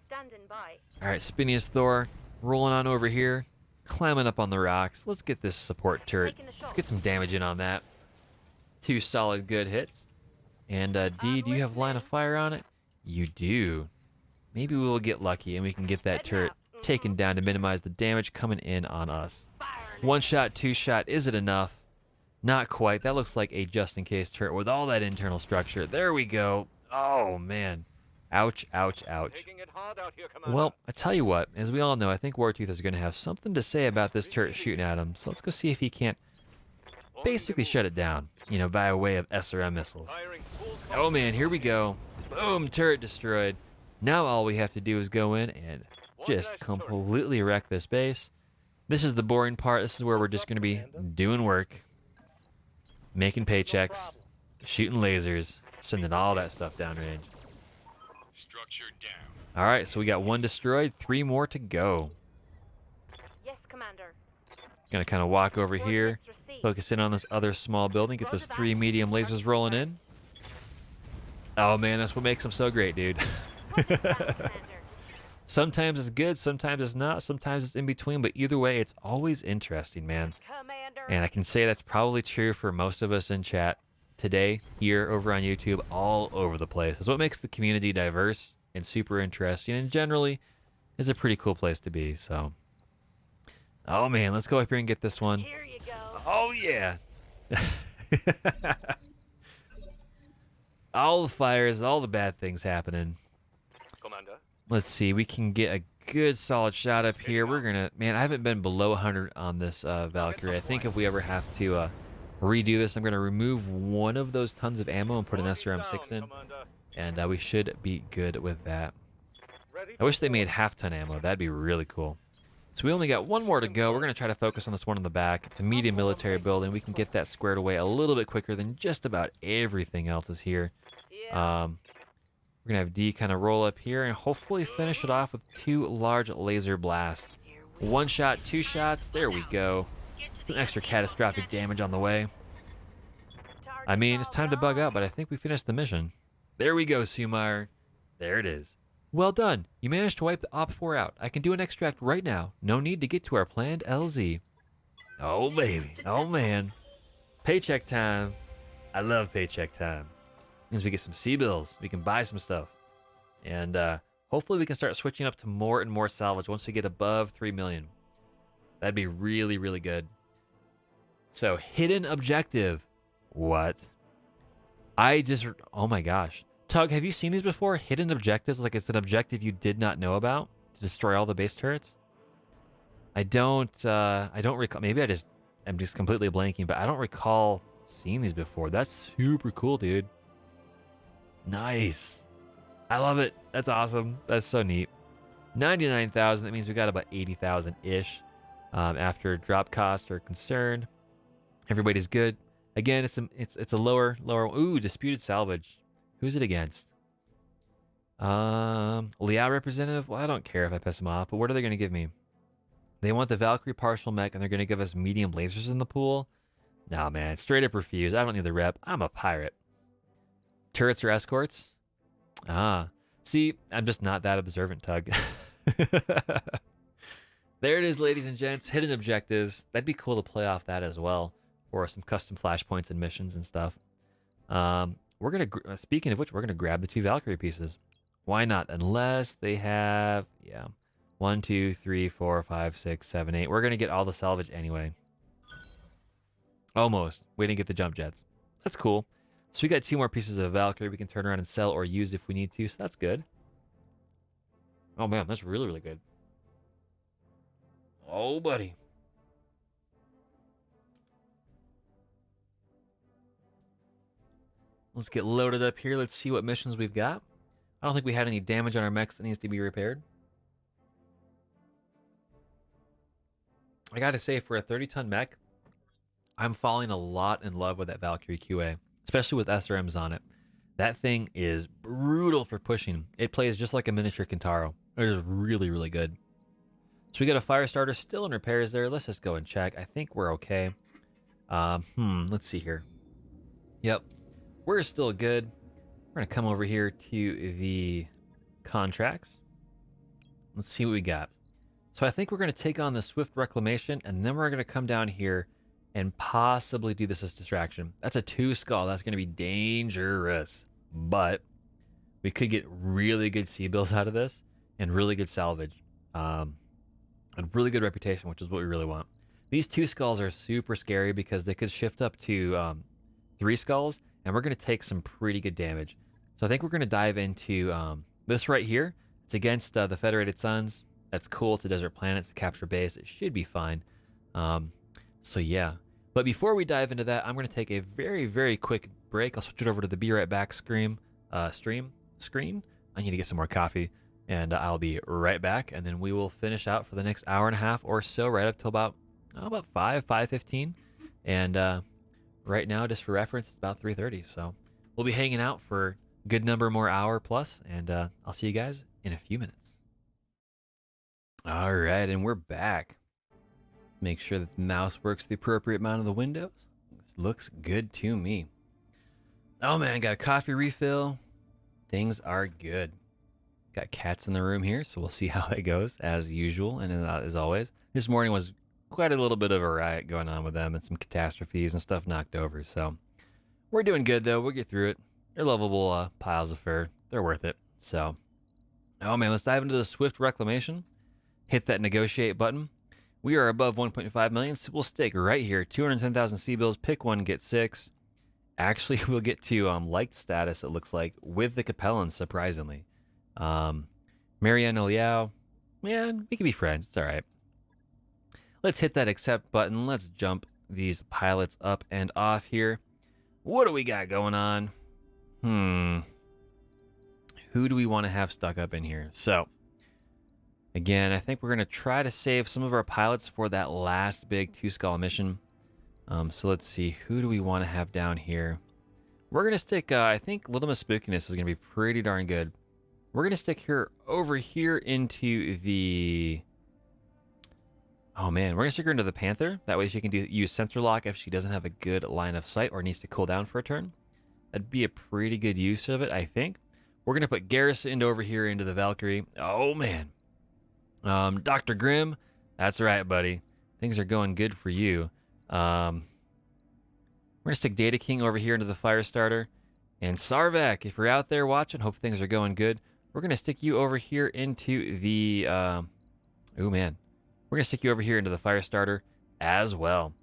Standing by. All right, Spinius Thor, rolling on over here, climbing up on the rocks. Let's get this support turret. Taking the Let's shot. get some damage in on that. 2 solid good hits. And D, do you have line of fire on it? You do. Maybe we will get lucky and we can get that Heading turret out. taken down to minimize the damage coming in on us. Firing. 1 shot, 2 shot. Is it enough? Not quite. That looks like a just-in-case turret with all that internal structure. There we go. Oh, man. Ouch, ouch, ouch. Taking it hard out here, Commander. Well, I tell you what, as we all know, I think Wartooth is going to have something to say about this turret shooting at him. So let's go see if he can't basically shut it down, you know, by way of SRM missiles. Firing full Oh, man, here we go. Boom, turret destroyed. Now all we have to do is go in and just completely wreck this base. This is the boring part. This is where we're just going to be doing work. making paychecks, shooting lasers, sending all that stuff downrange. Structure down. All right, so we got 1 destroyed, 3 more to go. Yes, Commander. Gonna kind of walk over here, Coordinates received. focus in on this other small building, get those 3 medium lasers rolling in. Oh man, that's what makes them so great, dude. Copy that, Commander. Sometimes it's good, sometimes it's not, sometimes it's in between, but either way, it's always interesting, man. Commander. And I can say that's probably true for most of us in chat today, here, over on YouTube, all over the place. It's what makes the community diverse and super interesting, and generally is a pretty cool place to be, so. Oh man, let's go up here and get this one. Here you go. Oh yeah. All the fires, all the bad things happening. Commander. Let's see, we can get a good solid shot up here. We're gonna, man, I haven't been below 100 on this Valkyrie. I think if we ever have to redo this, I'm gonna remove one of those tons of ammo and put an SRM6 in, and we should be good with that. I wish they made half-ton ammo. That'd be really cool. So we only got 1 more to go. We're gonna try to focus on this one in the back. It's a medium military building. We can get that squared away a little bit quicker than just about everything else is here. Yeah. We're gonna have D kind of roll up here and hopefully finish it off with 2 large laser blasts. 1 shot, 2 shots. There we go. Some extra catastrophic damage on the way. I mean, it's time to bug out, but I think we finished the mission. There we go, Sumar. There it is. Well done. You managed to wipe the OP4 out. I can do an extract right now. No need to get to our planned LZ. Oh, baby. Oh, man. Paycheck time. I love paycheck time. Means we get some C-bills. We can buy some stuff. And hopefully we can start switching up to more and more salvage once we get above 3 million. That'd be really, really good. So, hidden objective. What? Oh my gosh. Tug, have you seen these before? Hidden objectives? Like it's an objective you did not know about to destroy all the base turrets? I don't recall. Maybe I'm just completely blanking, but I don't recall seeing these before. That's super cool, dude. Nice. I love it. That's awesome. That's so neat. 99,000. That means we got about 80,000-ish after drop costs are concerned. Everybody's good. Again, it's a lower. Ooh, disputed salvage. Who's it against? Liao representative? Well, I don't care if I piss them off, but what are they going to give me? They want the Valkyrie partial mech, and they're going to give us medium lasers in the pool? Nah, man. Straight up refuse. I don't need the rep. I'm a pirate. Turrets or escorts? Ah. See, I'm just not that observant, Tug. There it is, ladies and gents. Hidden objectives. That'd be cool to play off that as well. Or some custom flashpoints and missions and stuff. We're going to, speaking of which, we're going to grab the 2 Valkyrie pieces. Why not? Unless they have, 1, 2, 3, 4, 5, 6, 7, 8. We're going to get all the salvage anyway. Almost. We didn't get the jump jets. That's cool. So we got 2 more pieces of Valkyrie we can turn around and sell or use if we need to. So that's good. Oh man, that's really, really good. Oh, buddy. Let's get loaded up here. Let's see what missions we've got. I don't think we had any damage on our mechs that needs to be repaired. I gotta say, for a 30-ton mech, I'm falling a lot in love with that Valkyrie QA, especially with SRMs on it. That thing is brutal for pushing. It plays just like a miniature Kintaro. It is really, really good. So we got a fire starter still in repairs there. Let's just go and check. I think we're okay. Let's see here. Yep. We're still good. We're going to come over here to the contracts. Let's see what we got. So I think we're going to take on the Swift Reclamation, and then we're going to come down here and possibly do this as distraction. That's a 2 skull. That's going to be dangerous. But we could get really good C-bills out of this and really good salvage. And really good reputation, which is what we really want. These 2 skulls are super scary because they could shift up to 3 skulls, and we're going to take some pretty good damage. So I think we're going to dive into this right here. It's against the Federated Suns. That's cool. It's a desert planet. It's a capture base. It should be fine. So yeah. But before we dive into that, I'm going to take a very, very quick break. I'll switch it over to the Be Right Back screen. I need to get some more coffee. And I'll be right back. And then we will finish out for the next hour and a half or so, right up till about 5:15. And right now, just for reference, it's about 3:30. So we'll be hanging out for a good number more hour plus, and I'll see you guys in a few minutes. All right, and we're back. Make sure that the mouse works the appropriate amount of the windows. This looks good to me. Oh man, got a coffee refill. Things are good. Got cats in the room here, so we'll see how that goes as usual and as always. This morning was quite a little bit of a riot going on with them and some catastrophes and stuff knocked over. So we're doing good though. We'll get through it. They're lovable piles of fur. They're worth it. So, oh man, let's dive into the swift reclamation. Hit that negotiate button. We are above 1.5 million, so we'll stick right here. 210,000 C-bills. Pick one, get 6. Actually, we'll get to liked status, it looks like, with the Capellans, surprisingly. Mariana Liao, man, we can be friends. It's all right. Let's hit that accept button. Let's jump these pilots up and off here. What do we got going on? Who do we want to have stuck up in here? So, again, I think we're going to try to save some of our pilots for that last big 2-skull mission. So let's see. Who do we want to have down here? We're going to stick, I think Little Miss Spookiness is going to be pretty darn good. We're going to stick her over here into the... Oh man, we're going to stick her into the Panther. That way she can use sensor lock if she doesn't have a good line of sight or needs to cool down for a turn. That'd be a pretty good use of it, I think. We're going to put Garrison over here into the Valkyrie. Oh man. Dr. Grimm, that's right, buddy. Things are going good for you. We're going to stick Data King over here into the Firestarter. And Sarvak, if you're out there watching, hope things are going good. We're going to stick you over here into the... oh, man. We're going to stick you over here into the Firestarter as well.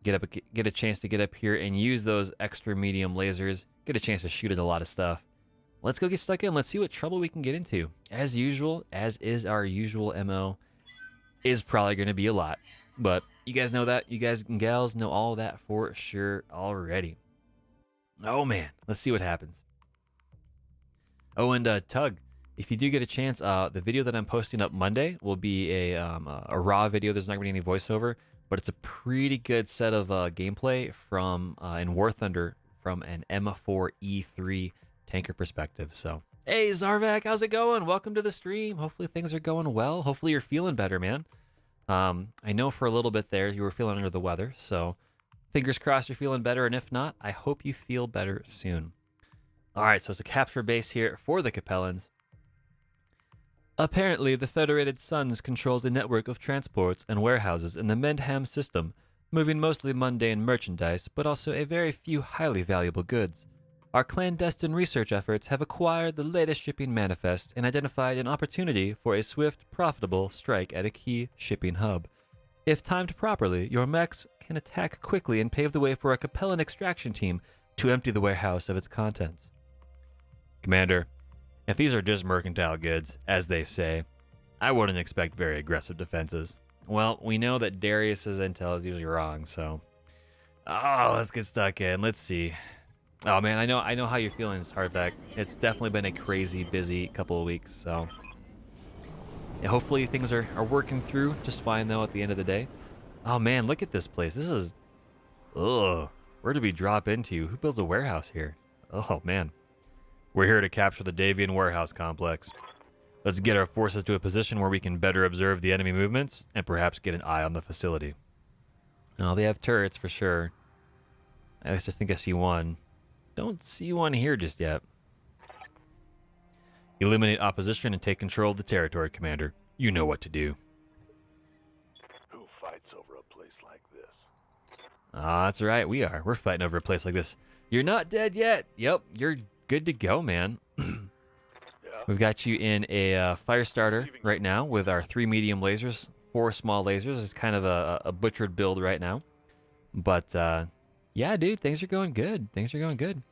Get a chance to get up here and use those extra medium lasers. Get a chance to shoot at a lot of stuff. Let's go get stuck in. Let's see what trouble we can get into. As usual, as is our usual MO, is probably going to be a lot. But you guys know that. You guys and gals know all that for sure already. Oh, man. Let's see what happens. Oh, and Tug, if you do get a chance, the video that I'm posting up Monday will be a raw video. There's not going to be any voiceover, but it's a pretty good set of gameplay from in War Thunder from an M4E3 tanker perspective. So, hey, Zarvak, how's it going? Welcome to the stream. Hopefully things are going well. Hopefully you're feeling better, man. I know for a little bit there you were feeling under the weather, so fingers crossed you're feeling better, and if not, I hope you feel better soon. All right, so it's a capture base here for the Capellans. Apparently, the Federated Suns controls a network of transports and warehouses in the Mendham system, moving mostly mundane merchandise, but also a very few highly valuable goods. Our clandestine research efforts have acquired the latest shipping manifest and identified an opportunity for a swift, profitable strike at a key shipping hub. If timed properly, your mechs can attack quickly and pave the way for a Capellan extraction team to empty the warehouse of its contents. Commander, if these are just mercantile goods, as they say, I wouldn't expect very aggressive defenses. Well, we know that Darius's intel is usually wrong, so... Oh, let's get stuck in. Let's see. Oh man, I know how you're feeling, Hardback. It's definitely been a crazy, busy couple of weeks, so... Yeah, hopefully things are working through just fine, though, at the end of the day. Oh man, look at this place. This is... Ugh. Where do we drop into? Who builds a warehouse here? Oh man. We're here to capture the Davian warehouse complex. Let's get our forces to a position where we can better observe the enemy movements and perhaps get an eye on the facility. Oh, they have turrets for sure. I just think I see one. Don't see one here just yet. Eliminate opposition and take control of the territory, Commander. You know what to do. Who fights over a place like this? Ah, that's right, we are. We're fighting over a place like this. You're not dead yet. Yep, you're good to go, man. We've got you in a fire starter right now with our 3 medium lasers, 4 small lasers. It's kind of a butchered build right now. But, yeah, dude, things are going good. Things are going good.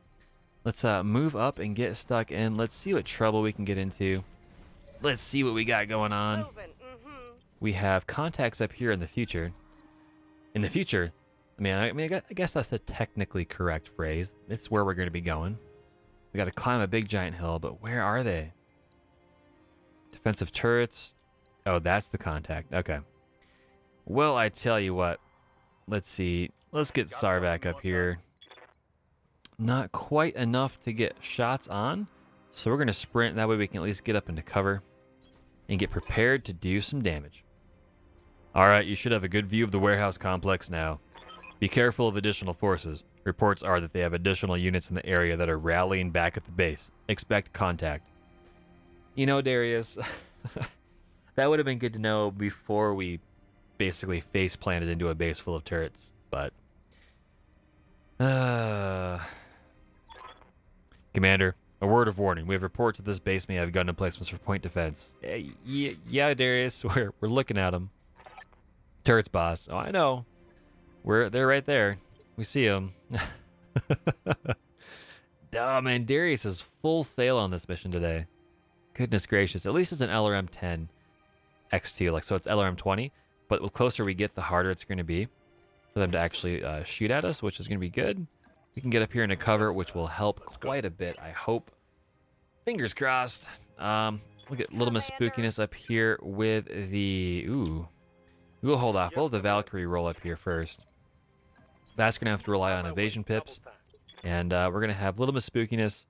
Let's move up and get stuck in. Let's see what trouble we can get into. Let's see what we got going on. We have contacts up here in the future. In the future, I guess that's a technically correct phrase. It's where we're going to be going. We got to climb a big giant hill, but where are they? Defensive turrets. Oh, that's the contact. Okay. Well, I tell you what. Let's see. Let's get Sarvak up here. not quite enough to get shots on. So we're going to sprint. That way we can at least get up into cover and get prepared to do some damage. All right, you should have a good view of the warehouse complex now. Be careful of additional forces. Reports are that they have additional units in the area that are rallying back at the base. Expect contact. You know, Darius, that would have been good to know before we basically face planted into a base full of turrets, but Commander, a word of warning. We have reports that this base may have gun emplacements for point defense. Yeah, Darius, we're looking at them. Turrets, boss. Oh, I know. They're right there. We see them. Oh, man, Darius is full fail on this mission today. Goodness gracious. At least it's an LRM 10 X2, like, so it's LRM 20, but the closer we get, the harder it's going to be for them to actually shoot at us, which is going to be good. We can get up here into cover, which will help quite a bit, I hope. Fingers crossed. We'll get a little Miss Spookiness up here with the... Ooh. We'll hold off. We'll have the Valkyrie roll up here first. That's going to have to rely on evasion pips. And we're going to have Little Miss Spookiness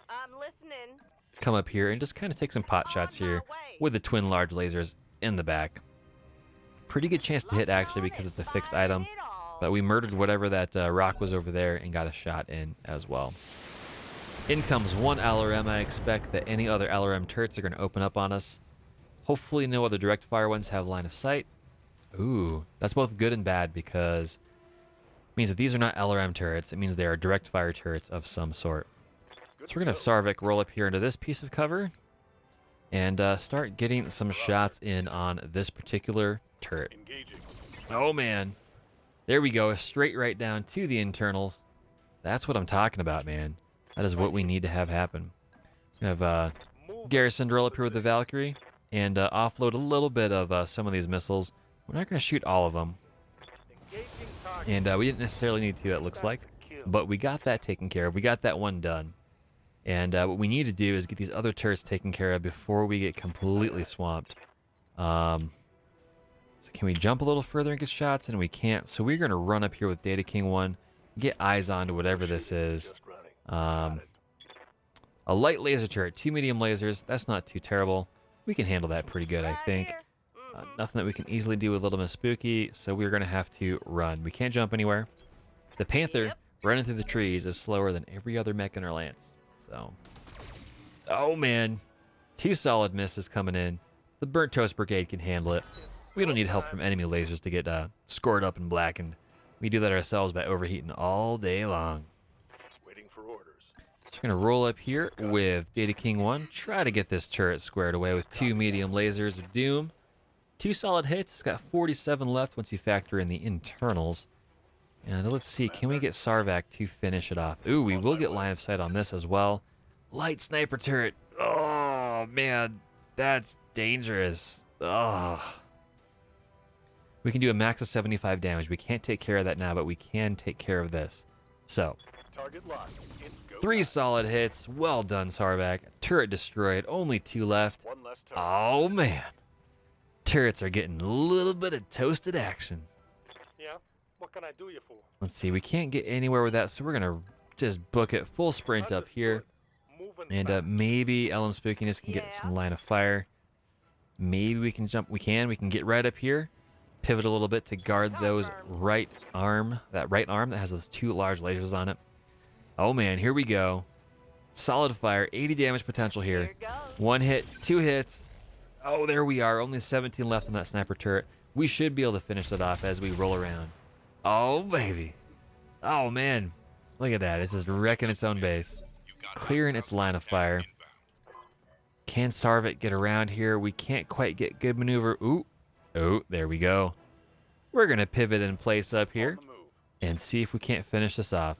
I'm listening. come up here and just kind of take some pot shots here with the twin large lasers in the back. Pretty good chance to hit, actually, because it's a fixed item. But we murdered whatever that rock was over there and got a shot in as well. In comes one LRM. I expect that any other LRM turrets are going to open up on us. Hopefully no other direct fire ones have line of sight. Ooh, that's both good and bad because it means that these are not LRM turrets. It means they are direct fire turrets of some sort. So we're going to have Sarvik roll up here into this piece of cover and start getting some shots in on this particular turret. Oh, man. There we go. Straight right down to the internals. That's what I'm talking about, man. That is what we need to have happen. We have Garrison roll up here with the Valkyrie and offload a little bit of some of these missiles. We're not going to shoot all of them. And we didn't necessarily need to, it looks like. But we got that taken care of. We got that one done. And what we need to do is get these other turrets taken care of before we get completely swamped. So can we jump a little further and get shots? And we can't. So we're going to run up here with Data King 1. Get eyes on to whatever this is. A light laser turret. 2 medium lasers. That's not too terrible. We can handle that pretty good, I think. Nothing that we can easily do with Little Miss Spooky, so we're going to have to run. We can't jump anywhere. The Panther running through the trees is slower than every other mech in our lance. So, oh man, 2 solid misses coming in. The Burnt Toast Brigade can handle it. We don't need help from enemy lasers to get scored up and blackened. We do that ourselves by overheating all day long. Waiting for orders. Just going to roll up here with Data King 1. Try to get this turret squared away with 2 medium lasers of doom. 2 solid hits. It's got 47 left once you factor in the internals. And let's see, can we get Sarvak to finish it off? Ooh, we will get line of sight on this as well. Light sniper turret. Oh, man, that's dangerous. Oh. We can do a max of 75 damage. We can't take care of that now, but we can take care of this. So, Target locked. It's go 3 time. solid hits. Well done, Sarvak. Turret destroyed. Only 2 left. One less turret. Oh, man. Turrets are getting a little bit of toasted action. Yeah. What can I do you for? Let's see. We can't get anywhere with that, so we're going to just book it full sprint up here. Moving And fast. maybe LM Spookiness can get some line of fire. Maybe we can jump. We can get right up here. Pivot a little bit to guard those right arm. That right arm that has those 2 large lasers on it. Oh, man. Here we go. Solid fire. 80 damage potential here. Here goes. 1 hit. 2 hits. Oh, there we are. Only 17 left on that sniper turret. We should be able to finish that off as we roll around. Oh, baby. Oh, man. Look at that. It's just wrecking its own base. Clearing its line of fire. Can Sarvik get around here? We can't quite get good maneuver. Ooh. Oh, there we go. We're going to pivot in place up here On the move. and see if we can't finish this off.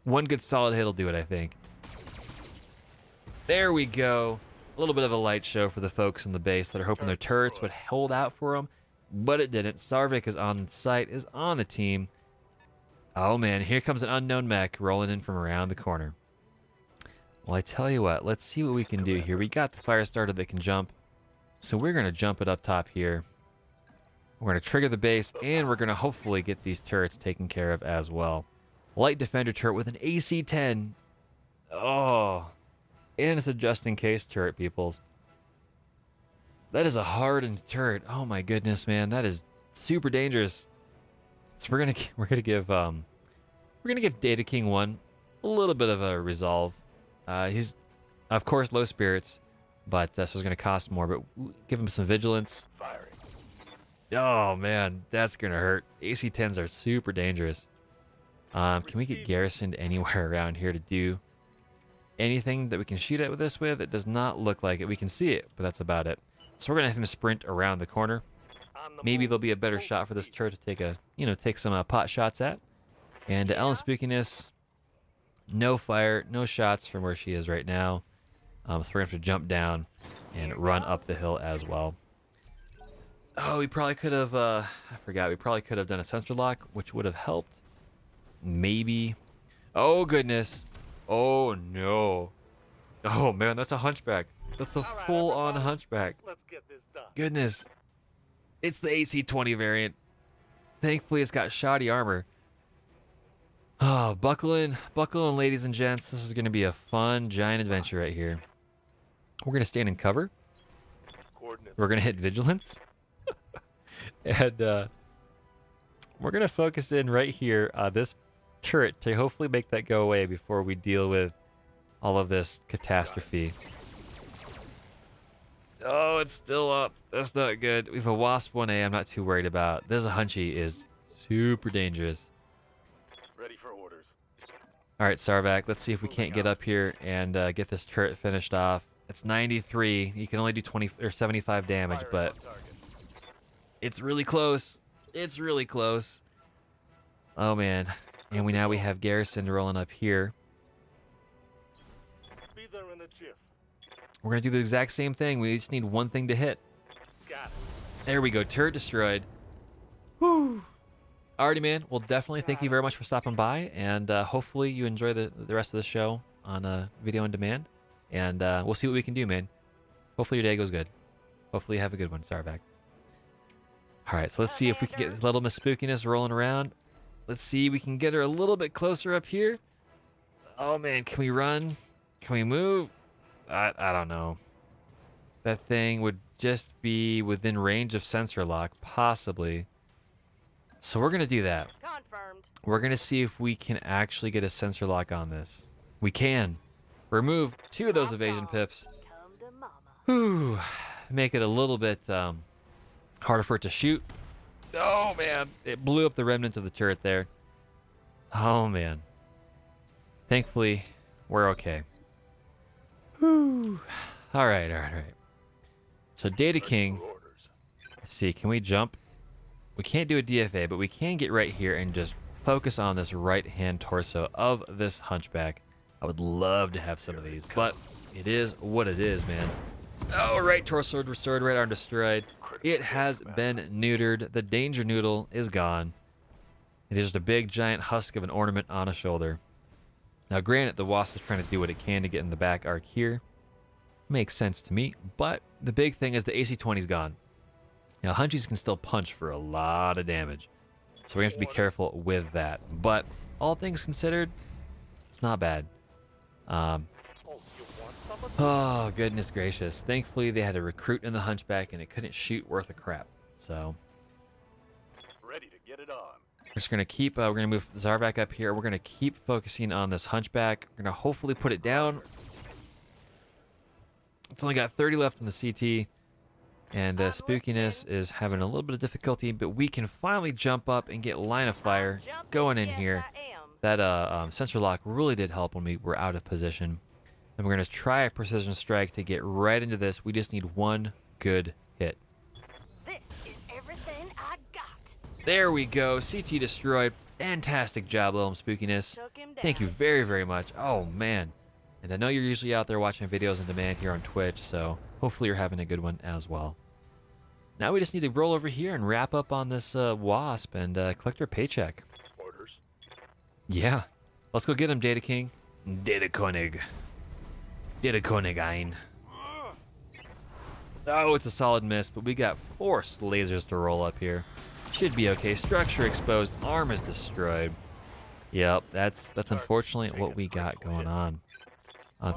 1 good solid hit will do it, I think. There we go. A little bit of a light show for the folks in the base that are hoping their turrets would hold out for them, but it didn't. Sarvik is on site, is on the team. Oh, man, here comes an unknown mech rolling in from around the corner. Well, I tell you what, let's see what we can do here. We got the fire starter that can jump, so we're going to jump it up top here. We're going to trigger the base, and we're going to hopefully get these turrets taken care of as well. Light defender turret with an AC-10. Oh, and it's a just-in-case turret, peoples. That is a hardened turret. Oh my goodness, man, that is super dangerous. So we're gonna give Data King 1 a little bit of a resolve. He's of course low spirits, but so it's gonna cost more. But give him some vigilance. Firing. Oh man, that's gonna hurt. AC-10s are super dangerous. Can we get garrisoned anywhere around here to do anything that we can shoot at with this with? It does not look like it. We can see it, but that's about it. So we're gonna have him sprint around the corner. Maybe there'll be a better shot for this turret to take take some pot shots at. And Ellen Spookiness, no fire, no shots from where she is right now. So we're gonna have to jump down and run up the hill as well. Oh, we probably could have. I forgot. We probably could have done a sensor lock, which would have helped. Maybe. Oh goodness. Oh no. Oh man, that's a hunchback. That's a full-on hunchback. Let's get this done. Goodness. It's the AC-20 variant. Thankfully, it's got shoddy armor. Oh, buckle in, ladies and gents. This is going to be a fun, giant adventure right here. We're going to stand in cover. We're going to hit vigilance. And we're going to focus in right here on this turret to hopefully make that go away before we deal with all of this catastrophe. Oh, it's still up. That's not good. We have a Wasp 1A I'm not too worried about. This Hunchy is super dangerous. Ready for orders. All right, Sarvac, let's see if we can't get up here and get this turret finished off. It's 93. You can only do 20 or 75 damage, but it's really close. It's really close. Oh man. And we have Garrison rolling up here. Be there in a jiff. We're gonna do the exact same thing. We just need one thing to hit. Got it. There we go. Turret destroyed. Whew. Alrighty, man. Well, definitely thank you very much for stopping by, and hopefully you enjoy the rest of the show on video on demand. And we'll see what we can do, man. Hopefully your day goes good. Hopefully you have a good one, Sarvac. All right, so let's see if we can get this little Miss Spookiness rolling around. Let's see if we can get her a little bit closer up here. Oh man, can we run? Can we move? I don't know. That thing would just be within range of sensor lock, possibly. So we're gonna do that. Confirmed. We're gonna see if we can actually get a sensor lock on this. We can. Remove 2 of those evasion pips. Come to mama. Whew. Make it a little bit harder for it to shoot. Oh man, it blew up the remnant of the turret there. Oh man. Thankfully, we're okay. Whew. All right. So Data King, let's see, can we jump? We can't do a DFA, but we can get right here and just focus on this right-hand torso of this hunchback. I would love to have some of these, but it is what it is, man. Oh, right torso restored, right arm destroyed. It has been neutered. The danger noodle is gone. It is just a big, giant husk of an ornament on a shoulder. Now, granted, the Wasp is trying to do what it can to get in the back arc here. Makes sense to me, but the big thing is the AC-20's gone. Now, Hunchies can still punch for a lot of damage, so we have to be careful with that. But all things considered, it's not bad. Oh, goodness gracious. Thankfully, they had a recruit in the Hunchback, and it couldn't shoot worth a crap. So, Ready to get it on. we're just going to keep, we're going to move Zarvac up here. We're going to keep focusing on this Hunchback. We're going to hopefully put it down. It's only got 30 left in the CT. And Spookiness is having a little bit of difficulty, but we can finally jump up and get line of fire going in here. That sensor lock really did help when we were out of position. And we're going to try a precision strike to get right into this. We just need one good hit. This is everything I got. There we go. CT destroyed. Fantastic job, Little Spookiness. Took him down. Thank you very, very much. Oh, man. And I know you're usually out there watching videos on demand here on Twitch, so hopefully you're having a good one as well. Now we just need to roll over here and wrap up on this Wasp and collect our paycheck. Orders. Yeah. Let's go get him, Data King. Data Koenig. Data Koenig-ein. Oh, it's a solid miss, but we got 4 lasers to roll up here. Should be okay. Structure exposed. Arm is destroyed. Yep, that's unfortunately what we got going on.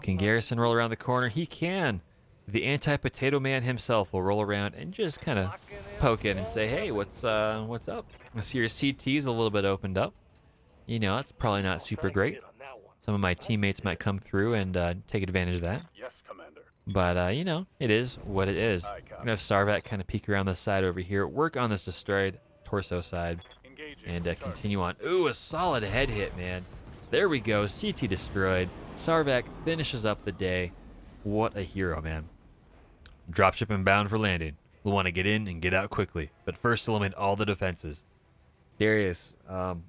Can Garrison roll around the corner? He can. The anti-potato man himself will roll around and just kind of poke in and say, "Hey, what's up?" I see your CT's a little bit opened up. You know, it's probably not super great. Some of my teammates might come through and take advantage of that. Yes, Commander. But, you know, it is what it is. I'm going to have Sarvat kind of peek around this side over here, work on this destroyed torso side, and continue on. Ooh, a solid head hit, man. There we go. CT destroyed. Sarvat finishes up the day. What a hero, man. Dropship inbound for landing. We'll want to get in and get out quickly, but first eliminate all the defenses. Darius, don't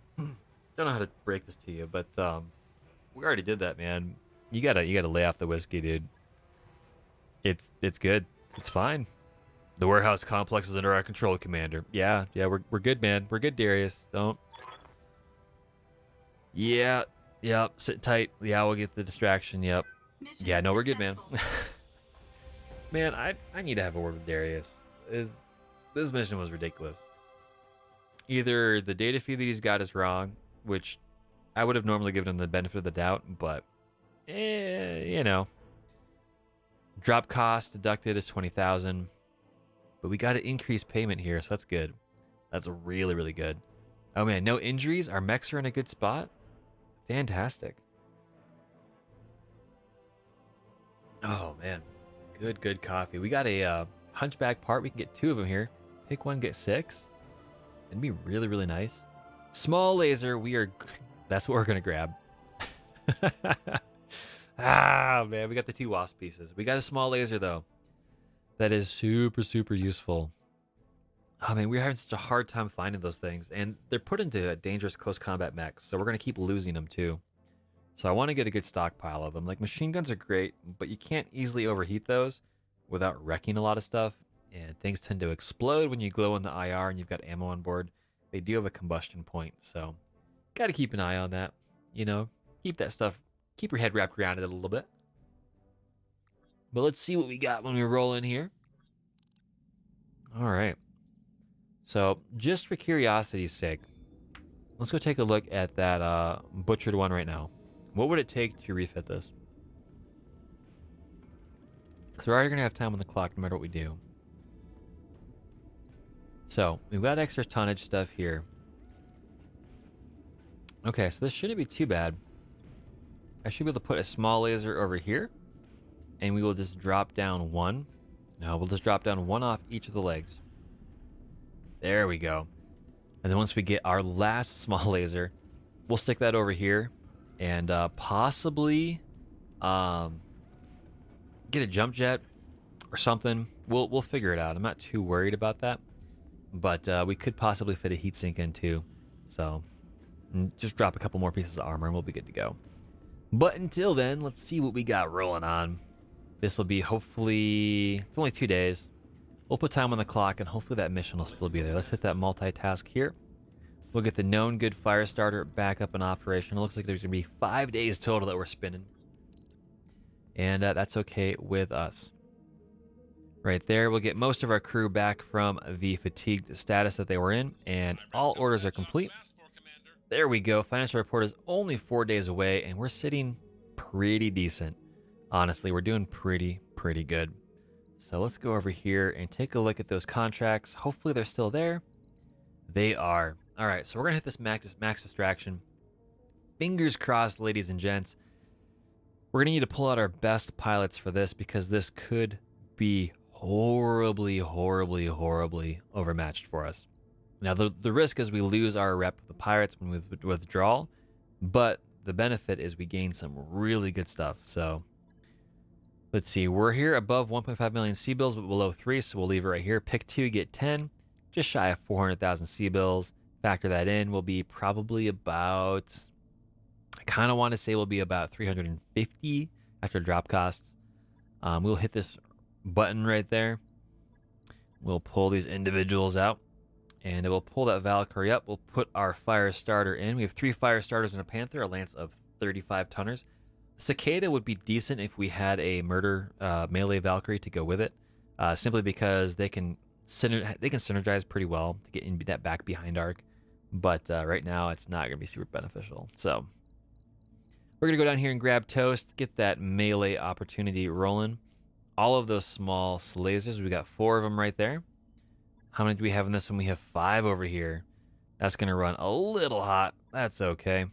know how to break this to you, but we already did that, man. You gotta lay off the whiskey, dude. It's good. It's fine. The warehouse complex is under our control, Commander. Yeah, we're good, man. We're good, Darius. Don't. Yeah, sit tight. Yeah, we'll get the distraction. Yep. Yeah, no, we're good, man. Man, I need to have a word with Darius. This mission was ridiculous. Either the data feed that he's got is wrong, which I would have normally given him the benefit of the doubt, but you know. Drop cost deducted is 20,000, but we got an increased payment here, so that's good. That's really, really good. Oh man, no injuries. Our mechs are in a good spot. Fantastic. Oh man, good coffee. We got a hunchback part. We can get 2 of them here. Pick one, get 6. It'd be really, really nice. Small laser. That's what we're gonna grab. Ah, man, we got the 2 wasp pieces. We got a small laser, though. That is super, super useful. Oh, man, we're having such a hard time finding those things. And they're put into dangerous close combat mechs, so we're going to keep losing them, too. So I want to get a good stockpile of them. Like, machine guns are great, but you can't easily overheat those without wrecking a lot of stuff. And things tend to explode when you glow in the IR and you've got ammo on board. They do have a combustion point, so got to keep an eye on that. You know, keep that stuff. Keep your head wrapped around it a little bit. But let's see what we got when we roll in here. All right. So just for curiosity's sake, let's go take a look at that butchered one right now. What would it take to refit this? Because we're already going to have time on the clock no matter what we do. So we've got extra tonnage stuff here. Okay, so this shouldn't be too bad. I should be able to put a small laser over here, and we will just drop down 1. No, we'll just drop down 1 off each of the legs. There we go. And then once we get our last small laser, we'll stick that over here, and possibly get a jump jet or something. We'll figure it out. I'm not too worried about that, but we could possibly fit a heatsink in too. So just drop a couple more pieces of armor, and we'll be good to go. But until then, let's see what we got rolling on. This will be hopefully, it's only 2 days. We'll put time on the clock and hopefully that mission will still be there. Let's hit that multitask here. We'll get the known good fire starter back up in operation. It looks like there's going to be 5 days total that we're spinning. And that's okay with us. Right there, we'll get most of our crew back from the fatigued status that they were in. And all orders are complete. There we go. Financial report is only 4 days away, and we're sitting pretty decent. Honestly, we're doing pretty good. So let's go over here and take a look at those contracts. Hopefully they're still there. They are. All right, so we're going to hit this max distraction. Fingers crossed, ladies and gents. We're going to need to pull out our best pilots for this because this could be horribly overmatched for us. Now, the risk is we lose our rep with the pirates when we withdraw, but the benefit is we gain some really good stuff. So, let's see. We're here above 1.5 million C-bills, but below 3, so we'll leave it right here. Pick 2, get 10. Just shy of 400,000 C-bills. Factor that in, we'll be probably about, I kind of want to say we'll be about 350 after drop costs. We'll hit this button right there. We'll pull these individuals out. And it will pull that Valkyrie up. We'll put our fire starter in. We have 3 fire starters and a Panther, a lance of 35 tonners. Cicada would be decent if we had a murder melee Valkyrie to go with it, simply because they can synergize pretty well to get in that back behind arc. but right now it's not going to be super beneficial. So we're going to go down here and grab Toast, get that melee opportunity rolling. All of those small lasers, we got 4 of them right there. How many do we have in this one? We have 5 over here. That's going to run a little hot. That's okay.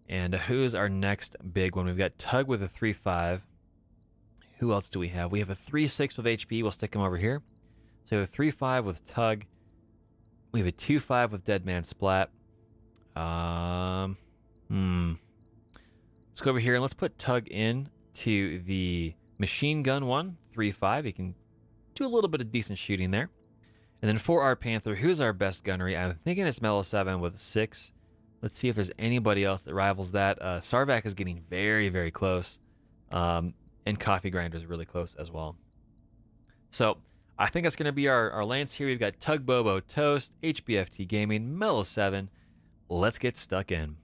And who's our next big one? We've got Tug with a 3.5. Who else do we have? We have a 3.6 with HP. We'll stick him over here. So we have a 3.5 with Tug. We have a 2.5 with Dead Man Splat. Let's go over here and let's put Tug in to the machine gun one, 3.5. He can do a little bit of decent shooting there. And then for our Panther, who's our best gunnery? I'm thinking it's Mellow 7 with 6. Let's see if there's anybody else that rivals that. Sarvac is getting very, very close. And Coffee Grinder is really close as well. So I think that's going to be our lance here. We've got Tug Bobo, Toast, HBFT Gaming, Mellow 7. Let's get stuck in.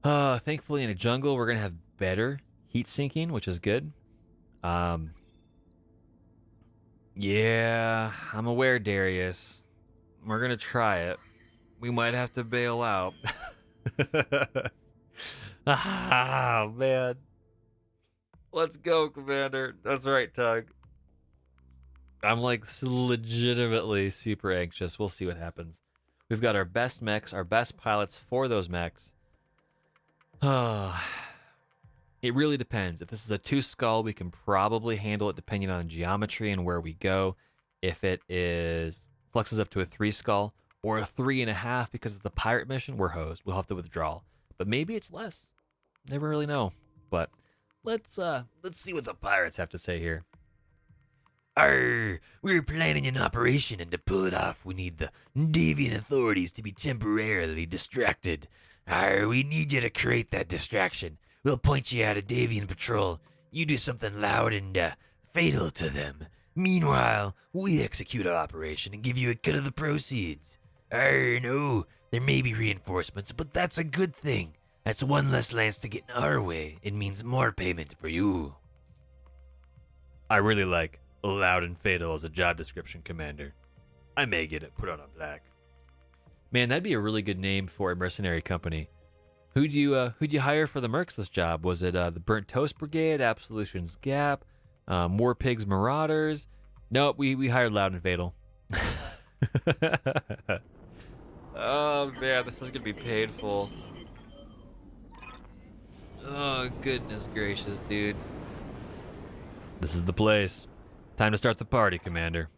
Thankfully, in a jungle, we're going to have better heat sinking, which is good. Yeah, I'm aware, Darius. We're going to try it. We might have to bail out. Ah, man. Let's go, Commander. That's right, Tug. I'm like legitimately super anxious. We'll see what happens. We've got our best mechs, our best pilots for those mechs. It really depends. If this is a 2 skull, we can probably handle it depending on geometry and where we go. If it is fluxes up to a 3 skull or a 3.5 because of the pirate mission, we're hosed. We'll have to withdraw. But maybe it's less. Never really know. But let's see what the pirates have to say here. Arr, we're planning an operation, and to pull it off, we need the deviant authorities to be temporarily distracted. Arr, we need you to create that distraction. We'll point you out a deviant patrol. You do something loud and fatal to them. Meanwhile, we execute our operation and give you a cut of the proceeds. Arr, no, there may be reinforcements, but that's a good thing. That's one less lance to get in our way. It means more payment for you. I really like loud and fatal as a job description, Commander. I may get it put on a black. Man, that'd be a really good name for a mercenary company. Who'd you hire for the mercs this job? Was it the Burnt Toast Brigade, Absolution's Gap, More Pigs Marauders? Nope, we hired Loud and Fatal. Oh man, this is gonna be painful. Oh goodness gracious, dude. This is the place. Time to start the party, Commander.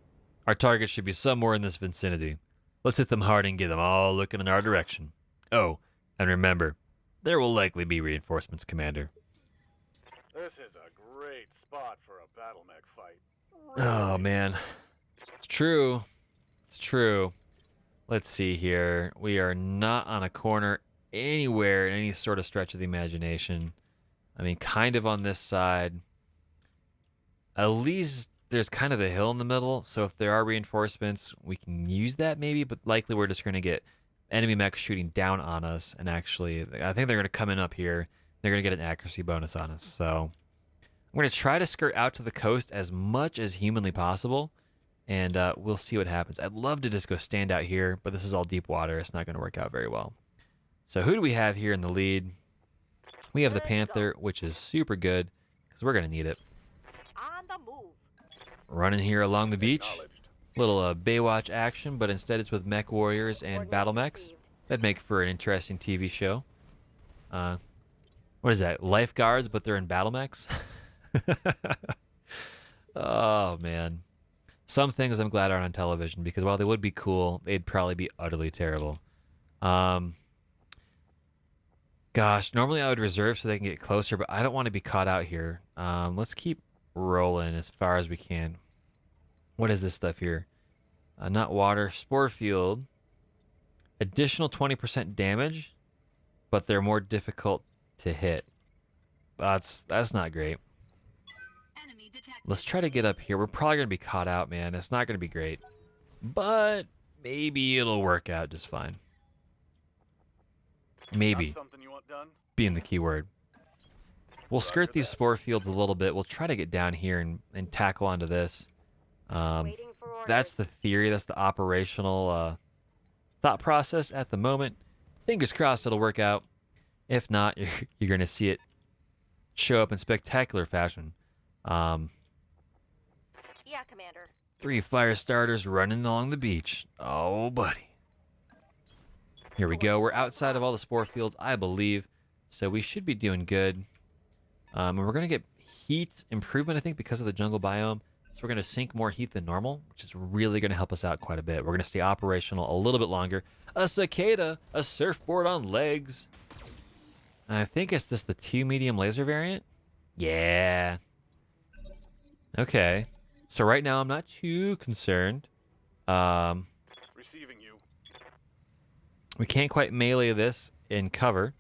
Our target should be somewhere in this vicinity. Let's hit them hard and get them all looking in our direction. Oh, and remember, there will likely be reinforcements, Commander. This is a great spot for a battle mech fight. Oh, man. It's true. It's true. Let's see here. We are not on a corner anywhere in any sort of stretch of the imagination. I mean, kind of on this side. At least there's kind of a hill in the middle, so if there are reinforcements, we can use that maybe, but likely we're just going to get enemy mechs shooting down on us, and actually, I think they're going to come in up here. They're going to get an accuracy bonus on us, so I'm going to try to skirt out to the coast as much as humanly possible, and we'll see what happens. I'd love to just go stand out here, but this is all deep water. It's not going to work out very well. So who do we have here in the lead? We have the Panther, which is super good, because we're going to need it. On the move. Running here along the beach. Little Baywatch action, but instead it's with mech warriors and battle mechs. That'd make for an interesting TV show. What is that? Lifeguards, but they're in battle mechs? Oh, man. Some things I'm glad aren't on television, because while they would be cool, they'd probably be utterly terrible. Gosh, normally I would reserve so they can get closer, but I don't want to be caught out here. Let's keep rolling as far as we can. What is this stuff here? Not water, spore field. Additional 20% damage, but they're more difficult to hit. That's not great. Let's try to get up here. We're probably going to be caught out, man. It's not going to be great. But maybe it'll work out just fine. Maybe. Something you want done? Being the key word. We'll skirt these spore fields a little bit. We'll try to get down here and tackle onto this. Waiting for orders. That's the theory. That's the operational thought process at the moment. Fingers crossed it'll work out. If not, you're going to see it show up in spectacular fashion. Yeah, Commander. 3 fire starters running along the beach. Oh, buddy. Here we go. We're outside of all the spore fields, I believe. So we should be doing good. And we're going to get heat improvement, I think, because of the jungle biome. So we're going to sink more heat than normal, which is really going to help us out quite a bit. We're going to stay operational a little bit longer. A cicada, a surfboard on legs. And I think it's just the 2 medium laser variant. Yeah. Okay. So right now I'm not too concerned. Receiving you. We can't quite melee this in cover.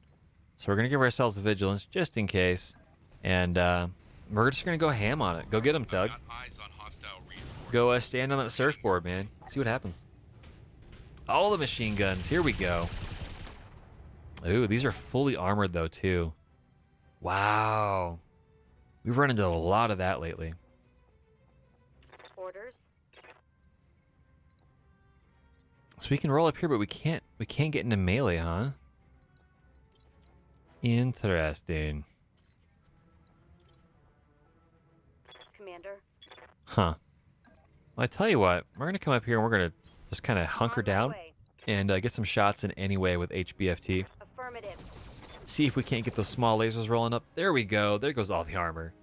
So we're going to give ourselves vigilance just in case. And we're just going to go ham on it. Go get him, Tug. Got eyes on hostile reinforcements. Go stand on that surfboard, man. See what happens. All the machine guns. Here we go. Ooh, these are fully armored, though, too. Wow. We've run into a lot of that lately. Orders. So we can roll up here, but we can't get into melee, huh? Interesting. Commander. Huh. Well, I tell you what, we're going to come up here and we're going to just kind of hunker On my down way. and get some shots in anyway with HBFT. Affirmative. See if we can't get those small lasers rolling up. There we go. There goes all the armor.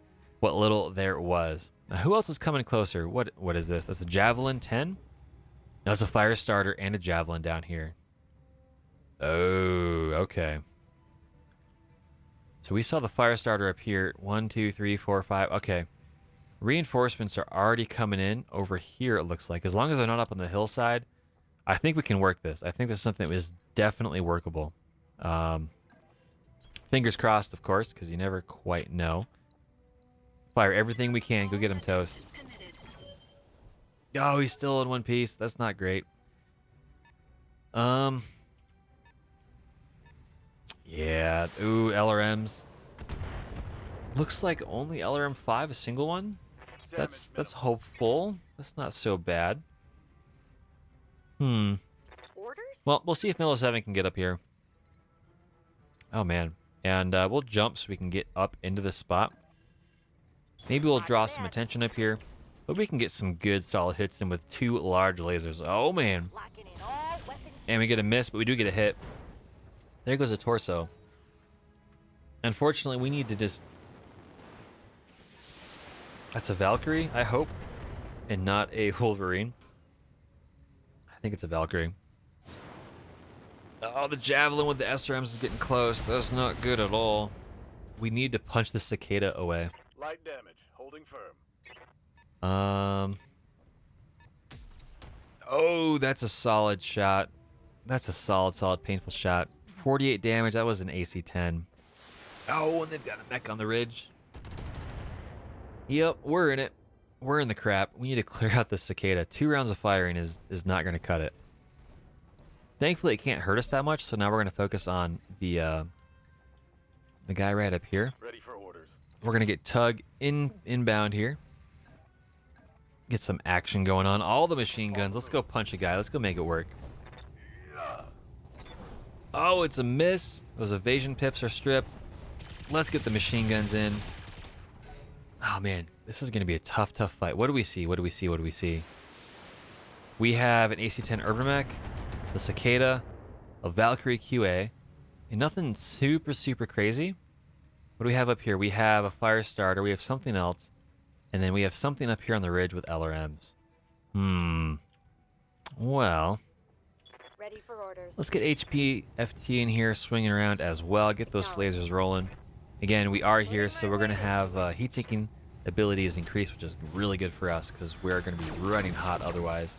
What little there was. Now, who else is coming closer? What is this? That's a Javelin 10? That's a fire starter and a Javelin down here. Oh, okay. So we saw the fire starter up here. 1, 2, 3, 4, 5. Okay. Reinforcements are already coming in over here, it looks like. As long as they're not up on the hillside, I think we can work this. I think this is something that is definitely workable. Fingers crossed, of course, because you never quite know. Fire everything we can. Go get him, Toast. Oh, he's still in one piece. That's not great. Yeah. Ooh, LRMs. Looks like only LRM 5, a single one. That's hopeful. That's not so bad. Orders. Well, we'll see if Milo 7 can get up here. Oh, man. And we'll jump so we can get up into this spot. Maybe we'll draw some attention up here. But we can get some good solid hits in with 2 large lasers. Oh, man. Locking in all weapons. And we get a miss, but we do get a hit. There goes a torso. Unfortunately, we need to just... That's a Valkyrie, I hope. And not a Wolverine. I think it's a Valkyrie. Oh, the Javelin with the SRMs is getting close. That's not good at all. We need to punch the cicada away. Light damage. Holding firm. Oh, that's a solid shot. That's a solid, painful shot. 48 damage. That was an AC-10. Oh, and they've got a mech on the ridge. Yep, we're in it. We're in the crap. We need to clear out the cicada. 2 rounds of firing is not going to cut it. Thankfully, it can't hurt us that much, so now we're going to focus on the guy right up here. Ready for orders. We're going to get Tug inbound here. Get some action going on. All the machine guns. Let's go punch a guy. Let's go make it work. Oh, it's a miss. Those evasion pips are stripped. Let's get the machine guns in. Oh, man. This is going to be a tough fight. What do we see? What do we see? We have an AC-10 Urban Mech, the Cicada, a Valkyrie QA, and nothing super crazy. What do we have up here? We have a fire starter. We have something else. And then we have something up here on the ridge with LRMs. Well, Ready for orders. let's get HP FT in here swinging around as well. Get those lasers rolling. Again, we are here, so we're going to have heat-seeking abilities increased, which is really good for us because we're going to be running hot otherwise.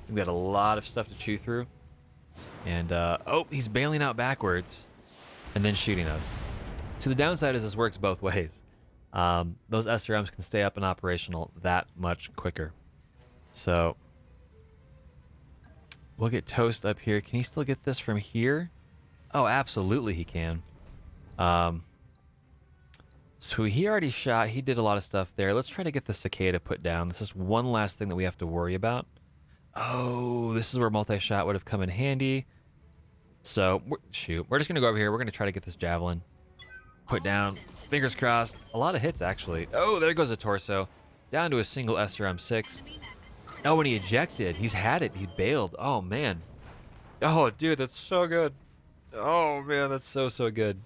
We've got a lot of stuff to chew through. And, oh, he's bailing out backwards and then shooting us. So the downside is this works both ways. Those SRMs can stay up and operational that much quicker. So we'll get Toast up here. Can he still get this from here? Oh, absolutely he can. So he already shot. He did a lot of stuff there. Let's try to get the cicada put down. This is one last thing that we have to worry about. Oh, this is where multi-shot would have come in handy. So, shoot. We're just going to go over here. We're going to try to get this javelin. Put down. Fingers crossed. A lot of hits, actually. Oh, there goes the torso. Down to a single SRM6. Oh, and he ejected. He's had it. He bailed. Oh, man. Oh, dude, that's so good. Oh, man, that's so, so good.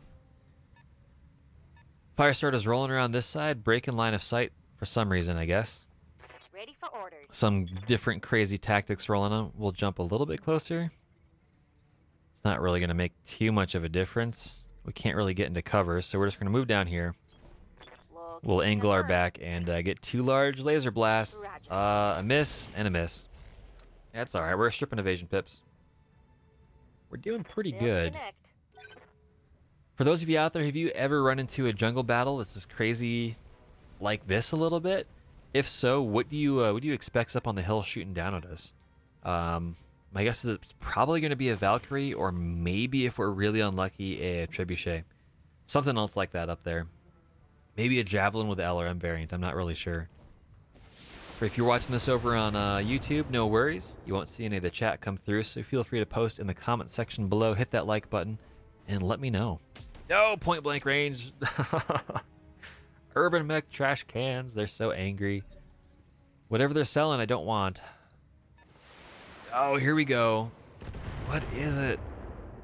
Firestarter's rolling around this side, breaking line of sight for some reason, I guess. Ready for orders. Some different crazy tactics rolling on. We'll jump a little bit closer. It's not really going to make too much of a difference. We can't really get into cover, so we're just going to move down here. We'll angle our back and get 2 large laser blasts. A miss and a miss. That's all right. We're stripping evasion pips. We're doing pretty good. For those of you out there, have you ever run into a jungle battle that's just crazy like this a little bit? If so, what do you expect up on the hill shooting down at us? My guess is it's probably going to be a Valkyrie, or maybe if we're really unlucky, a Trebuchet. Something else like that up there. Maybe a Javelin with the LRM variant. I'm not really sure. But if you're watching this over on YouTube, no worries. You won't see any of the chat come through, so feel free to post in the comment section below. Hit that like button and let me know. No, point blank range. Urban mech trash cans. They're so angry. Whatever they're selling, I don't want. Oh, here we go. What is it?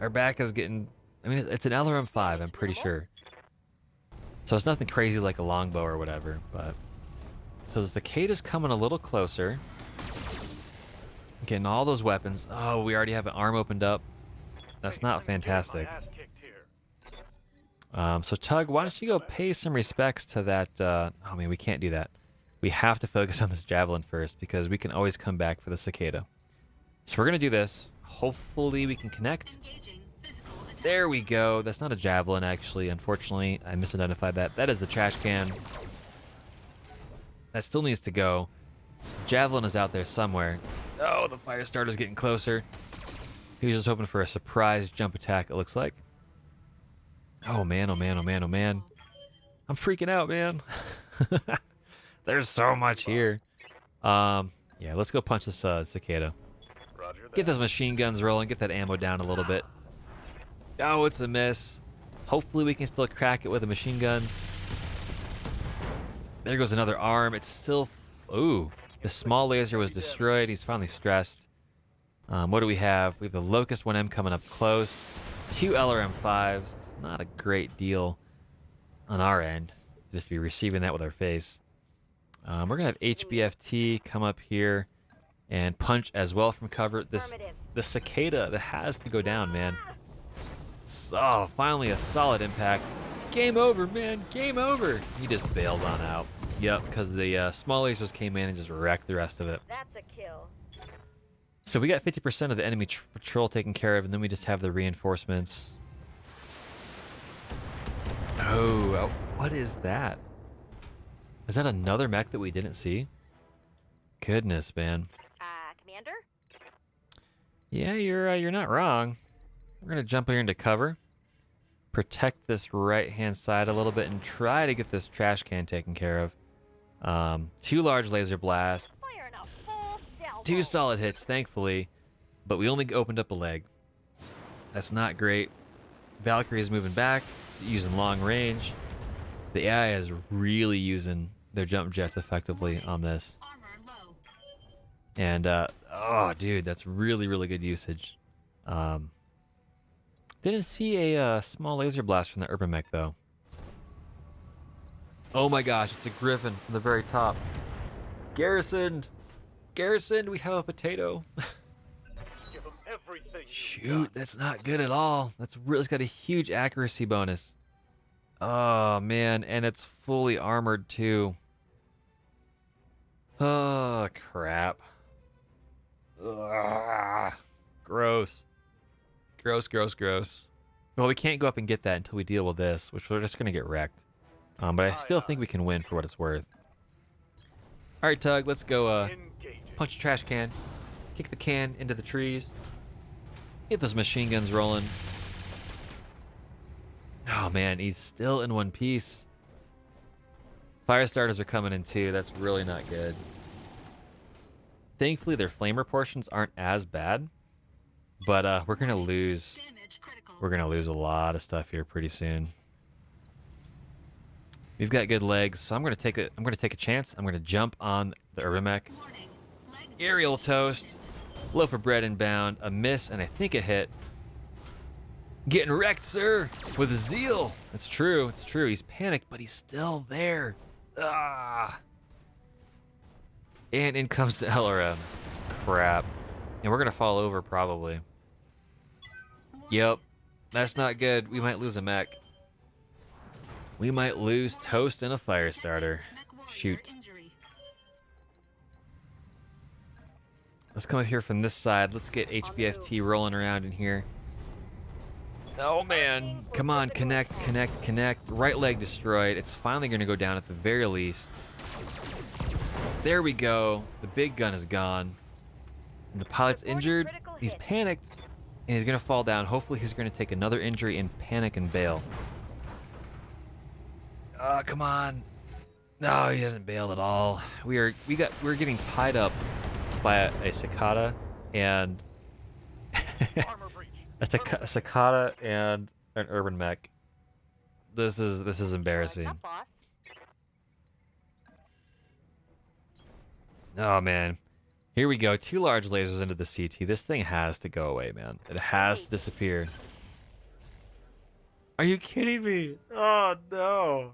Our back is getting... I mean, it's an LRM-5, I'm pretty sure. So it's nothing crazy like a longbow or whatever, but... So the Cicada's coming a little closer. Getting all those weapons. Oh, we already have an arm opened up. That's not fantastic. So Tug, why don't you go pay some respects to that... oh, man, we can't do that. We have to focus on this Javelin first, because we can always come back for the Cicada. So we're going to do this. Hopefully we can connect. There we go. That's not a Javelin, actually. Unfortunately, I misidentified that. That is the trash can. That still needs to go. Javelin is out there somewhere. Oh, the Firestarter's getting closer. He was just hoping for a surprise jump attack, it looks like. Oh, man, oh, man, oh, man, oh, man. I'm freaking out, man. There's so much here. Yeah, let's go punch this Cicada. Get those machine guns rolling. Get that ammo down a little bit. Oh, it's a miss. Hopefully we can still crack it with the machine guns. There goes another arm. It's still... Ooh. The small laser was destroyed. He's finally stressed. What do we have? We have the Locust 1M coming up close. 2 LRM-5s. It's not a great deal on our end. Just to be receiving that with our face. We're going to have HBFT come up here and punch as well from cover. The Cicada that has to go down, man. So, finally a solid impact. Game over, man. Game over. He just bails on out. Yep, because the small lasers came in and just wrecked the rest of it. That's a kill. So we got 50% of the enemy patrol taken care of, and then we just have the reinforcements. Oh, what is that? Is that another mech that we didn't see? Goodness, man. Commander? Yeah, you're not wrong. We're gonna jump here into cover, protect this right-hand side a little bit, and try to get this trash can taken care of. 2 large laser blasts, Firing a full salvo. 2 solid hits, thankfully, but we only opened up a leg. That's not great. Valkyrie is moving back, using long range. The AI is really using their jump jets effectively on this. And, oh, dude, that's really, really good usage. Didn't see a small laser blast from the Urban Mech, though. Oh my gosh, it's a Griffin from the very top. Garrisoned! Garrisoned, we have a potato. Give 'em everything you Shoot, that's not good at all. It's got a huge accuracy bonus. Oh, man, and it's fully armored, too. Oh, crap. Ugh. Gross. Gross, gross, gross. Well, we can't go up and get that until we deal with this, which we're just going to get wrecked. But I still think we can win for what it's worth. All right, Tug, let's go engage. punch a trash can, kick the can into the trees, get those machine guns rolling. Oh, man, he's still in one piece. Fire starters are coming in, too. That's really not good. Thankfully, their flamer portions aren't as bad, but we're gonna lose. Damage critical. We're gonna lose a lot of stuff here pretty soon. We've got good legs, so I'm gonna take a chance. I'm gonna jump on the urban mech. Warning. Leg Aerial damage toast, imminent. loaf of bread inbound, a miss, and I think a hit. Getting wrecked, sir, with zeal. It's true. It's true. He's panicked, but he's still there. Ah. And in comes the LRM. Crap. And we're gonna fall over probably. Yep. That's not good. We might lose a mech. We might lose Toast and a fire starter. Mech warrior Shoot. injury. Let's come up here from this side. Let's get HBFT rolling around in here. Oh man. Come on, connect, connect, connect. Right leg destroyed. It's finally gonna go down at the very least. There we go. The big gun is gone. And the pilot's injured. He's panicked. And he's gonna fall down. Hopefully he's gonna take another injury and panic and bail. Come on. No, he hasn't bailed at all. We're getting tied up by a cicada and Armor breach. a cicada and an urban mech. This is embarrassing. Up, boss. Oh man. Here we go. 2 large lasers into the CT. This thing has to go away, man. It has to disappear. Are you kidding me? Oh no.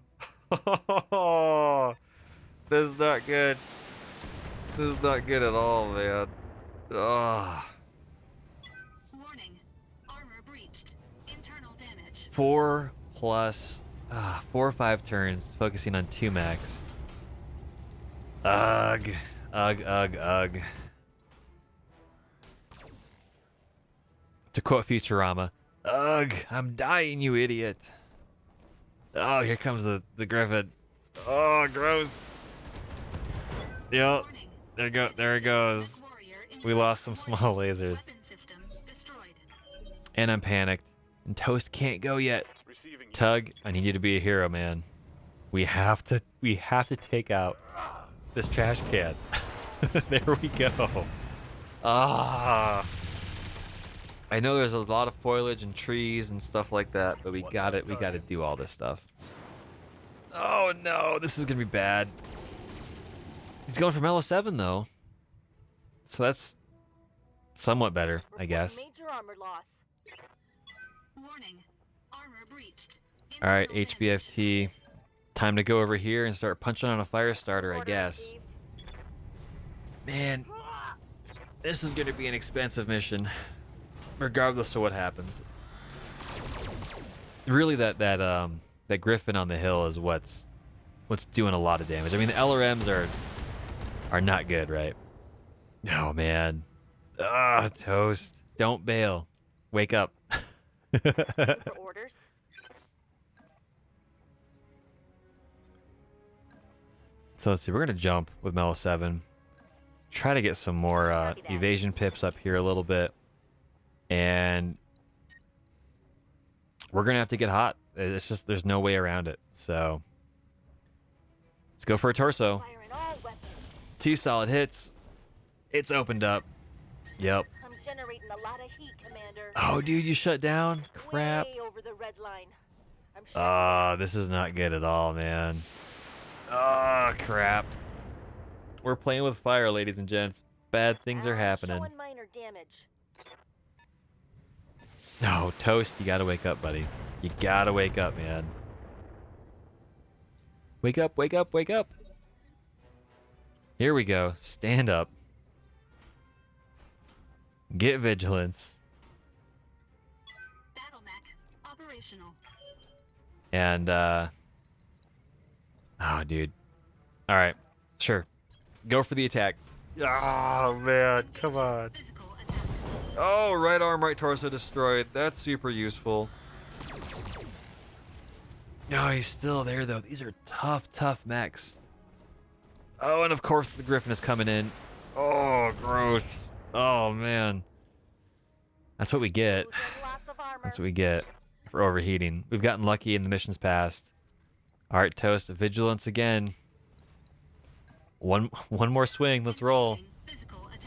This is not good. This is not good at all, man. Oh. Warning. Armor breached. Internal damage. 4 plus 4 or 5 turns, focusing on 2 mechs. Ugh. Ugh, ugh, ugh. To quote Futurama, ugh, I'm dying, you idiot. Oh, here comes the Griffin. Oh, gross. Yep, Warning. there it goes. Mech warrior We injured. lost some small lasers. Weapon system destroyed. And I'm panicked. And Toast can't go yet. Receiving Tug, I need you to be a hero, man. We have to take out this trash can. There we go. Ah. I know there's a lot of foliage and trees and stuff like that, but we gotta do all this stuff. Oh no, this is gonna be bad. He's going for Mellow 7 though. So that's somewhat better, I guess. Major armor loss. Warning. Armor breached. Alright, Internal damage. HBFT. Time to go over here and start punching on a fire starter, I Order guess. received. Man, this is gonna be an expensive mission, regardless of what happens. Really, that Griffin on the hill is what's doing a lot of damage. I mean, the LRMs are not good, right? Oh man, Toast, don't bail, wake up. For orders. So let's see, we're gonna jump with Mellow 7. Try to get some more evasion pips up here a little bit. And we're gonna have to get hot. It's just, there's no way around it. So let's go for a torso. Firing all weapons. 2 solid hits. It's opened up. Yep. I'm generating a lot of heat, Commander. Oh dude, you shut down? Crap. Way over the red line. I'm sure. Ah, this is not good at all, man. Ah, crap. We're playing with fire, ladies and gents. Bad things are happening. Showing minor damage. No, Toast, you gotta wake up, buddy. You gotta wake up, man. Wake up, wake up, wake up. Here we go. Stand up. Get vigilance. Battle mech operational. And, oh, dude. All right. Sure. Go for the attack. Oh, man. Come on. Physical attack. Oh, right arm, right torso destroyed. That's super useful. No, he's still there, though. These are tough, tough mechs. Oh, and of course the Griffin is coming in. Oh, gross. Oh, man. That's what we get. Losing lots of armor. That's what we get for overheating. We've gotten lucky in the missions past. All right, Toast, vigilance again. One more swing. Let's roll. Physical attack.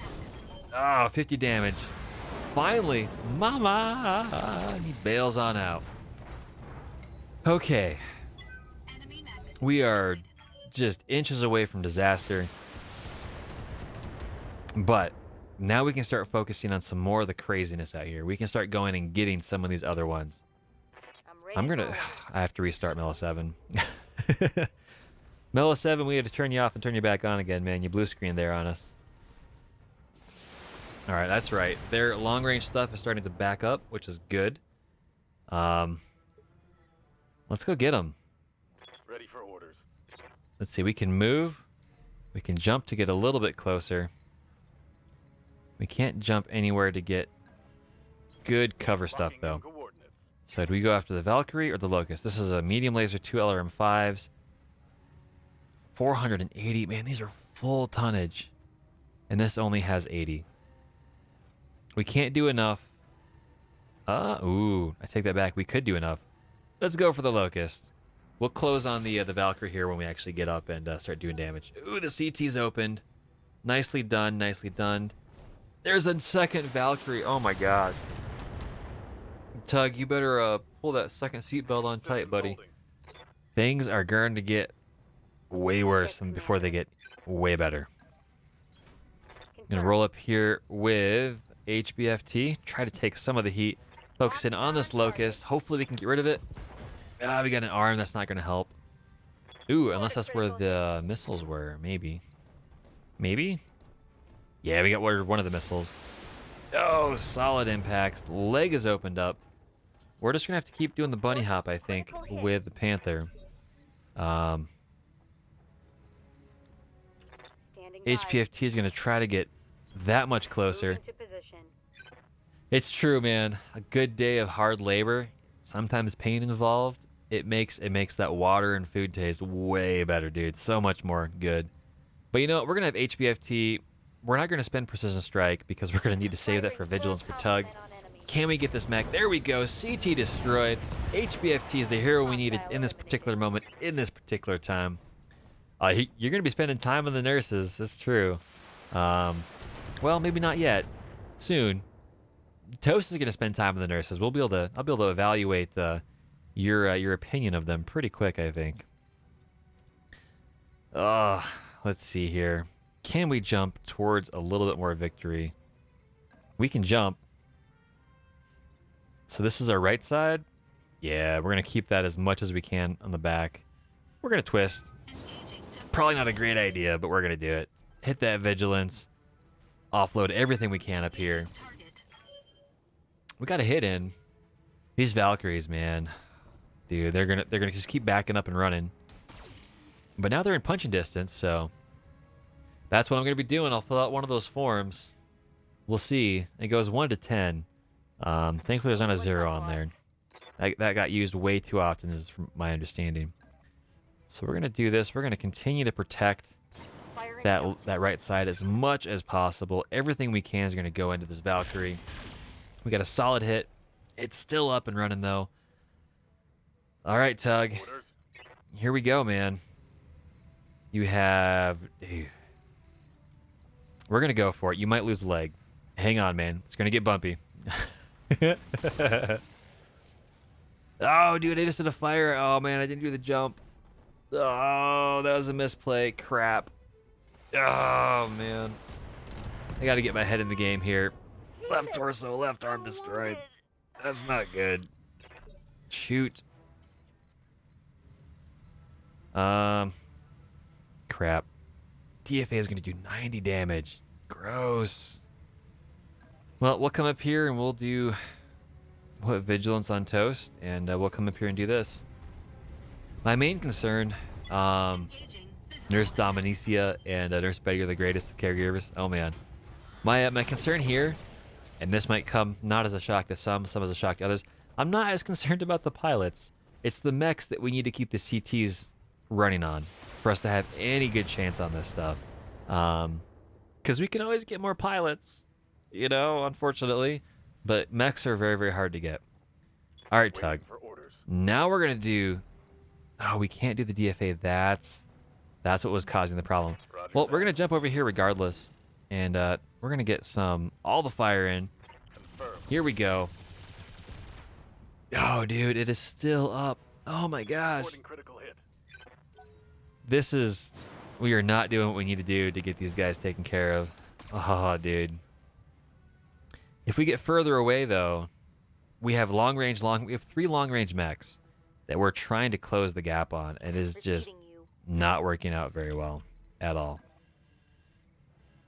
Oh, 50 damage. Finally, mama. He bails on out. Okay. We are just inches away from disaster. But now we can start focusing on some more of the craziness out here. We can start going and getting some of these other ones. I'm ready. I have to restart Mellow 7. Mellow 7, we had to turn you off and turn you back on again, man. You blue screen there on us. All right, that's right. Their long range stuff is starting to back up, which is good. Let's go get them. Ready for orders. Let's see, we can move. We can jump to get a little bit closer. We can't jump anywhere to get good cover stuff, Locking in though. coordinates. So do we go after the Valkyrie or the Locust? This is a medium laser 2 LRM5s. 480. Man, these are full tonnage. And this only has 80. We can't do enough. Ooh, I take that back. We could do enough. Let's go for the Locust. We'll close on the Valkyrie here when we actually get up and start doing damage. Ooh, the CT's opened. Nicely done, nicely done. There's a second Valkyrie. Oh my gosh. Tug, you better pull that second seatbelt on tight, buddy. Holding. Things are going to get way worse than before they get way better. I'm going to roll up here with HBFT. Try to take some of the heat. Focus in on this Locust. Hopefully we can get rid of it. We got an arm. That's not going to help. Ooh, unless that's where the missiles were. Maybe. Maybe? Yeah, we got one of the missiles. Oh, solid impacts. Leg is opened up. We're just going to have to keep doing the bunny hop, I think, with the Panther. HPFT is going to try to get that much closer. It's true, man. A good day of hard labor, sometimes pain involved, it makes that water and food taste way better, dude. So much more good. But you know what? We're going to have HBFT. We're not going to spend Precision Strike because we're going to need to save that for Vigilance for Tug. Can we get this mech? There we go. CT destroyed. HBFT is the hero we needed in this particular moment, in this particular time. You're going to be spending time on the nurses. That's true. Well, maybe not yet. Soon. Toast is going to spend time on the nurses. I'll be able to evaluate your opinion of them pretty quick, I think. Let's see here. Can we jump towards a little bit more victory? We can jump. So this is our right side. Yeah, we're going to keep that as much as we can on the back. We're going to twist. Probably not a great idea, but we're going to do it. Hit that vigilance. Offload everything we can up here. We got a hit in. These Valkyries, man. Dude, they're gonna just keep backing up and running. But now they're in punching distance, so that's what I'm gonna be doing. I'll fill out one of those forms. We'll see. It goes 1 to 10. Thankfully there's not a 0 on there. That got used way too often, is from my understanding. So we're gonna do this. We're gonna continue to protect that right side as much as possible. Everything we can is gonna go into this Valkyrie. We got a solid hit. It's still up and running though. All right, Tug. Here we go, man. You have... Dude. We're going to go for it. You might lose a leg. Hang on, man. It's going to get bumpy. Oh, dude, I just did a fire. Oh, man, I didn't do the jump. Oh, that was a misplay. Crap. Oh, man. I got to get my head in the game here. Left torso, left arm destroyed. That's not good. Shoot. Crap. DFA is going to do 90 damage. Gross. Well, we'll come up here and we'll put Vigilance on Toast, and we'll come up here and do this. My main concern, Nurse Dominicia and Nurse Betty are the greatest of caregivers. Oh, man. My concern here, and this might come not as a shock to some as a shock to others, I'm not as concerned about the pilots. It's the mechs that we need to keep the CTs running on for us to have any good chance on this stuff. Because we can always get more pilots, you know, unfortunately. But mechs are very, very hard to get. All right, Tug. Now we're going to do... Oh, we can't do the DFA. That's what was causing the problem. Well, we're going to jump over here regardless And we're going to get all the fire in. Confirmed. Here we go. Oh, dude, it is still up. Oh my gosh. Reporting critical hit. We are not doing what we need to do to get these guys taken care of. Oh, dude. If we get further away, though, we have we have 3 long-range mechs that we're trying to close the gap on. It is just not working out very well at all.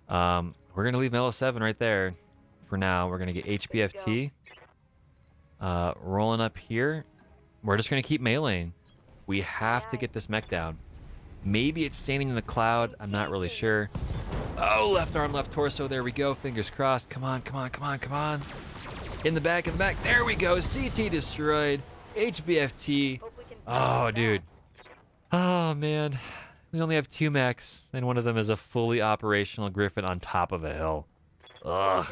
We're going to leave Mellow 7 right there for now. We're going to get HPFT rolling up here. We're just going to keep meleeing. We have to get this mech down. Maybe it's standing in the cloud. I'm not really sure. Oh, left arm, left torso. There we go. Fingers crossed. Come on, come on, come on, come on. In the back, in the back. There we go. CT destroyed. HBFT. Oh, dude. Oh, man. We only have 2 mechs, and one of them is a fully operational Griffin on top of a hill. Ugh.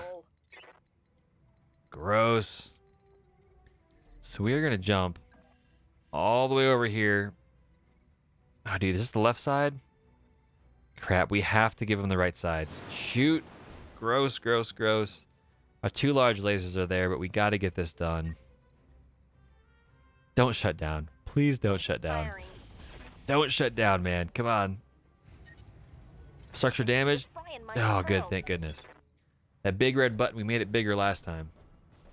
Gross. So we are going to jump all the way over here. Oh, dude, this is the left side? Crap, we have to give him the right side. Shoot. Gross, gross, gross. Our 2 large lasers are there, but we got to get this done. Don't shut down. Please don't shut down. Don't shut down, man. Come on. Structure damage? Oh, good. Thank goodness. That big red button, we made it bigger last time.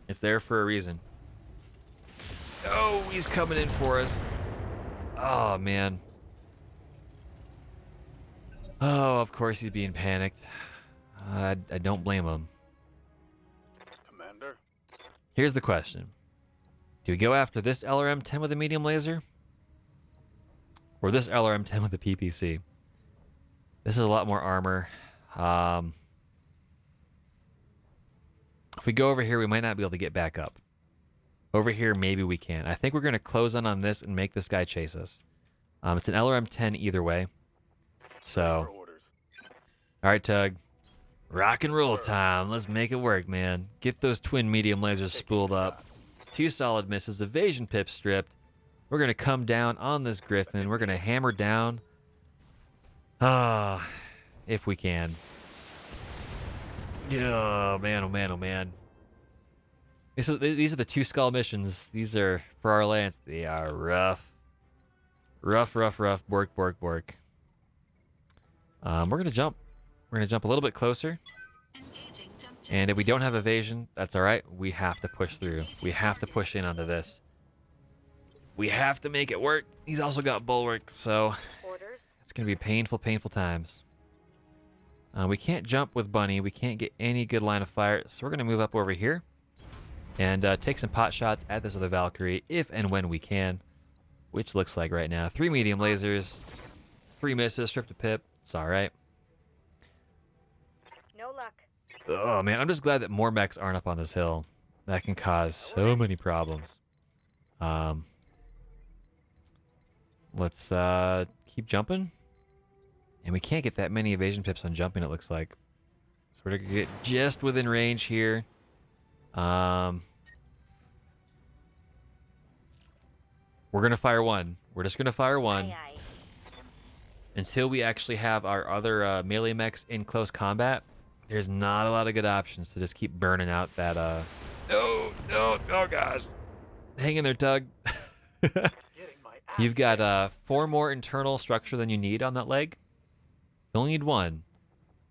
It's there for a reason. Oh, he's coming in for us. Oh, man. Oh, of course he's being panicked. I don't blame him. Commander. Here's the question. Do we go after this LRM-10 with a medium laser? Or this LRM-10 with a PPC? This is a lot more armor. If we go over here, we might not be able to get back up. Over here, maybe we can. I think we're going to close in on this and make this guy chase us. It's an LRM-10 either way. So, all right, Tug. Rock and roll time. Let's make it work, man. Get those twin medium lasers spooled up. 2 solid misses. Evasion pip stripped. We're going to come down on this Griffin. We're going to hammer down. If we can. Oh, man, oh, man, oh, man. These are the 2 skull missions. These are for our lance. They are rough. Rough, rough, rough. Bork, bork, bork. We're going to jump. We're going to jump a little bit closer. And if we don't have evasion, that's all right. We have to push through. We have to push in onto this. We have to make it work. He's also got bulwark, so it's going to be painful, painful times. We can't jump with Bunny. We can't get any good line of fire, so we're going to move up over here and take some pot shots at this with a Valkyrie if and when we can, which looks like right now. 3 medium lasers, 3 misses, stripped a pip. It's all right. No luck. Oh, man, I'm just glad that more mechs aren't up on this hill. That can cause so many problems. Let's keep jumping. And we can't get that many evasion pips on jumping, it looks like. So we're going to get just within range here. We're going to fire 1. We're just going to fire 1. Aye, aye. Until we actually have our other melee mechs in close combat, there's not a lot of good options to just keep burning out that, oh gosh. Hang in there, Tug. You've got 4 more internal structure than you need on that leg. You only need 1.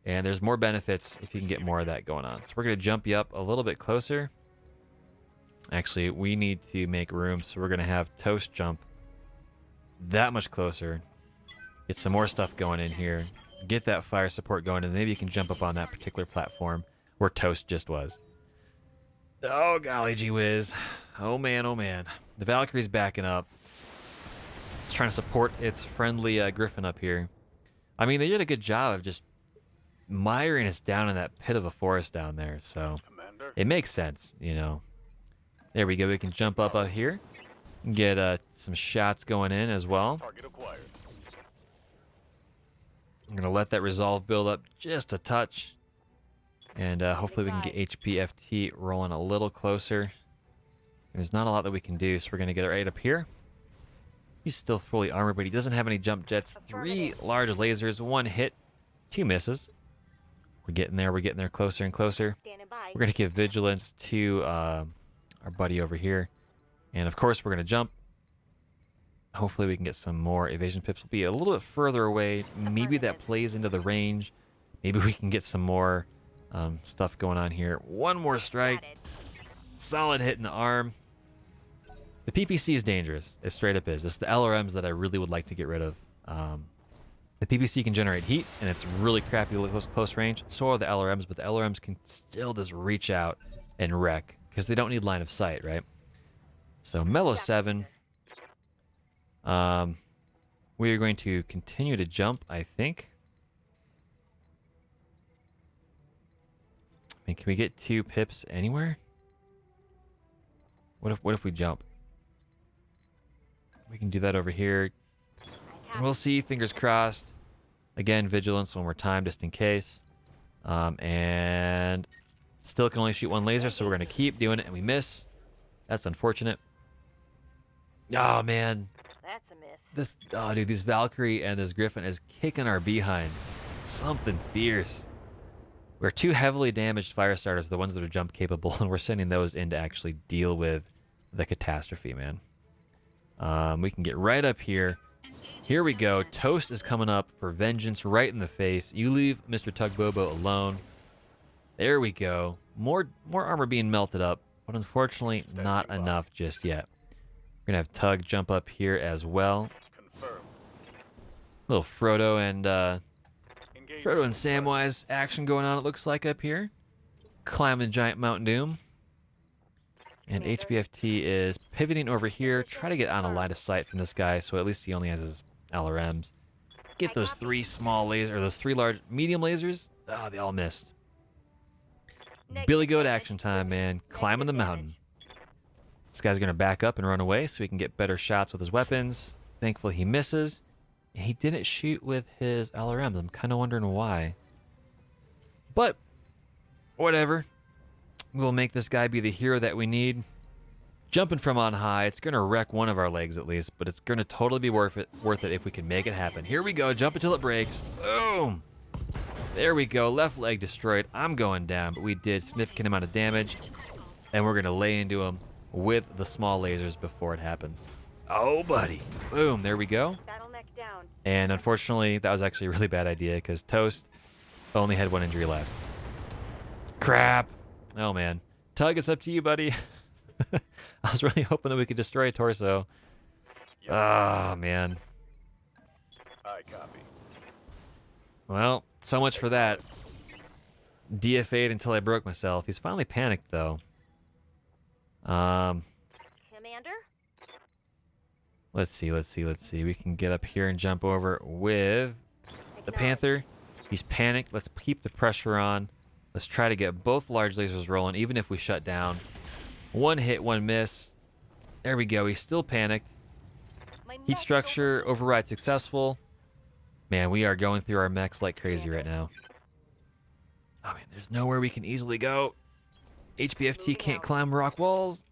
And there's more benefits if you can get more of that going on. So we're going to jump you up a little bit closer. Actually, we need to make room, so we're going to have Toast jump that much closer. Get some more stuff going in here. Get that fire support going, and maybe you can jump up on that particular platform where Toast just was. Oh, golly gee whiz. Oh, man, oh, man. The Valkyrie's backing up. It's trying to support its friendly Griffin up here. I mean, they did a good job of just miring us down in that pit of a forest down there, so it makes sense, you know. There we go. We can jump up here and get some shots going in as well. Target acquired. I'm going to let that resolve build up just a touch. And hopefully we can get HPFT rolling a little closer. There's not a lot that we can do, so we're going to get it right up here. He's still fully armored, but he doesn't have any jump jets. 3 large lasers, 1 hit, 2 misses. We're getting there. We're getting there closer and closer. Standing by. We're going to give vigilance to our buddy over here. And of course, we're going to jump. Hopefully we can get some more evasion pips. We'll be a little bit further away. Maybe that plays into the range. Maybe we can get some more stuff going on here. One more strike. Got it. Solid hit in the arm. The PPC is dangerous. It straight up is. It's the LRMs that I really would like to get rid of. The PPC can generate heat, and it's really crappy close range. So are the LRMs, but the LRMs can still just reach out and wreck because they don't need line of sight, right? So Mellow 7. We are going to continue to jump, I think. I mean, can we get 2 pips anywhere? What if we jump? We can do that over here. And we'll see, fingers crossed. Again, vigilance one more time, just in case. And still can only shoot 1 laser, so we're going to keep doing it, and we miss. That's unfortunate. Oh, man. That's a miss. Oh, dude, this Valkyrie and this Griffin is kicking our behinds. Something fierce. We're 2 heavily damaged fire starters, the ones that are jump capable, and we're sending those in to actually deal with the catastrophe, man. We can get right up here. Here we go. Toast is coming up for vengeance right in the face. You leave Mr. Tugbobo alone. There we go. More armor being melted up, but unfortunately not enough just yet. We're going to have Tug jump up here as well. Confirmed. Little Frodo and Samwise action going on, it looks like, up here. Climbing the giant Mount Doom. And HBFT is pivoting over here. Try to get on a line of sight from this guy, so at least he only has his LRMs. Get those 3 small lasers, or those 3 large, medium lasers. Oh, they all missed. Billy Goat action time, man. Climbing the mountain. This guy's going to back up and run away so he can get better shots with his weapons. Thankfully, he misses. And he didn't shoot with his LRMs. I'm kind of wondering why. But, whatever. We'll make this guy be the hero that we need. Jumping from on high, it's going to wreck one of our legs at least, but it's going to totally be worth it if we can make it happen. Here we go, jump until it breaks. Boom! There we go, left leg destroyed. I'm going down, but we did significant amount of damage, and we're going to lay into him with the small lasers before it happens. Oh, buddy. Boom, there we go. Bottleneck down. And unfortunately, that was actually a really bad idea because Toast only had 1 injury left. Crap. Oh, man. Tug, it's up to you, buddy. I was really hoping that we could destroy a torso. Ah, man. I copy. Well, so much for that. DFA'd until I broke myself. He's finally panicked, though. Commander? Let's see. We can get up here and jump over with the Panther. He's panicked. Let's keep the pressure on. Let's try to get both large lasers rolling, even if we shut down. 1 hit, 1 miss. There we go. He's still panicked. Heat structure override successful. Man, we are going through our mechs like crazy right now. I mean, there's nowhere we can easily go. HBFT can't climb rock walls.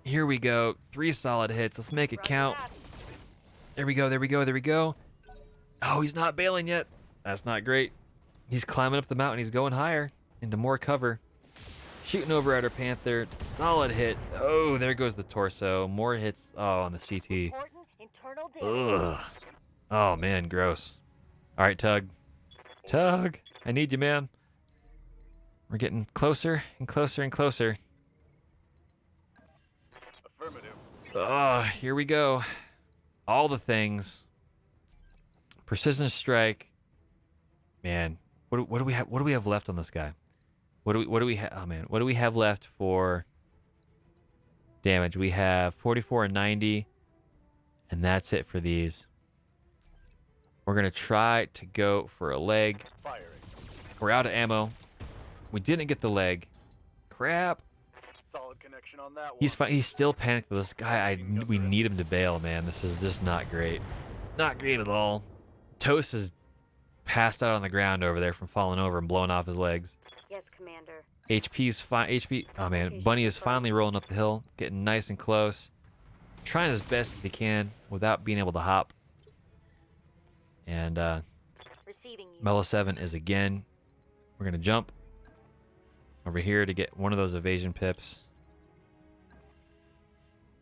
Here we go. 3 solid hits. Let's make it count. There we go. Oh, he's not bailing yet. That's not great. He's climbing up the mountain. He's going higher into more cover. Shooting over at our Panther. Solid hit. Oh, there goes the torso. More hits. Oh, on the CT. Ugh. Oh, man, gross. All right, Tug. Tug, I need you, man. We're getting closer and closer and closer. Affirmative. Oh, here we go. All the things. Precision strike. Man, what do we have? What do we have left on this guy? What do we have? Oh man, what do we have left for damage? We have 44 and 90, and that's it for these. We're gonna try to go for a leg. Firing. We're out of ammo. We didn't get the leg. Crap. Solid connection on that one. He's fine. He's still panicked. This guy, we need him to bail, man. This is just not great. Not great at all. Toast is passed out on the ground over there from falling over and blowing off his legs. Yes, Commander. HP's fine. HP. Oh man, Bunny is finally rolling up the hill, getting nice and close, trying as best as he can without being able to hop. And Receiving you. Mellow 7 is again We're going to jump over here to get one of those evasion pips.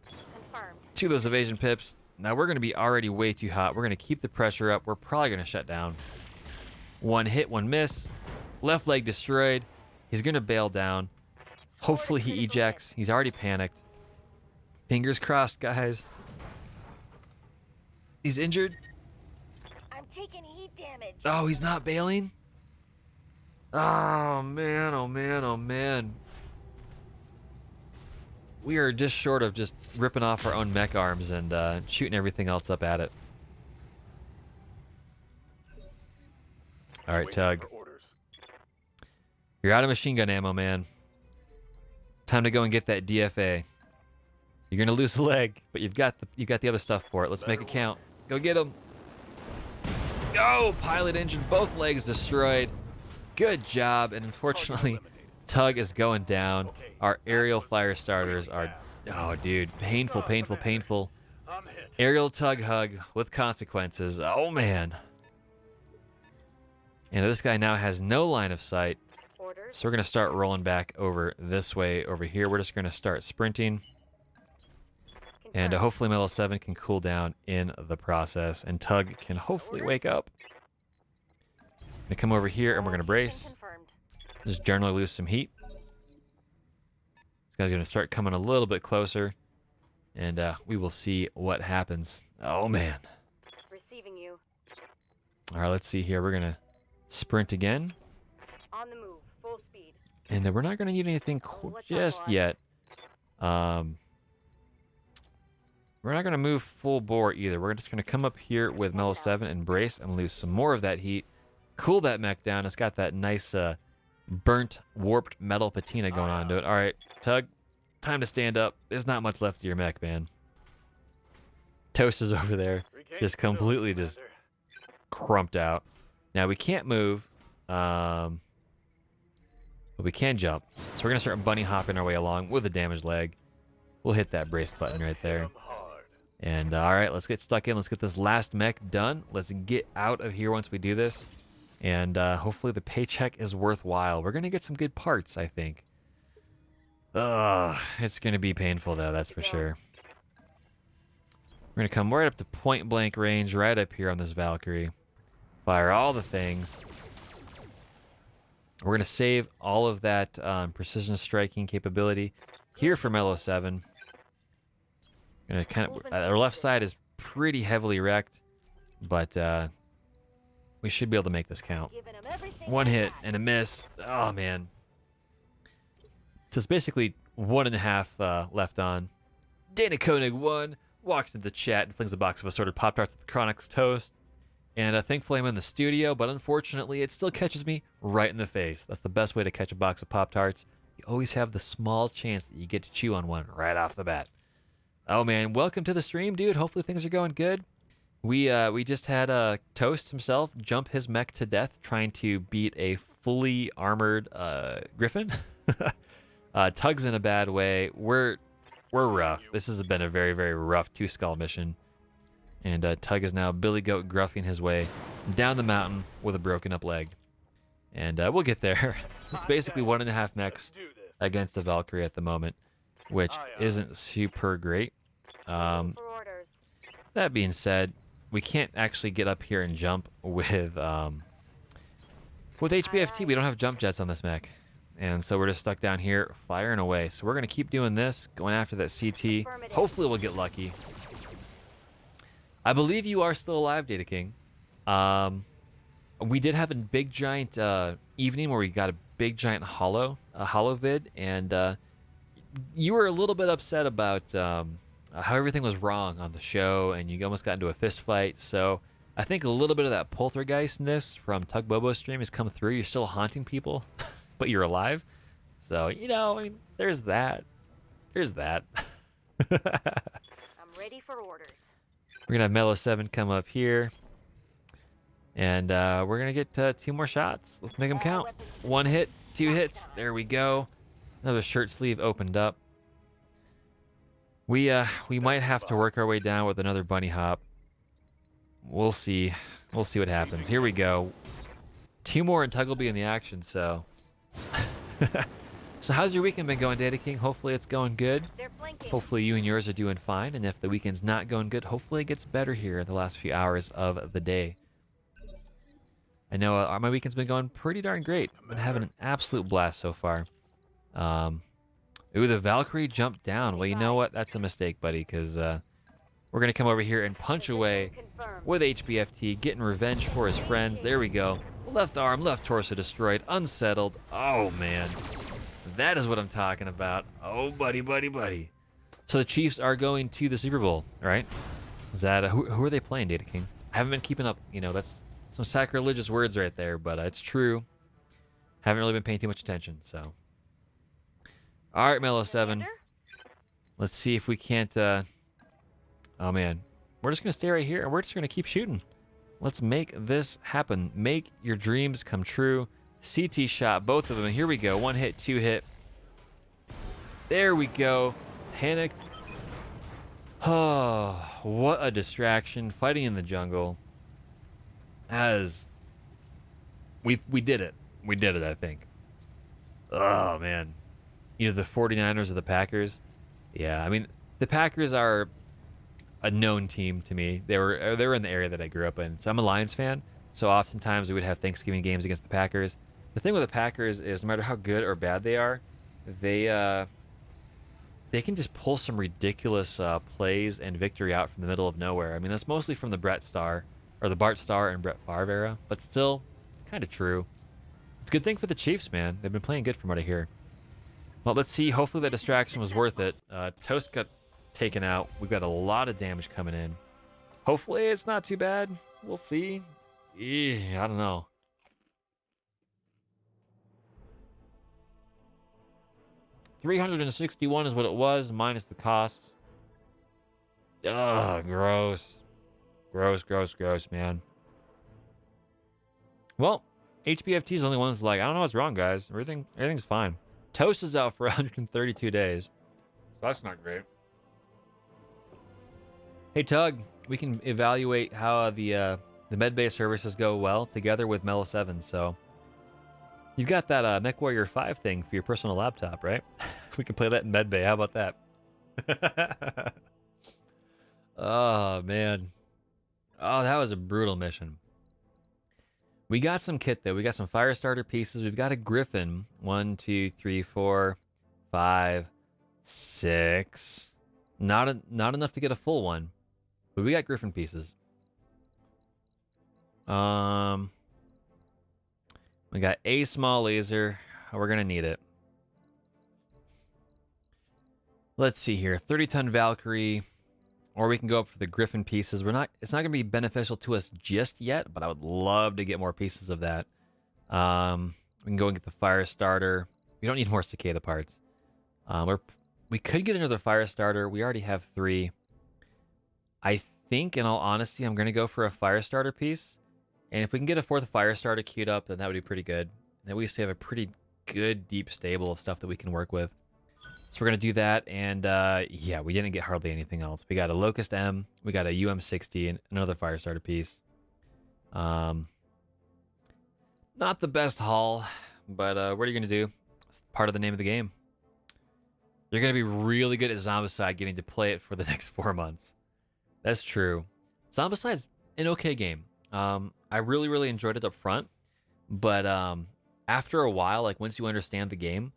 Confirmed. 2 of those evasion pips. Now we're going to be already way too hot. We're going to keep the pressure up. We're probably going to shut down. 1 hit, 1 miss. Left leg destroyed. He's going to bail down. Hopefully he ejects. He's already panicked. Fingers crossed, guys. He's injured. I'm taking heat damage. Oh, he's not bailing? Oh, man, oh, man, oh, man. We are just short of just ripping off our own mech arms and shooting everything else up at it. All right, Tug. You're out of machine gun ammo, man. Time to go and get that DFA. You're gonna lose a leg, but you've got the other stuff for it. Let's make it count. Go get him. Go! Pilot engine, both legs destroyed. Good job, and unfortunately, Tug is going down. Our aerial fire starters are, oh dude, painful, painful, painful. Aerial Tug hug with consequences. Oh man. And this guy now has no line of sight. Orders. So we're gonna start rolling back over this way over here. We're just gonna start sprinting. And Confirmed. hopefully Mellow 7 can cool down in the process. And Tug can hopefully wake up. Gonna come over here and we're gonna brace. Confirmed. Just generally lose some heat. This guy's gonna start coming a little bit closer. And we will see what happens. Oh man. Receiving you. Alright, let's see here. We're gonna sprint again. On the move. Full speed. And we're not gonna need anything What's up, just boss? yet. We're not going to move full bore either. We're just going to come up here with Mellow 7 and brace and lose some more of that heat. Cool that mech down. It's got that nice burnt, warped metal patina going on to it. All right, Tug, time to stand up. There's not much left of your mech, man. Toast is over there, just completely just crumped out. Now, we can't move, but we can jump. So we're going to start bunny hopping our way along with a damaged leg. We'll hit that brace button right there. And all right, let's get stuck in. Let's get this last mech done. Let's get out of here once we do this. And hopefully the paycheck is worthwhile. We're going to get some good parts, I think. It's going to be painful, though, that's for sure. We're going to come right up to point blank range, right up here on this Valkyrie. Fire all the things. We're going to save all of that precision striking capability here for Mellow 7. Gonna kind of, our left side is pretty heavily wrecked, but we should be able to make this count. Giving 'em everything 1 I hit got. and a miss. Oh man. So it's basically 1.5 left on. Dana Koenig 1 walks into the chat and flings a box of assorted Pop-Tarts at TheChronicToast. And thankfully I'm in the studio, but unfortunately it still catches me right in the face. That's the best way to catch a box of Pop-Tarts. You always have the small chance that you get to chew on one right off the bat. Oh man, welcome to the stream, dude. Hopefully things are going good. We just had Toast himself jump his mech to death trying to beat a fully armored Griffin. Tug's in a bad way. We're rough. This has been a very, very rough 2-skull mission. And Tug is now Billy Goat gruffing his way down the mountain with a broken up leg. And we'll get there. It's basically 1.5 mechs against the Valkyrie at the moment, which isn't super great. For orders. That being said, we can't actually get up here and jump with HBFT. We don't have jump jets on this mech. And so we're just stuck down here firing away. So we're going to keep doing this, going after that CT. Hopefully we'll get lucky. I believe you are still alive, Data King. We did have a big giant evening where we got a big giant hollow vid, and you were a little bit upset about how everything was wrong on the show, and you almost got into a fist fight. So I think a little bit of that poltergeistness from Tug Bobo's stream has come through. You're still haunting people, but you're alive. So, you know, I mean, there's that. There's that. I'm ready for orders. We're going to have Mellow 7 come up here. And we're going to get 2 more shots. Let's make them count. 1 hit, 2 hits. There we go. Another shirt sleeve opened up. We might have to work our way down with another bunny hop. We'll see. We'll see what happens. Here we go. Timor and Tug will be in the action, so. So how's your weekend been going, Data King? Hopefully it's going good. They're flanking. Hopefully you and yours are doing fine, and if the weekend's not going good, hopefully it gets better here in the last few hours of the day. I know my weekend's been going pretty darn great. I've been having an absolute blast so far. Ooh, the Valkyrie jumped down. Well, you know what? That's a mistake, buddy, because we're going to come over here and punch away Confirmed. with HBFT, getting revenge for his friends. There we go. Left arm, left torso destroyed, unsettled. Oh, man. That is what I'm talking about. Oh, buddy, buddy, buddy. So the Chiefs are going to the Super Bowl, right? Is that who are they playing, Data King? I haven't been keeping up. You know, that's some sacrilegious words right there, but it's true. Haven't really been paying too much attention, so. All right, Mellow 7. Let's see if we can't. Oh, man. We're just going to stay right here, and we're just going to keep shooting. Let's make this happen. Make your dreams come true. CT shot, both of them. Here we go. 1 hit, 2 hit. There we go. Panicked. Oh, what a distraction. Fighting in the jungle. As we did it. We did it, I think. Oh, man. Either the 49ers or the Packers. Yeah, I mean, the Packers are a known team to me. They were in the area that I grew up in. So I'm a Lions fan. So oftentimes we would have Thanksgiving games against the Packers. The thing with the Packers is no matter how good or bad they are, they can just pull some ridiculous plays and victory out from the middle of nowhere. I mean, that's mostly from the Bart Starr and Brett Favre era, but still, it's kind of true. It's a good thing for the Chiefs, man. They've been playing good from what I hear. Well, let's see. Hopefully that distraction was worth it. Toast got taken out. We've got a lot of damage coming in. Hopefully it's not too bad. We'll see. I don't know. $361 is what it was, minus the cost. Ugh, gross. Gross, gross, gross, man. Well, HBFT is the only one that's like, I don't know what's wrong, guys. Everything's fine. Toast is out for 132 days. So that's not great. Hey, Tug, we can evaluate how the medbay services go well together with Mellow 7, so... You've got that MechWarrior 5 thing for your personal laptop, right? We can play that in medbay. How about that? Oh, man. Oh, that was a brutal mission. We got some kit, though. We got some fire starter pieces. We've got a Griffin. 1, 2, 3, 4, 5, 6. Not enough to get a full one. But we got Griffin pieces. We got a small laser. We're going to need it. Let's see here. 30-ton Valkyrie. Or we can go up for the Griffin pieces. It's not going to be beneficial to us just yet, but I would love to get more pieces of that. We can go and get the fire starter. We don't need more cicada parts. We could get another fire starter. We already have 3. I think, in all honesty, I'm going to go for a fire starter piece. And if we can get a 4th fire starter queued up, then that would be pretty good. Then we used to have a pretty good, deep stable of stuff that we can work with. So we're going to do that. And yeah, we didn't get hardly anything else. We got a Locust M, we got a UM60, and another fire starter piece. Not the best haul, but what are you going to do? It's part of the name of the game. You're going to be really good at Zombicide getting to play it for the next 4 months. That's true. Zombicide's an okay game. I really, really enjoyed it up front, but after a while, like once you understand the game,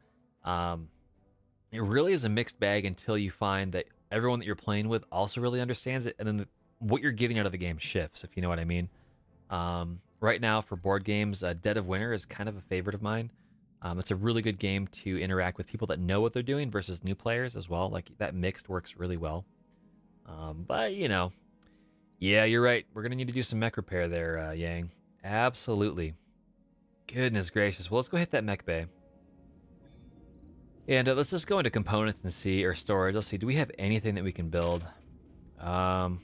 it really is a mixed bag until you find that everyone that you're playing with also really understands it, and then what you're getting out of the game shifts, if you know what I mean. Right now, for board games, Dead of Winter is kind of a favorite of mine. It's a really good game to interact with people that know what they're doing versus new players as well. Like that mixed works really well. But you know. Yeah, you're right. We're going to need to do some mech repair there, Yang. Absolutely. Goodness gracious. Well, let's go hit that mech bay. And let's just go into components and see, or storage. Let's see, do we have anything that we can build? And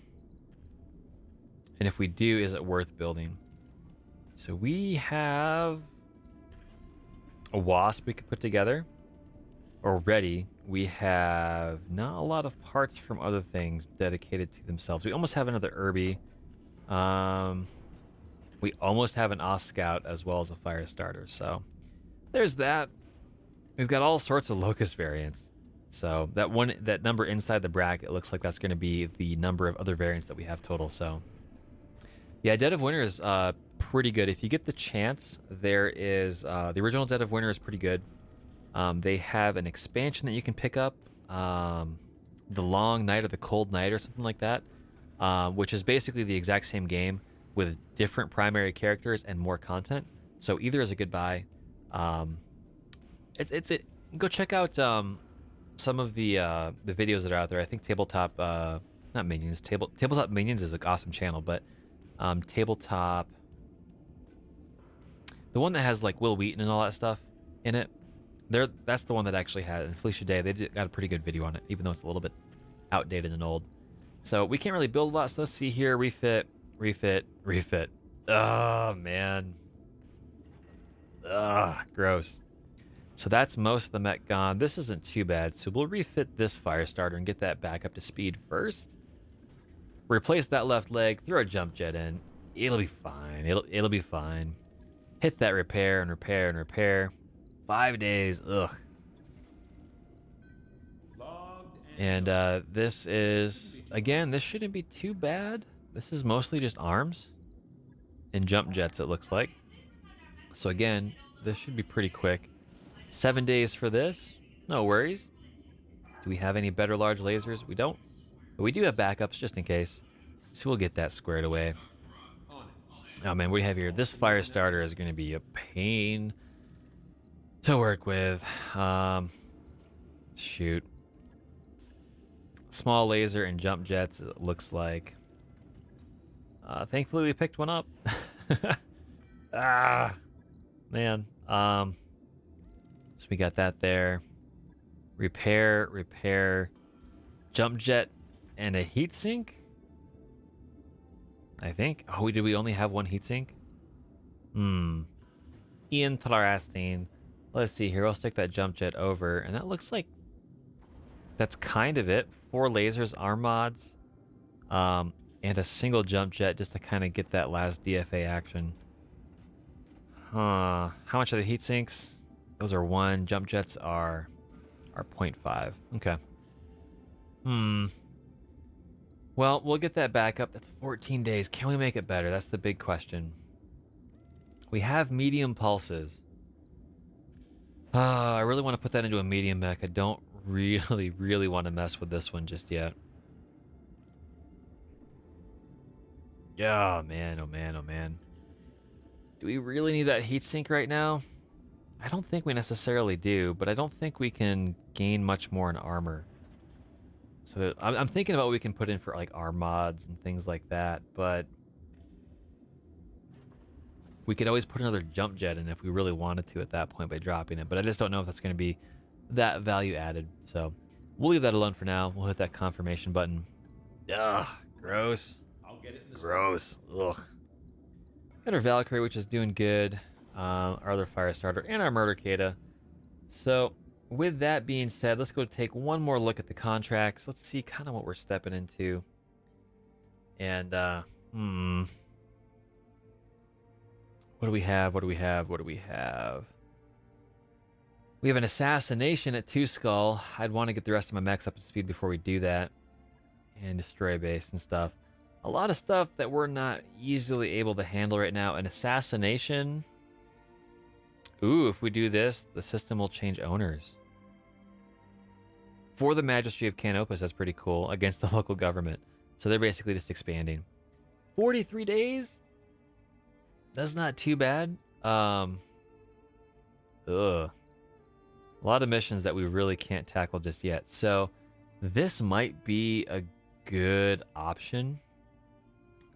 if we do, is it worth building? So we have a Wasp we could put together. Already, we have not a lot of parts from other things dedicated to themselves. We almost have another Irby. We almost have an Oss Scout as well as a fire starter. So there's that. We've got all sorts of Locust variants. So that number inside the bracket looks like that's going to be the number of other variants that we have total. So yeah, Dead of Winter is pretty good. If you get the chance, there is the original Dead of Winter is pretty good. They have an expansion that you can pick up, the Long Night or the Cold Night or something like that, which is basically the exact same game with different primary characters and more content. So either is a good buy. Go check out some of the videos that are out there. I think Tabletop, not Minions, Tabletop Minions is an awesome channel, but Tabletop, the one that has like Will Wheaton and all that stuff in it, that's the one that actually had, and Felicia Day, they got a pretty good video on it, even though it's a little bit outdated and old. So we can't really build a lot. So let's see here, refit. Oh man. Ugh, gross. So that's most of the mech gone. This isn't too bad. So we'll refit this fire starter and get that back up to speed first. Replace that left leg, throw a jump jet in. It'll be fine. It'll be fine. Hit that repair and repair and repair. 5 days. Ugh. And this is, again, this shouldn't be too bad. This is mostly just arms and jump jets, it looks like. So again, this should be pretty quick. 7 days for this. No worries. Do we have any better large lasers? We don't. But we do have backups just in case. So we'll get that squared away. Oh man, what do we have here? This fire starter is going to be a pain to work with. Shoot. Small laser and jump jets, it looks like. Thankfully we picked one up. Ah, man. So we got that there. Repair, jump jet, and a heatsink. I think. Oh, did we only have one heatsink? Interesting. Let's see here. I'll stick that jump jet over, and that looks like that's kind of it. 4 lasers, arm mods, and a single jump jet just to kind of get that last DFA action. How much are the heat sinks? Those are 1. Jump jets are 0.5. Okay. Well, we'll get that back up. That's 14 days. Can we make it better? That's the big question. We have medium pulses. I really want to put that into a medium mech. I don't really want to mess with this one just yet. Yeah, man, oh man, oh man. Do we really need that heatsink right now? I don't think we necessarily do, but I don't think we can gain much more in armor. So I'm thinking about what we can put in for like arm mods and things like that, but we could always put another jump jet in if we really wanted to at that point by dropping it, but I just don't know if that's going to be that value added. So we'll leave that alone for now. We'll hit that confirmation button. Ugh, gross. I'll get it in this Gross. Ugh. Got our Valkyrie, which is doing good. Our other fire starter and our murder Kata. So with that being said, let's go take one more look at the contracts. Let's see kind of what we're stepping into. And what do we have? What do we have? What do we have? We have an assassination at 2 Skull. I'd want to get the rest of my mechs up to speed before we do that. And destroy base and stuff. A lot of stuff that we're not easily able to handle right now. An assassination. Ooh, if we do this, the system will change owners. For the Magistry of Canopus, that's pretty cool. Against the local government. So they're basically just expanding. 43 days? That's not too bad. A lot of missions that we really can't tackle just yet. So this might be a good option.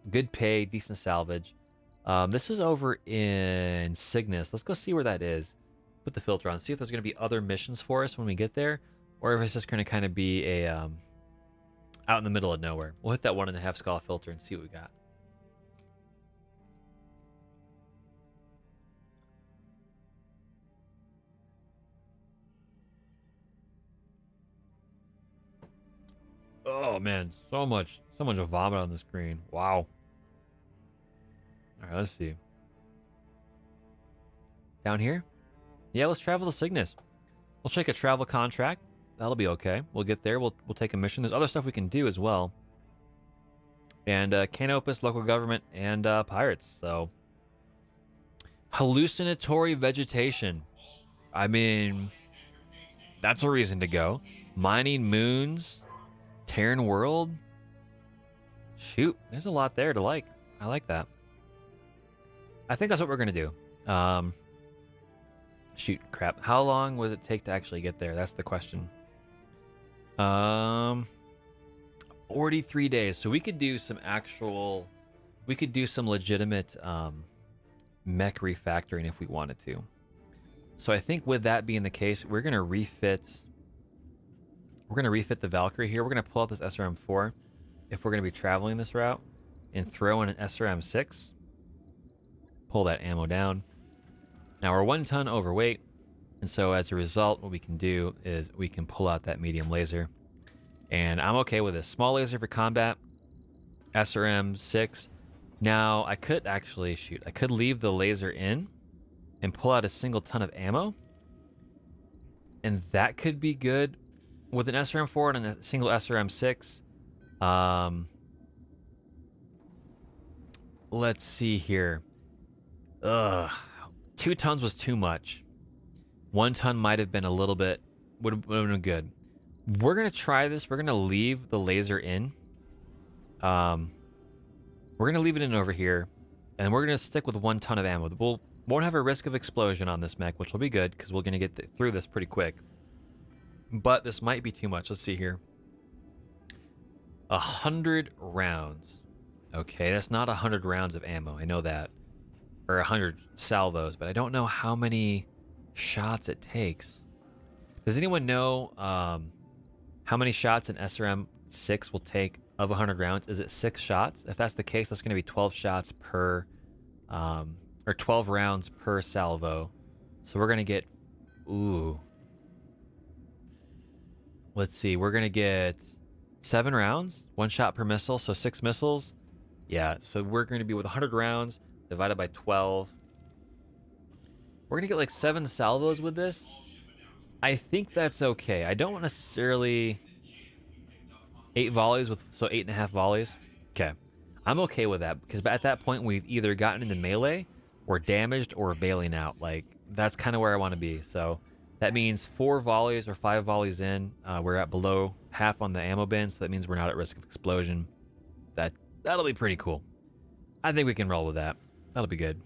Good pay, decent salvage. This is over in Cygnus. Let's go see where that is. Put the filter on. See if there's going to be other missions for us when we get there. Or if it's just going to kind of be a out in the middle of nowhere. We'll hit that 1.5 Skull filter and see what we got. Oh man, so much vomit on the screen. Wow. All right, let's see. Down here? Yeah, let's travel to Cygnus. We'll check a travel contract. That'll be okay. We'll get there. We'll take a mission. There's other stuff we can do as well. And Canopus, local government, and pirates. So, hallucinatory vegetation. I mean, that's a reason to go. Mining moons, Terran world. Shoot, there's a lot there to like. I like that. I think that's what we're gonna do. Shoot, crap. How long was it take to actually get there? That's the question. 43 days. So we could do some actual, we could do some legitimate mech refactoring if we wanted to. So I think with that being the case, we're gonna refit the Valkyrie here. We're gonna pull out this SRM4 if we're gonna be traveling this route and throw in an SRM6. Pull that ammo down. Now we're 1 ton overweight, and so as a result, what we can do is we can pull out that medium laser. And I'm okay with this. Small laser for combat, SRM6. Now, I could actually shoot. I could leave the laser in and pull out a single ton of ammo. And that could be good. With an SRM4 and a single SRM6. Let's see here. 2 tons was too much. 1 ton might have been a little bit, would have been good. We're going to try this. We're going to leave the laser in. We're going to leave it in over here. And we're going to stick with 1 ton of ammo. Won't have a risk of explosion on this mech, which will be good because we're going to get through this pretty quick. But this might be too much. Let's see here. 100 rounds. Okay, that's not 100 rounds of ammo. I know that. Or 100 salvos, but I don't know how many shots it takes. Does anyone know how many shots an SRM6 will take of 100 rounds? Is it 6 shots? If that's the case, that's going to be 12 shots per, or 12 rounds per salvo. So we're going to get, ooh. Let's see, we're going to get 7 rounds, 1 shot per missile, so 6 missiles. Yeah, so we're going to be with 100 rounds divided by 12. We're going to get like 7 salvos with this. I think that's okay. I don't want necessarily 8 volleys with, so 8.5 volleys. Okay. I'm okay with that because at that point we've either gotten into melee or damaged or bailing out. Like that's kind of where I want to be. So that means 4 volleys or 5 volleys in. We're at below half on the ammo bin. So that means we're not at risk of explosion. That'll be pretty cool. I think we can roll with that. That'll be good.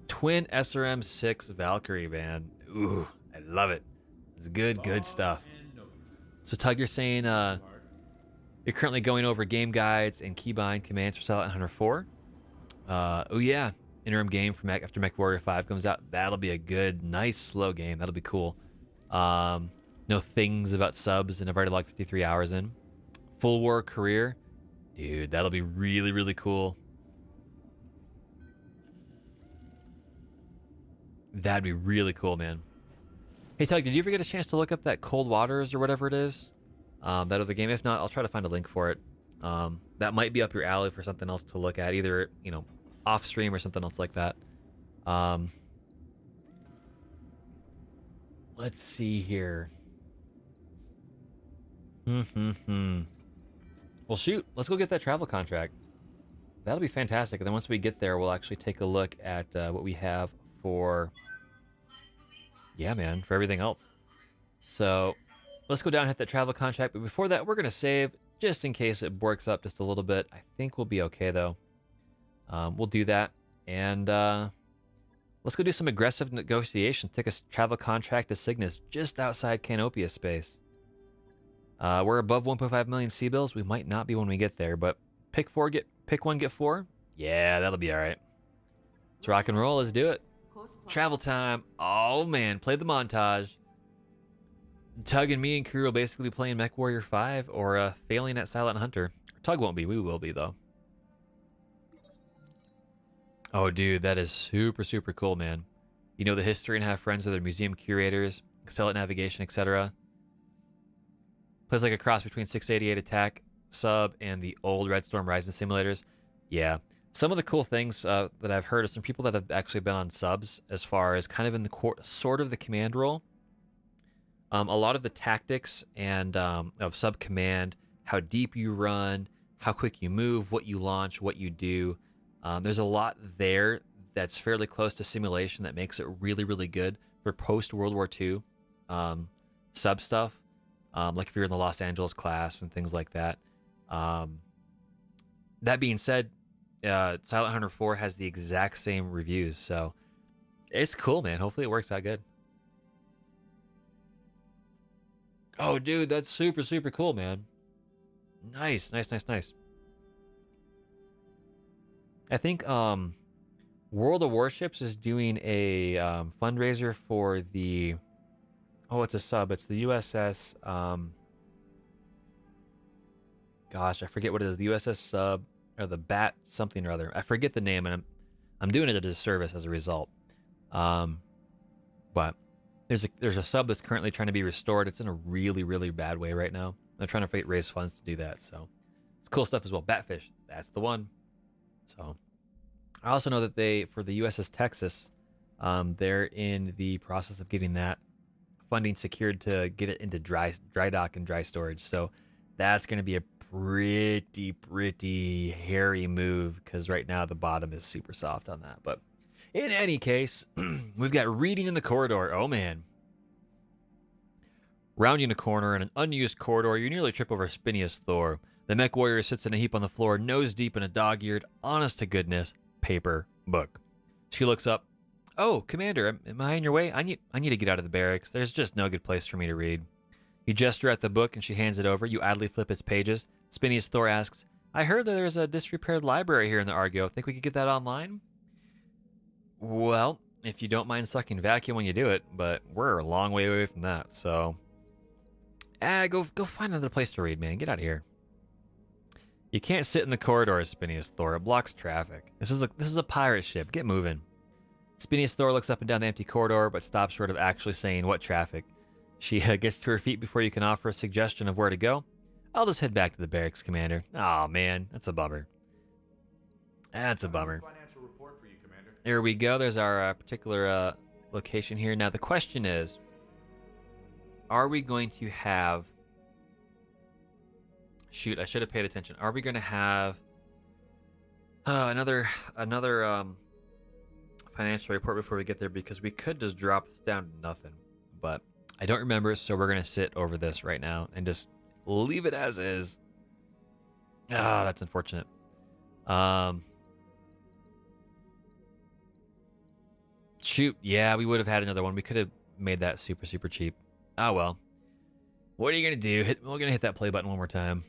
Twin SRM6 Valkyrie, man. Ooh, I love it. It's good stuff. So Tug, you're saying you're currently going over game guides and keybind commands for Silent Hunter 4. Oh yeah, interim game for after MechWarrior 5 comes out. That'll be a good, nice, slow game. That'll be cool. No things about subs, and I've already logged 53 hours in. Full War Career. Dude, that'll be really, really cool. That'd be really cool, man. Hey, Tug, did you ever get a chance to look up that Cold Waters or whatever it is? That other game? If not, I'll try to find a link for it. That might be up your alley for something else to look at, either, you know, off stream or something else like that. Let's see here. Well, shoot, let's go get that travel contract. That'll be fantastic. And then once we get there, we'll actually take a look at what we have for, yeah, man, for everything else. So let's go down and hit that travel contract. But before that, we're going to save just in case it borks up just a little bit. I think we'll be okay, though. We'll do that. And let's go do some aggressive negotiations. Take a travel contract to Cygnus just outside Canopia space. We're above 1.5 million C-bills. We might not be when we get there, but pick 1, get 4. Yeah, that'll be all right. Let's rock and roll. Let's do it. Travel time. Oh, man. Play the montage. Tug and me and crew will basically be playing MechWarrior 5 or failing at Silent Hunter. Tug won't be. We will be, though. Oh, dude, that is super, super cool, man. You know the history and have friends of their museum curators, excel at navigation, etc. Plays like a cross between 688 Attack, Sub, and the old Red Storm Rising simulators. Yeah. Some of the cool things that I've heard of some people that have actually been on subs, as far as kind of in the sort of the command role. A lot of the tactics and of sub command, how deep you run, how quick you move, what you launch, what you do. There's a lot there that's fairly close to simulation that makes it really, really good for post World War II sub stuff. Like if you're in the Los Angeles class and things like that. That being said, Silent Hunter 4 has the exact same reviews, so it's cool, man. Hopefully it works out good. Oh, dude, that's super, super cool, man. Nice, nice, nice, nice. I think World of Warships is doing a fundraiser for the... Oh, it's a sub. It's the USS... Gosh, I forget what it is. The USS sub, or the Bat something or other. I forget the name, and I'm doing it a disservice as a result. But there's a sub that's currently trying to be restored. It's in a really, really bad way right now. They're trying to raise funds to do that, so it's cool stuff as well. Batfish, that's the one. So I also know that they, for the USS Texas, they're in the process of getting that funding secured to get it into dry dock and dry storage. So that's going to be a pretty hairy move, because right now the bottom is super soft on that. But in any case, we've got reading in the corridor. Oh man. Rounding a corner in an unused corridor, you nearly trip over Spinius Thor. The mech warrior sits in a heap on the floor, nose deep in a dog-eared, honest-to-goodness paper book. She looks up. Oh, Commander, am I in your way? I need to get out of the barracks. There's just no good place for me to read. You gesture at the book and she hands it over. You idly flip its pages. Spinius Thor asks, I heard that there's a disrepaired library here in the Argo. Think we could get that online? Well, if you don't mind sucking vacuum when you do it, but we're a long way away from that, so... go find another place to read, man. Get out of here. You can't sit in the corridors, Spinius Thor. It blocks traffic. This is a pirate ship. Get moving. Spinius Thor looks up and down the empty corridor, but stops short of actually saying what traffic. She gets to her feet before you can offer a suggestion of where to go. I'll just head back to the barracks, Commander. Aw, man. That's a bummer. That's a bummer. Financial report for you, Commander. Here we go. There's our particular location here. Now, the question is, are we going to have... Shoot, I should have paid attention. Are we going to have another financial report before we get there? Because we could just drop this down to nothing. But I don't remember, so we're going to sit over this right now and just leave it as is. Ah, that's unfortunate. Shoot, yeah, we would have had another one. We could have made that super, super cheap. Oh, well. What are you going to do? We're going to hit that play button one more time.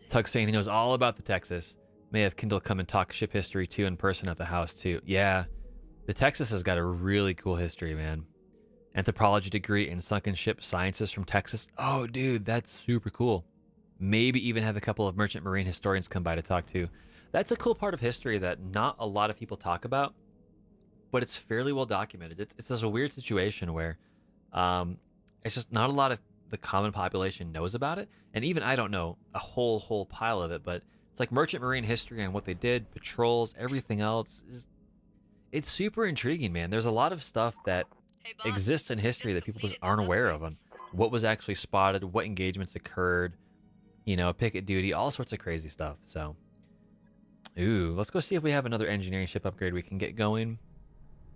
Tug saying he knows all about the Texas. May have Kindle come and talk ship history too in person at the house too. Yeah, the Texas has got a really cool history, man. Anthropology degree in sunken ship sciences from Texas. Oh, dude, that's super cool. Maybe even have a couple of merchant marine historians come by to talk to. That's a cool part of history that not a lot of people talk about, but it's fairly well documented. It's just a weird situation where it's just not a lot of the common population knows about it. And even I don't know a whole pile of it, but it's like merchant marine history and what they did, patrols, everything else. It's super intriguing, man. There's a lot of stuff that exists in history that people just aren't aware of on what was actually spotted, what engagements occurred, you know, picket duty, all sorts of crazy stuff. So, ooh, let's go see if we have another engineering ship upgrade we can get going.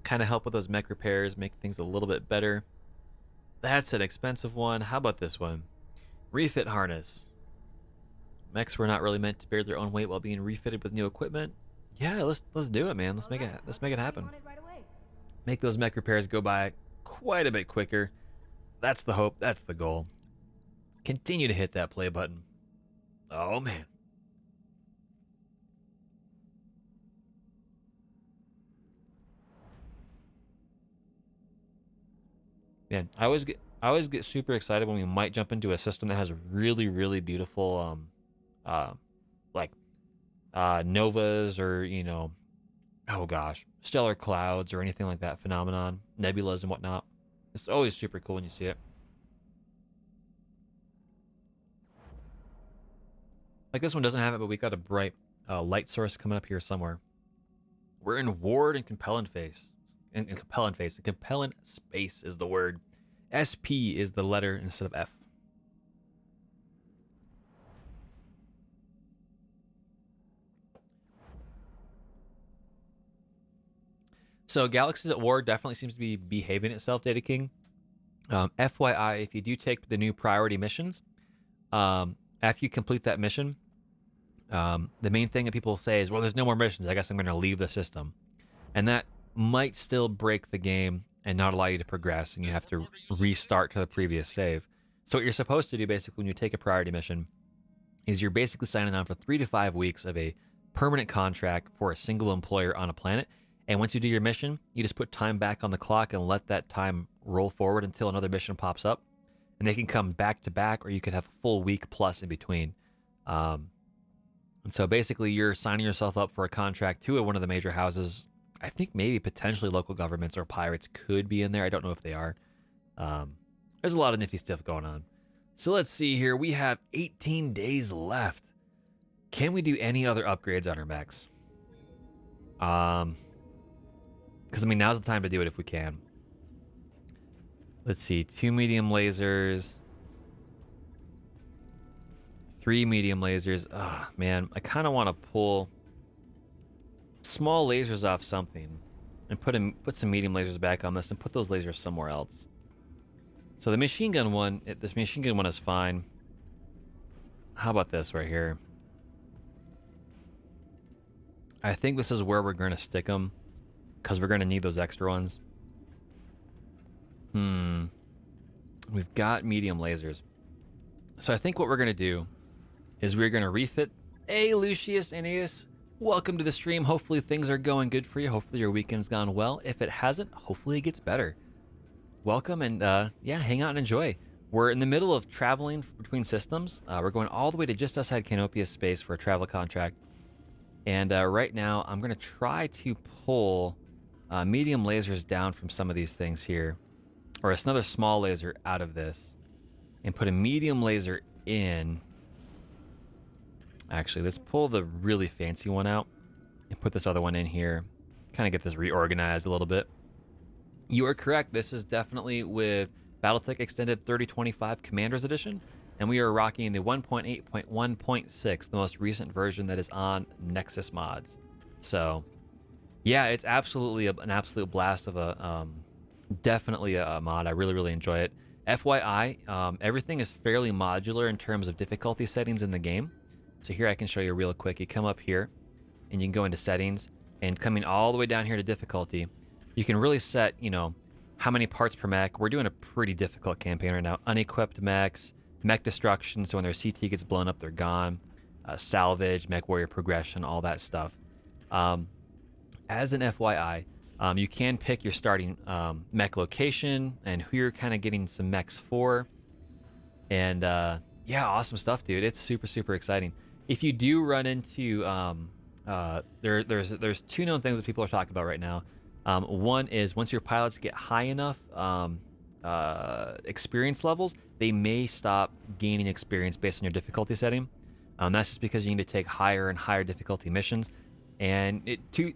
Kind of help with those mech repairs, make things a little bit better. That's an expensive one. How about this one? Refit harness. Mechs were not really meant to bear their own weight while being refitted with new equipment. Yeah, let's do it, man. Let's make it happen. Make those mech repairs go by quite a bit quicker. That's the hope. That's the goal. Continue to hit that play button. Oh man. Man, I always get super excited when we might jump into a system that has really beautiful novas, or, you know, oh gosh, stellar clouds or anything like that phenomenon, nebulas and whatnot. It's always super cool when you see it. Like this one doesn't have it, but we got a bright light source coming up here somewhere. We're in Ward and Compellant Face. In Compellant Face. Compellant Space is the word. SP is the letter instead of F. So Galaxies at War definitely seems to be behaving itself, Data King. FYI, if you do take the new priority missions, after you complete that mission, the main thing that people say is, well, there's no more missions. I guess I'm going to leave the system. And that might still break the game and not allow you to progress, and you have to restart to the previous save. So what you're supposed to do, basically, when you take a priority mission, is you're basically signing on for 3 to 5 weeks of a permanent contract for a single employer on a planet. And once you do your mission, you just put time back on the clock and let that time roll forward until another mission pops up. And they can come back to back, or you could have a full week plus in between. And so basically, you're signing yourself up for a contract to one of the major houses. I think maybe potentially local governments or pirates could be in there. I don't know if they are. There's a lot of nifty stuff going on. So let's see here. We have 18 days left. Can we do any other upgrades on our mechs? Because, I mean, now's the time to do it if we can. Let's see. 2 medium lasers. 3 medium lasers. Oh, man. I kind of want to pull small lasers off something and put some medium lasers back on this and put those lasers somewhere else. So the machine gun one, this machine gun one is fine. How about this right here? I think this is where we're going to stick them, because we're going to need those extra ones. We've got medium lasers. So I think what we're going to do is we're going to refit. Hey, Lucius Aeneas, welcome to the stream. Hopefully things are going good for you. Hopefully your weekend's gone well. If it hasn't, hopefully it gets better. Welcome, and yeah, hang out and enjoy. We're in the middle of traveling between systems. We're going all the way to just outside Canopia space for a travel contract. And right now, I'm going to try to pull medium lasers down from some of these things here. Or it's another small laser out of this. And put a medium laser in. Actually, let's pull the really fancy one out. And put this other one in here. Kind of get this reorganized a little bit. You are correct. This is definitely with BattleTech Extended 3025 Commander's Edition. And we are rocking the 1.8.1.6, the most recent version that is on Nexus mods. So, yeah, it's absolutely an absolute blast of a, definitely a mod. I really, really enjoy it. FYI, everything is fairly modular in terms of difficulty settings in the game. So here I can show you real quick. You come up here, and you can go into settings, and coming all the way down here to difficulty, you can really set, you know, how many parts per mech. We're doing a pretty difficult campaign right now. Unequipped mechs, mech destruction, so when their CT gets blown up, they're gone. Salvage, mech warrior progression, all that stuff. As an FYI, you can pick your starting mech location and who you're kind of getting some mechs for. And yeah, awesome stuff, dude. It's super, super exciting. If you do run into, there's 2 known things that people are talking about right now. One is once your pilots get high enough experience levels, they may stop gaining experience based on your difficulty setting. That's just because you need to take higher and higher difficulty missions. And to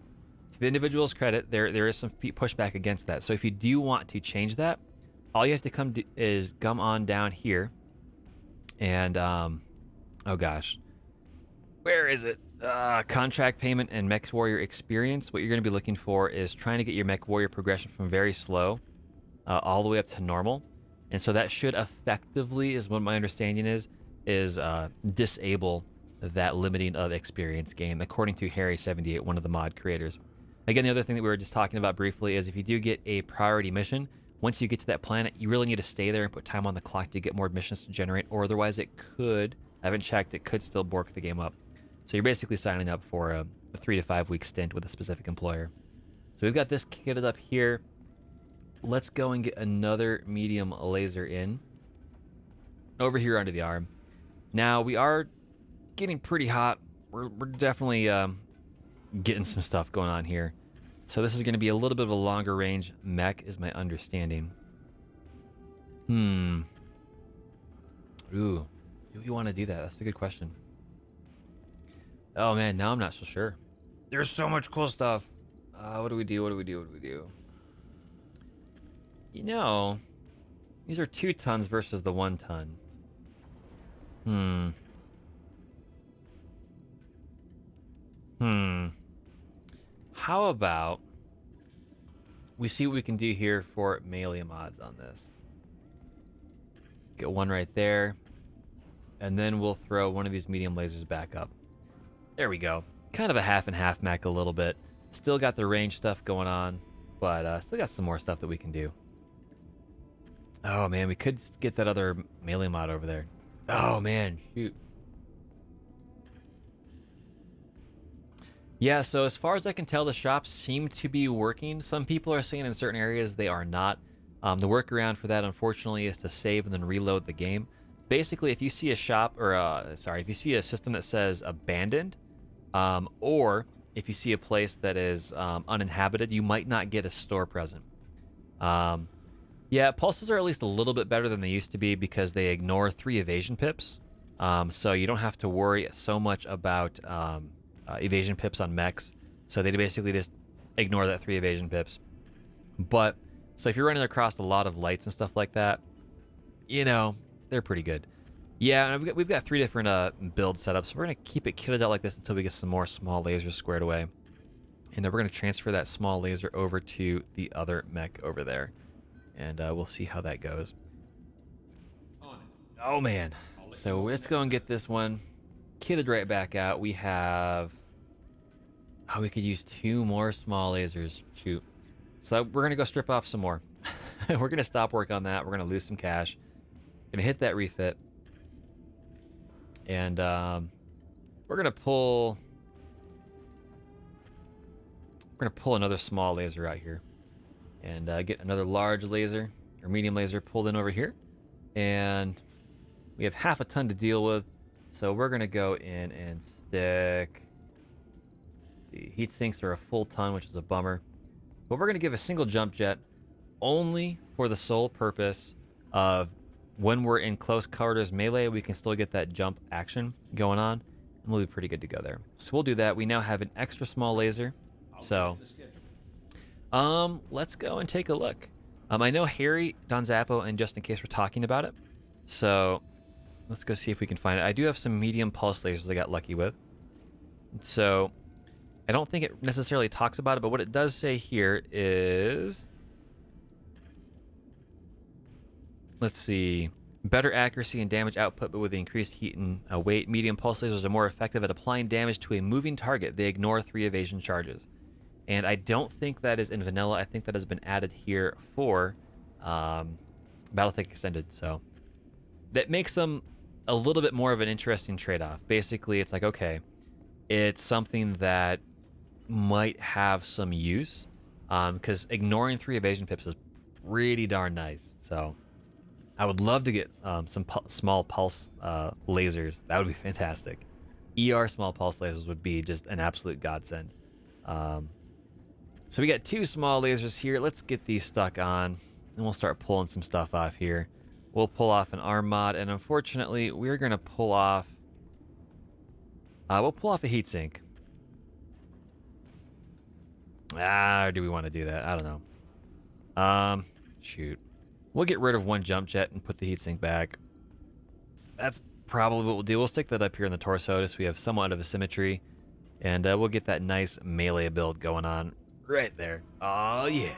the individual's credit, there is some pushback against that. So if you do want to change that, all you have to come on down here. And, oh gosh, where is it? Contract payment and mech warrior experience. What you're going to be looking for is trying to get your mech warrior progression from very slow all the way up to normal. And so that should effectively, is what my understanding is disable that limiting of experience gain, according to Harry78, one of the mod creators. Again, the other thing that we were just talking about briefly is if you do get a priority mission, once you get to that planet, you really need to stay there and put time on the clock to get more missions to generate, or otherwise it could, I haven't checked, it could still bork the game up. So you're basically signing up for a 3 to 5 week stint with a specific employer. So we've got this kitted up here. Let's go and get another medium laser in. Over here under the arm. Now, we are getting pretty hot. We're definitely getting some stuff going on here. So this is going to be a little bit of a longer range mech, is my understanding. Ooh. Do we want to do that? That's a good question. Oh man, now I'm not so sure. There's so much cool stuff. What do we do? What do we do? What do we do? You know, these are 2 tons versus the 1 ton. Hmm. How about we see what we can do here for melee mods on this? Get one right there. And then we'll throw one of these medium lasers back up. There we go. Kind of a half and half mech a little bit. Still got the range stuff going on, but still got some more stuff that we can do. Oh man, we could get that other melee mod over there. Oh man, shoot. Yeah, so as far as I can tell, the shops seem to be working. Some people are saying in certain areas they are not. The workaround for that, unfortunately, is to save and then reload the game. Basically, if you see a shop, or if you see a system that says abandoned, or if you see a place that is uninhabited, you might not get a store present. Yeah, pulses are at least a little bit better than they used to be because they ignore 3 evasion pips. So you don't have to worry so much about evasion pips on mechs. So they basically just ignore that 3 evasion pips. But, so if you're running across a lot of lights and stuff like that, you know, they're pretty good. Yeah, and we've got 3 different build setups. So we're going to keep it kitted out like this until we get some more small lasers squared away. And then we're going to transfer that small laser over to the other mech over there. And we'll see how that goes. Oh, man. So let's go and get this one kitted right back out. We have... Oh, we could use 2 more small lasers. Shoot. So we're going to go strip off some more. We're going to stop work on that. We're going to lose some cash. Going to hit that refit. And we're going to pull... We're going to pull another small laser out here. And get another large laser, or medium laser, pulled in over here. And we have half a ton to deal with. So we're going to go in and stick... Let's see, heat sinks are a full ton, which is a bummer. But we're going to give a single jump jet only for the sole purpose of when we're in close quarters melee, we can still get that jump action going on. And we'll be pretty good to go there. So we'll do that. We now have an extra small laser. So... let's go and take a look. I know Harry, Don Zappo, and Just In Case were talking about it. So, let's go see if we can find it. I do have some medium pulse lasers I got lucky with. So, I don't think it necessarily talks about it, but what it does say here is... Let's see. Better accuracy and damage output, but with increased heat and weight. Medium pulse lasers are more effective at applying damage to a moving target. They ignore 3 evasion charges. And I don't think that is in vanilla. I think that has been added here for BattleTech Extended. So that makes them a little bit more of an interesting trade-off. Basically, it's like, okay, it's something that might have some use because ignoring 3 evasion pips is pretty darn nice. So I would love to get some small pulse lasers. That would be fantastic. ER small pulse lasers would be just an absolute godsend. So we got 2 small lasers here. Let's get these stuck on, and we'll start pulling some stuff off here. We'll pull off an arm mod, and unfortunately, we're gonna pull off. We'll pull off a heatsink. Or do we want to do that? I don't know. Shoot. We'll get rid of 1 jump jet and put the heatsink back. That's probably what we'll do. We'll stick that up here in the torso just so we have somewhat of a symmetry, and we'll get that nice melee build going on. Right there. Oh, yeah.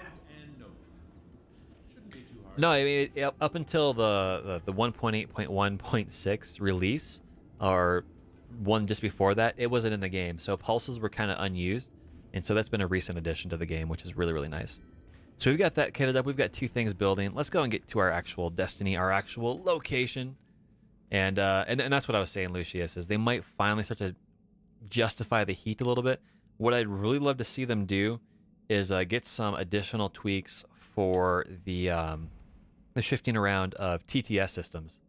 No, I mean, up until the 1.8.1.6 release, or one just before that, it wasn't in the game. So pulses were kind of unused. And so that's been a recent addition to the game, which is really, really nice. So we've got that kitted up. We've got 2 things building. Let's go and get to our actual destiny, our actual location. And that's what I was saying, Lucius, is they might finally start to justify the heat a little bit. What I'd really love to see them do is get some additional tweaks for the shifting around of TTS systems.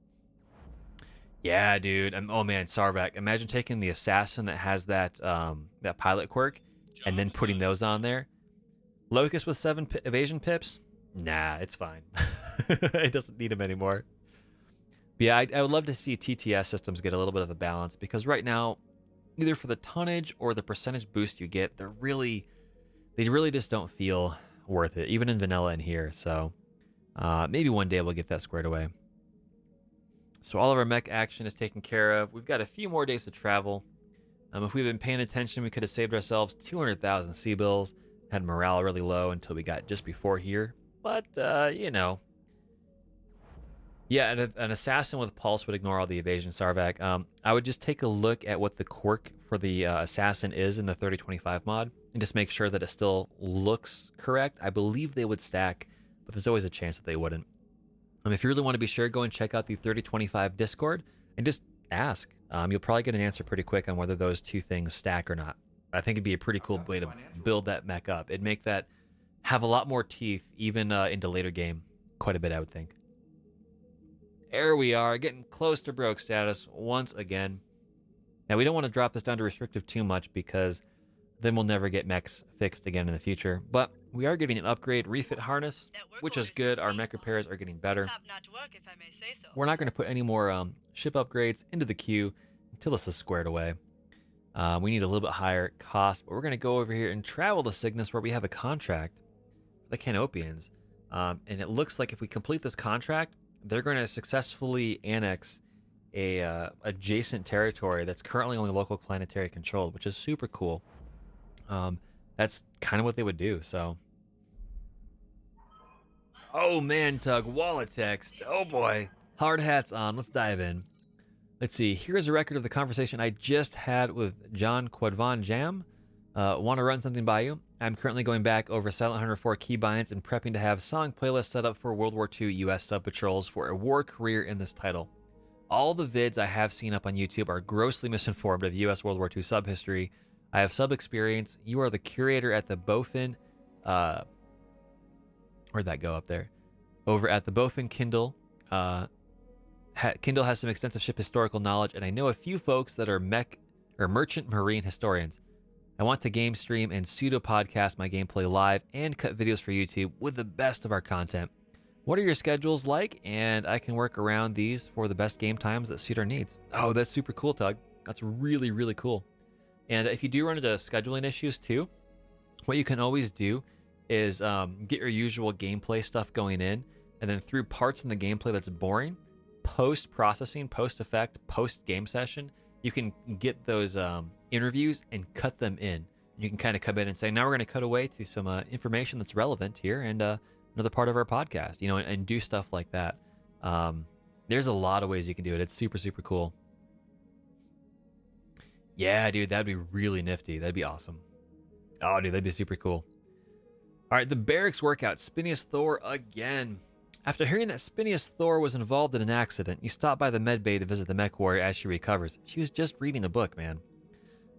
Yeah, dude. Oh man, Sarvac. Imagine taking the assassin that has that that pilot quirk and then putting those on there. Locust with 7 evasion pips? Nah, it's fine. It doesn't need them anymore. But yeah, I would love to see TTS systems get a little bit of a balance because right now either for the tonnage or the percentage boost you get, they really just don't feel worth it, even in vanilla in here. So maybe one day we'll get that squared away. So all of our mech action is taken care of. We've got a few more days to travel. If we'd been paying attention, we could have saved ourselves 200,000 C-bills, had morale really low until we got just before here. But, you know. Yeah, an assassin with pulse would ignore all the evasion, Sarvac. I would just take a look at what the quirk for the assassin is in the 3025 mod and just make sure that it still looks correct. I believe they would stack, but there's always a chance that they wouldn't. If you really want to be sure, go and check out the 3025 Discord and just ask. You'll probably get an answer pretty quick on whether those two things stack or not. I think it'd be a pretty cool way to build that mech up. It'd make that have a lot more teeth, even into later game. Quite a bit, I would think. There we are, getting close to broke status once again. Now, we don't want to drop this down to restrictive too much because then we'll never get mechs fixed again in the future. But we are getting an upgrade refit harness, which is good. Our mech repairs are getting better. Top-notch work, if I may say so. We're not going to put any more ship upgrades into the queue until this is squared away. We need a little bit higher cost, but we're going to go over here and travel to Cygnus where we have a contract with the Canopians. And it looks like if we complete this contract, they're going to successfully annex a adjacent territory that's currently only local planetary controlled, which is super cool. That's kind of what they would do, so. Oh man, Tug, wallet text. Oh boy. Hard hats on. Let's dive in. Let's see. Here's a record of the conversation I just had with John Quadvan Jam. Want to run something by you? I'm currently going back over Silent Hunter 4 keybinds and prepping to have song playlists set up for World War II US sub patrols for a war career in this title. All the vids I have seen up on YouTube are grossly misinformed of US World War II sub history. I have sub experience. You are the curator at the Bofin. Where'd that go up there? Over at the Bofin Kindle. Kindle has some extensive ship historical knowledge, and I know a few folks that are mech or merchant marine historians. I want to game stream and pseudo podcast my gameplay live and cut videos for YouTube with the best of our content. What are your schedules like? And I can work around these for the best game times that suit our needs. Oh, that's super cool, Tug. That's really, really cool. And if you do run into scheduling issues too, what you can always do is get your usual gameplay stuff going in, and then through parts in the gameplay that's boring, post-processing, post-effect, post-game session, you can get those interviews and cut them in. You can kind of come in and say, now we're going to cut away to some information that's relevant here and another part of our podcast, you know, and do stuff like that. There's a lot of ways you can do it. It's super, super cool. Yeah, dude, that'd be really nifty. That'd be awesome. Oh, dude, that'd be super cool. All right, the barracks workout, Spinius Thor again. After hearing that Spinius Thor was involved in an accident, you stop by the medbay to visit the mech warrior as she recovers. She was just reading a book, man.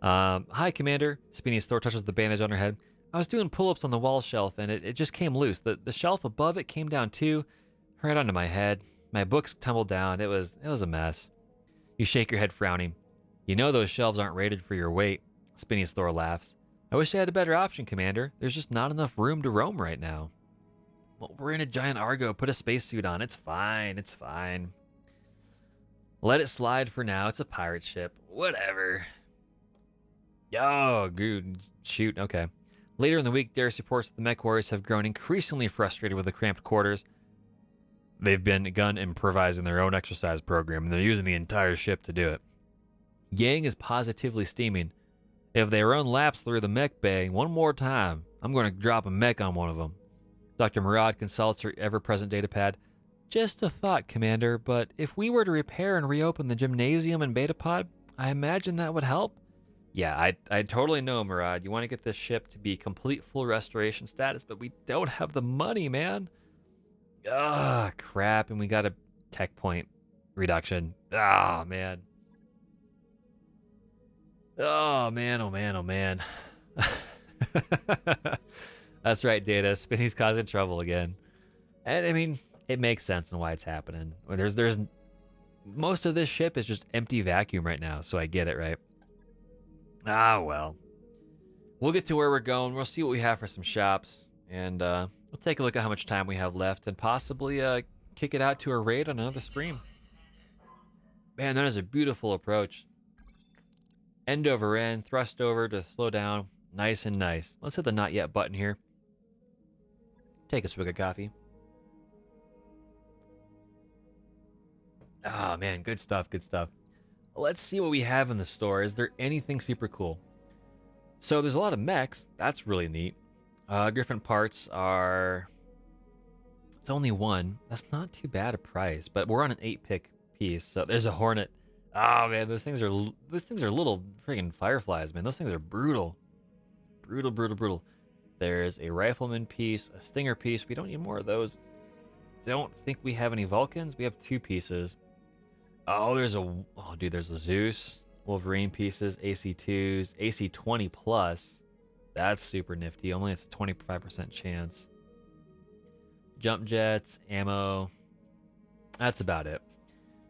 Hi, Commander. Spinius Thor touches the bandage on her head. I was doing pull-ups on the wall shelf, and it just came loose. The shelf above it came down too, right onto my head. My books tumbled down. It was a mess. You shake your head, frowning. You know those shelves aren't rated for your weight. Spinius Thor laughs. I wish I had a better option, Commander. There's just not enough room to roam right now. Well, we're in a giant Argo. Put a spacesuit on. It's fine. It's fine. Let it slide for now. It's a pirate ship. Whatever. Oh, good. Shoot. Okay. Later in the week, Darius reports that the mech warriors have grown increasingly frustrated with the cramped quarters. They've begun improvising their own exercise program, and they're using the entire ship to do it. Yang is positively steaming. If they run laps through the mech bay one more time, I'm going to drop a mech on one of them. Dr. Murad consults her ever-present datapad. Just a thought, Commander, but if we were to repair and reopen the gymnasium and betapod, I imagine that would help. Yeah, I totally know, Murad. You want to get this ship to be complete full restoration status, but we don't have the money, man. Ah, crap, and we got a tech point reduction. Ah, man. Oh, man, oh, man, oh, man. That's right, Data. Spinny's causing trouble again. And, I mean, it makes sense on why it's happening. There's most of this ship is just empty vacuum right now, so I get it, right? Ah, well. We'll get to where we're going. We'll see what we have for some shops. And we'll take a look at how much time we have left and possibly kick it out to a raid on another stream. Man, that is a beautiful approach. End over end, thrust over to slow down. Nice and nice. Let's hit the not yet button here. Take a swig of coffee. Ah, man, good stuff, good stuff. Let's see what we have in the store. Is there anything super cool? So there's a lot of mechs. That's really neat. Different parts are... It's only one. That's not too bad a price, but we're on an 8-pick piece. So there's a Hornet. Oh man, those things are little friggin' fireflies, man. Those things are brutal. Brutal, brutal, brutal. There's a rifleman piece, a stinger piece. We don't need more of those. Don't think we have any Vulcans. We have 2 pieces. Oh, there's a Zeus, Wolverine pieces, AC2s, AC20 plus. That's super nifty. Only it's a 25% chance. Jump jets, ammo. That's about it.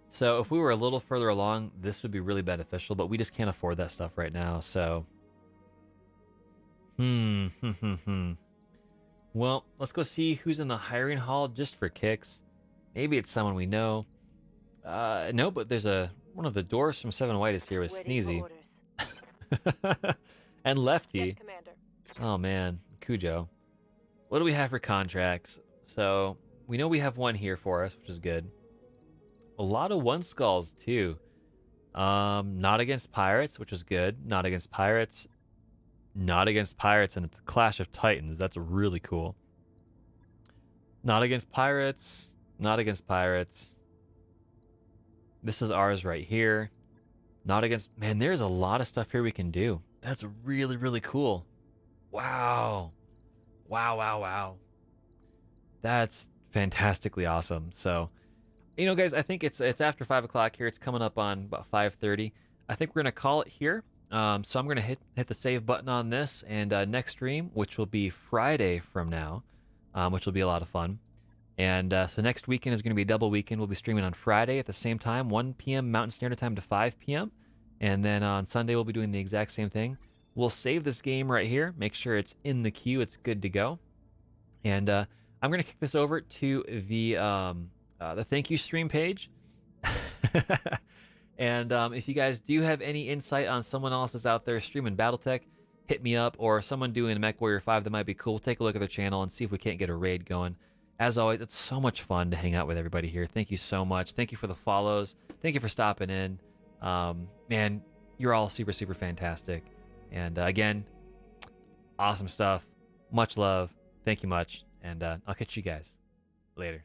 So if we were a little further along, this would be really beneficial, but we just can't afford that stuff right now, so... Well, let's go see who's in the hiring hall just for kicks. Maybe it's someone we know. No, but there's one of the doors from 7 White is here with Waiting for Sneezy. orders. And Lefty. Yes, Commander. Oh man, Cujo. What do we have for contracts? So we know we have one here for us, which is good. A lot of 1 skulls too. Not against pirates, which is good. Not against pirates. Not against pirates, and it's a Clash of Titans. That's really cool. Not against pirates. Not against pirates. This is ours right here. Not against... Man, there's a lot of stuff here we can do. That's really, really cool. Wow. Wow, wow, wow. That's fantastically awesome. So, you know, guys, I think it's after 5 o'clock here. It's coming up on about 5:30. I think we're going to call it here. So I'm going to hit the save button on this, and next stream, which will be Friday from now, which will be a lot of fun. And so next weekend is going to be a double weekend. We'll be streaming on Friday at the same time, 1 p.m. Mountain Standard Time to 5 p.m. And then on Sunday, we'll be doing the exact same thing. We'll save this game right here. Make sure it's in the queue. It's good to go. And I'm going to kick this over to the thank you stream page. And if you guys do have any insight on someone else that's out there streaming BattleTech, hit me up, or someone doing MechWarrior 5 that might be cool. We'll take a look at their channel and see if we can't get a raid going. As always, it's so much fun to hang out with everybody here. Thank you so much. Thank you for the follows. Thank you for stopping in. Man, you're all super, super fantastic. And again, awesome stuff. Much love. Thank you much. And I'll catch you guys later.